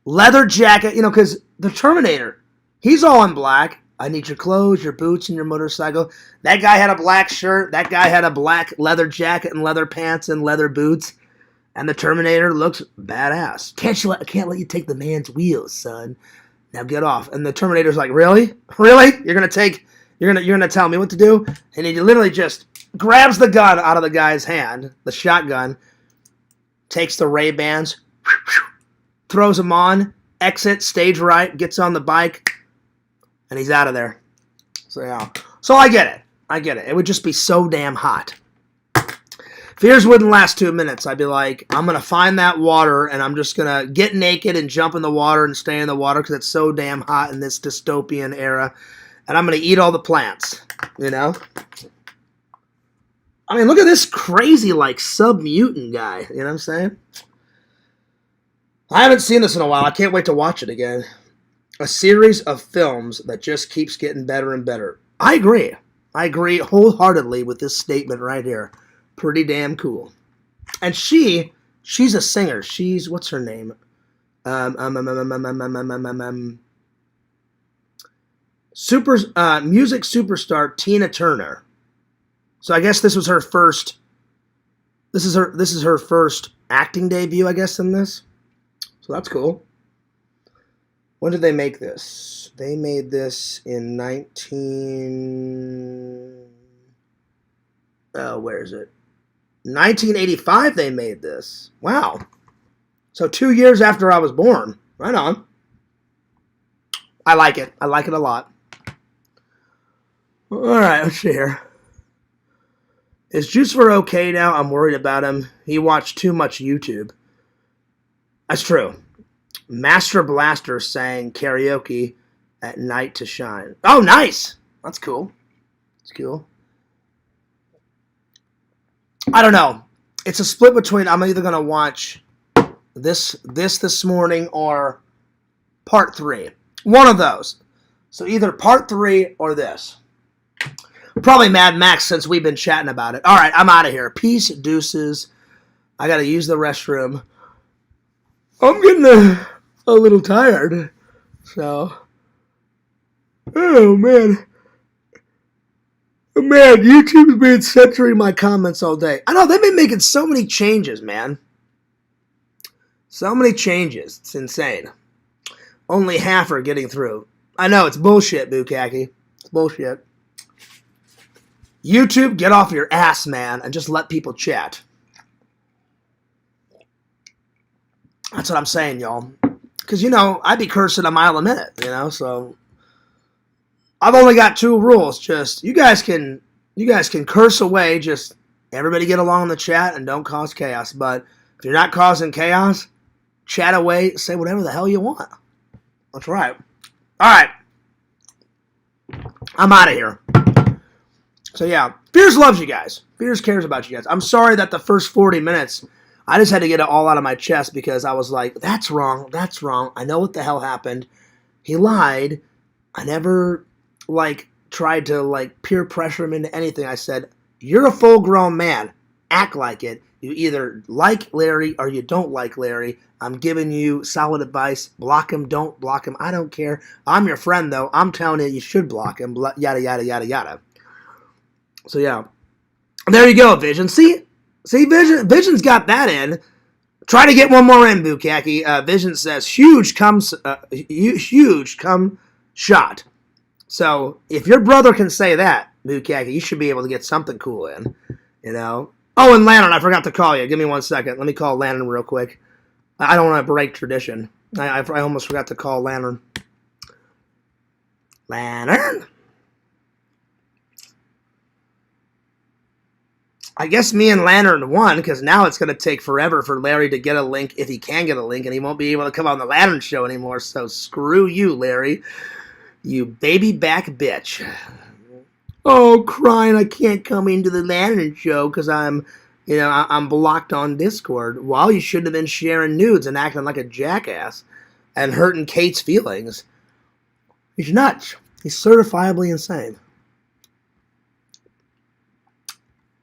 Leather jacket, because the Terminator, he's all in black. I need your clothes, your boots, and your motorcycle. That guy had a black shirt. That guy had a black leather jacket and leather pants and leather boots. And the Terminator looks badass. Can't let you take the man's wheels, son. Now get off. And the Terminator's like, really? Really? You're gonna tell me what to do? And he literally just grabs the gun out of the guy's hand, the shotgun, takes the Ray-Bans, throws them on, exits, stage right, gets on the bike, and he's out of there. So yeah. So I get it. It would just be so damn hot. Fears wouldn't last 2 minutes. I'd be like, I'm going to find that water, and I'm just going to get naked and jump in the water and stay in the water because it's so damn hot in this dystopian era. And I'm going to eat all the plants, I mean, look at this crazy, sub-mutant guy. You know what I'm saying? I haven't seen this in a while. I can't wait to watch it again. A series of films that just keeps getting better and better. I agree. I agree wholeheartedly with this statement right here. Pretty damn cool. And she's a singer. What's her name? Music superstar Tina Turner. So I guess this was her first. This is her first acting debut, I guess, in this. So that's cool. When did they make this? They made this in where is it? 1985 they made this. Wow. So 2 years after I was born. Right on. I like it. I like it a lot. Alright, let's see here. Is Juicever okay now? I'm worried about him. He watched too much YouTube. That's true. Master Blaster sang karaoke at night to shine. Oh, nice. That's cool. That's cool. I don't know. It's a split between I'm either going to watch this morning or part 3. One of those. So either part 3 or this. Probably Mad Max since we've been chatting about it. All right, I'm out of here. Peace, deuces. I got to use the restroom. I'm getting a little tired. So. Oh, man. Man, YouTube's been censoring my comments all day. I know, they've been making so many changes, man. So many changes. It's insane. Only half are getting through. I know, it's bullshit, Bukkake. It's bullshit. YouTube, get off your ass, man, and just let people chat. That's what I'm saying, y'all. Because, I'd be cursing a mile a minute, so... I've only got 2 rules. Just you guys can curse away. Just everybody get along in the chat and don't cause chaos. But if you're not causing chaos, chat away. Say whatever the hell you want. That's right. All right. I'm out of here. So yeah, Fears loves you guys. Fears cares about you guys. I'm sorry that the first 40 minutes I just had to get it all out of my chest because I was like, that's wrong. That's wrong. I know what the hell happened. He lied. I never tried to peer pressure him into anything. I said, you're a full grown man. Act like it. You either like Larry or you don't like Larry. I'm giving you solid advice. Block him, don't block him. I don't care. I'm your friend though. I'm telling you, you should block him. Yada, yada, yada, yada. So yeah. There you go, Vision. See, Vision's got that in. Try to get one more in, Bukkake. Vision says, huge cum shot. So, if your brother can say that, Bukkake, you should be able to get something cool in, Oh, and Lantern, I forgot to call you. Give me 1 second. Let me call Lantern real quick. I don't want to break tradition. I almost forgot to call Lantern. Lantern? I guess me and Lantern won, because now it's going to take forever for Larry to get a link, if he can get a link, and he won't be able to come on the Lantern show anymore, so screw you, Larry. You baby back bitch. Oh, crying, I can't come into the Lantern show because I'm blocked on Discord. Well, you shouldn't have been sharing nudes and acting like a jackass and hurting Kate's feelings. He's nuts. He's certifiably insane.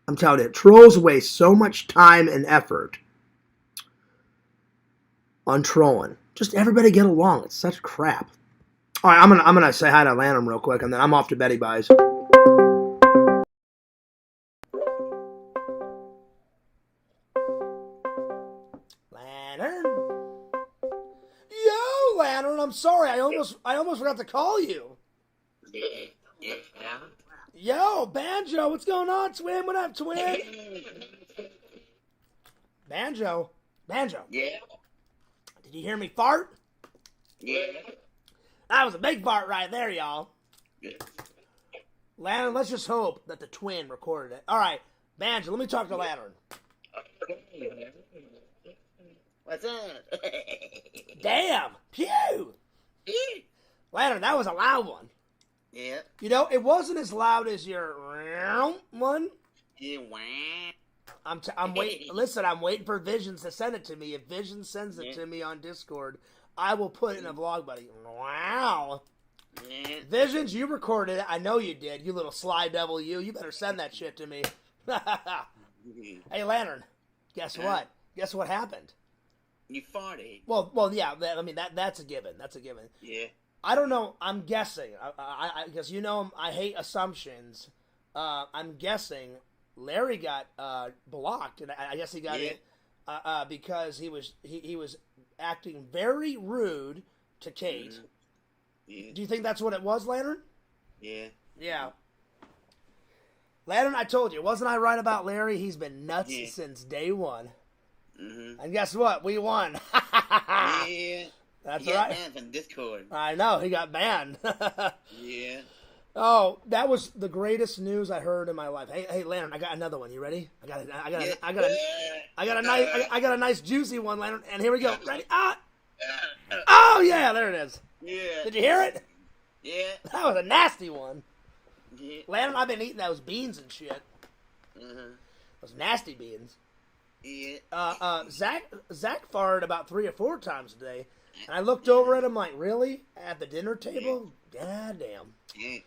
I'm telling you, trolls waste so much time and effort on trolling. Just everybody get along. It's such crap. All right, I'm gonna say hi to Lantern real quick, and then I'm off to Betty Buys. Lantern, yo, Lantern. I'm sorry. I almost forgot to call you. Yo, Banjo, what's going on, twin? What up, twin? Banjo. Yeah. Did you hear me fart? Yeah. That was a big fart right there, y'all. Yeah. Lantern, let's just hope that the twin recorded it. All right, Banjo, let me talk to Lantern. What's up? Damn! Pew! Lantern, that was a loud one. Yeah. You know, it wasn't as loud as your one. Yeah. I'm waiting. Listen, I'm waiting for Visions to send it to me. If Visions sends it to me on Discord, I will put it in a vlog, buddy. Wow. Yeah. Visions, you recorded it. I know you did. You little sly devil, you. You better send that shit to me. Hey, Lantern. Guess what? Guess what happened? You farted. Well, yeah. I mean, that's a given. That's a given. Yeah. I don't know. I'm guessing. Because you know I hate assumptions. I'm guessing Larry got blocked, and I guess he got it because he was acting very rude to Kate. Yeah. Do you think that's what it was, Lantern? Yeah. Yeah. Lantern, I told you, wasn't I right about Larry? He's been nuts since day one. Mm-hmm. And guess what? We won. Yeah. That's he right. got banned from Discord. I know, he got banned. Yeah. Oh, that was the greatest news I heard in my life. Hey, Lantern, I got another one. You ready? I got a nice juicy one, Lantern. And here we go. Ready? Oh yeah, there it is. Yeah. Did you hear it? Yeah. That was a nasty one. Yeah. Lantern, I've been eating those beans and shit. Mm-hmm. Those nasty beans. Yeah. Zach farted about 3 or 4 times a day, and I looked over at him like, really? At the dinner table? God damn. Yeah.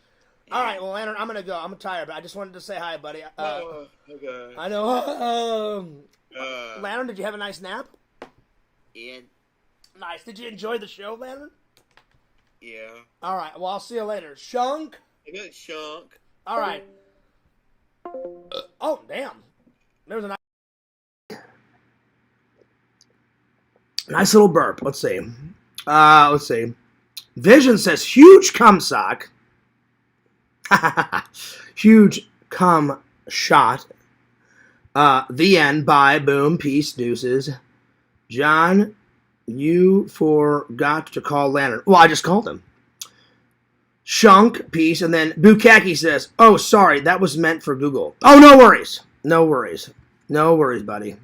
All right, well, Lantern, I'm gonna go. I'm tired, but I just wanted to say hi, buddy. Okay. I know. Lantern, did you have a nice nap? Yeah. Nice. Did you enjoy the show, Lantern? Yeah. All right. Well, I'll see you later. Shunk. I got Shunk. All right. Oh, damn. There was a nice little burp. Let's see. Vision says huge cum sock. Huge cum shot. The end. Bye. Boom. Peace. Deuces. John, you forgot to call Lantern. Well, I just called him. Shunk. Peace. And then Bukaki says, oh, sorry. That was meant for Google. Oh, no worries. No worries. No worries, buddy.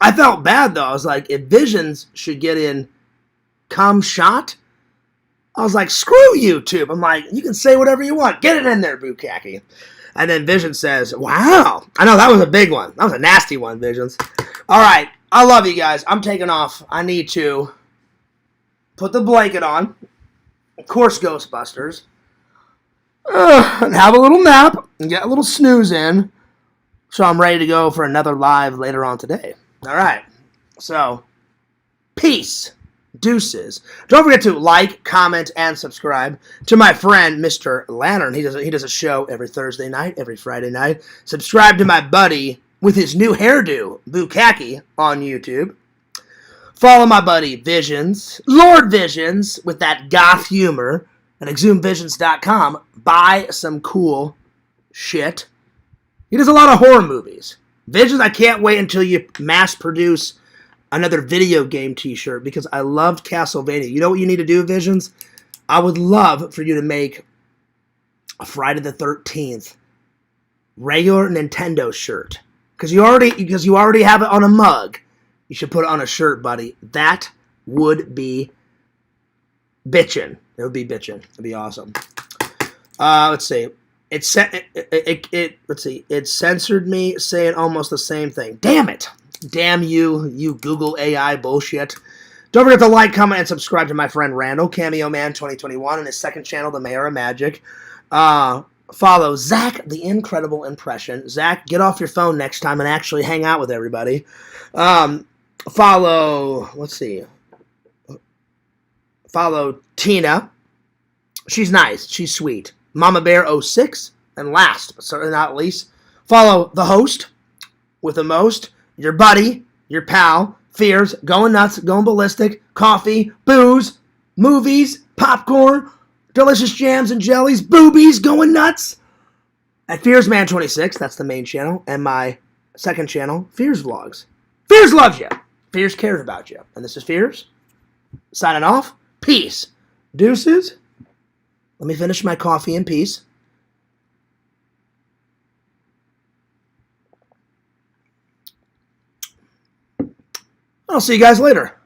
I felt bad, though. I was like, if Visions should get in cum shot, I was like, screw YouTube. I'm like, you can say whatever you want. Get it in there, Bukaki. And then Vision says, wow. I know, that was a big one. That was a nasty one, Visions. All right. I love you guys. I'm taking off. I need to put the blanket on. Of course, Ghostbusters. And have a little nap and get a little snooze in. So I'm ready to go for another live later on today. All right. So, peace. Deuces. Don't forget to like, comment, and subscribe to my friend, Mr. Lantern. He does a show every Thursday night, every Friday night. Subscribe to my buddy with his new hairdo, Bukaki, on YouTube. Follow my buddy, Visions, Lord Visions, with that goth humor at exhumvisions.com. Buy some cool shit. He does a lot of horror movies. Visions, I can't wait until you mass produce another video game t-shirt because I loved Castlevania. You know what you need to do, Visions? I would love for you to make a Friday the 13th regular Nintendo shirt. Because you already have it on a mug. You should put it on a shirt, buddy. That would be bitchin'. It would be bitchin'. It'd be awesome. Let's see. Let's see. It censored me saying almost the same thing. Damn it. Damn you, you Google AI bullshit. Don't forget to like, comment, and subscribe to my friend Randall, Cameo Man 2021, and his second channel, The Mayor of Magic. Follow Zach, The Incredible Impression. Zach, get off your phone next time and actually hang out with everybody. Follow, let's see. Follow Tina. She's nice. She's sweet. Mama Bear 06. And last, but certainly not least, follow the host with the most, your buddy, your pal, Fears, going nuts, going ballistic, coffee, booze, movies, popcorn, delicious jams and jellies, boobies, going nuts. At FearsMan26, that's the main channel, and my second channel, Fears Vlogs. Fears loves you. Fears cares about you. And this is Fears, signing off. Peace. Deuces. Let me finish my coffee in peace. I'll see you guys later.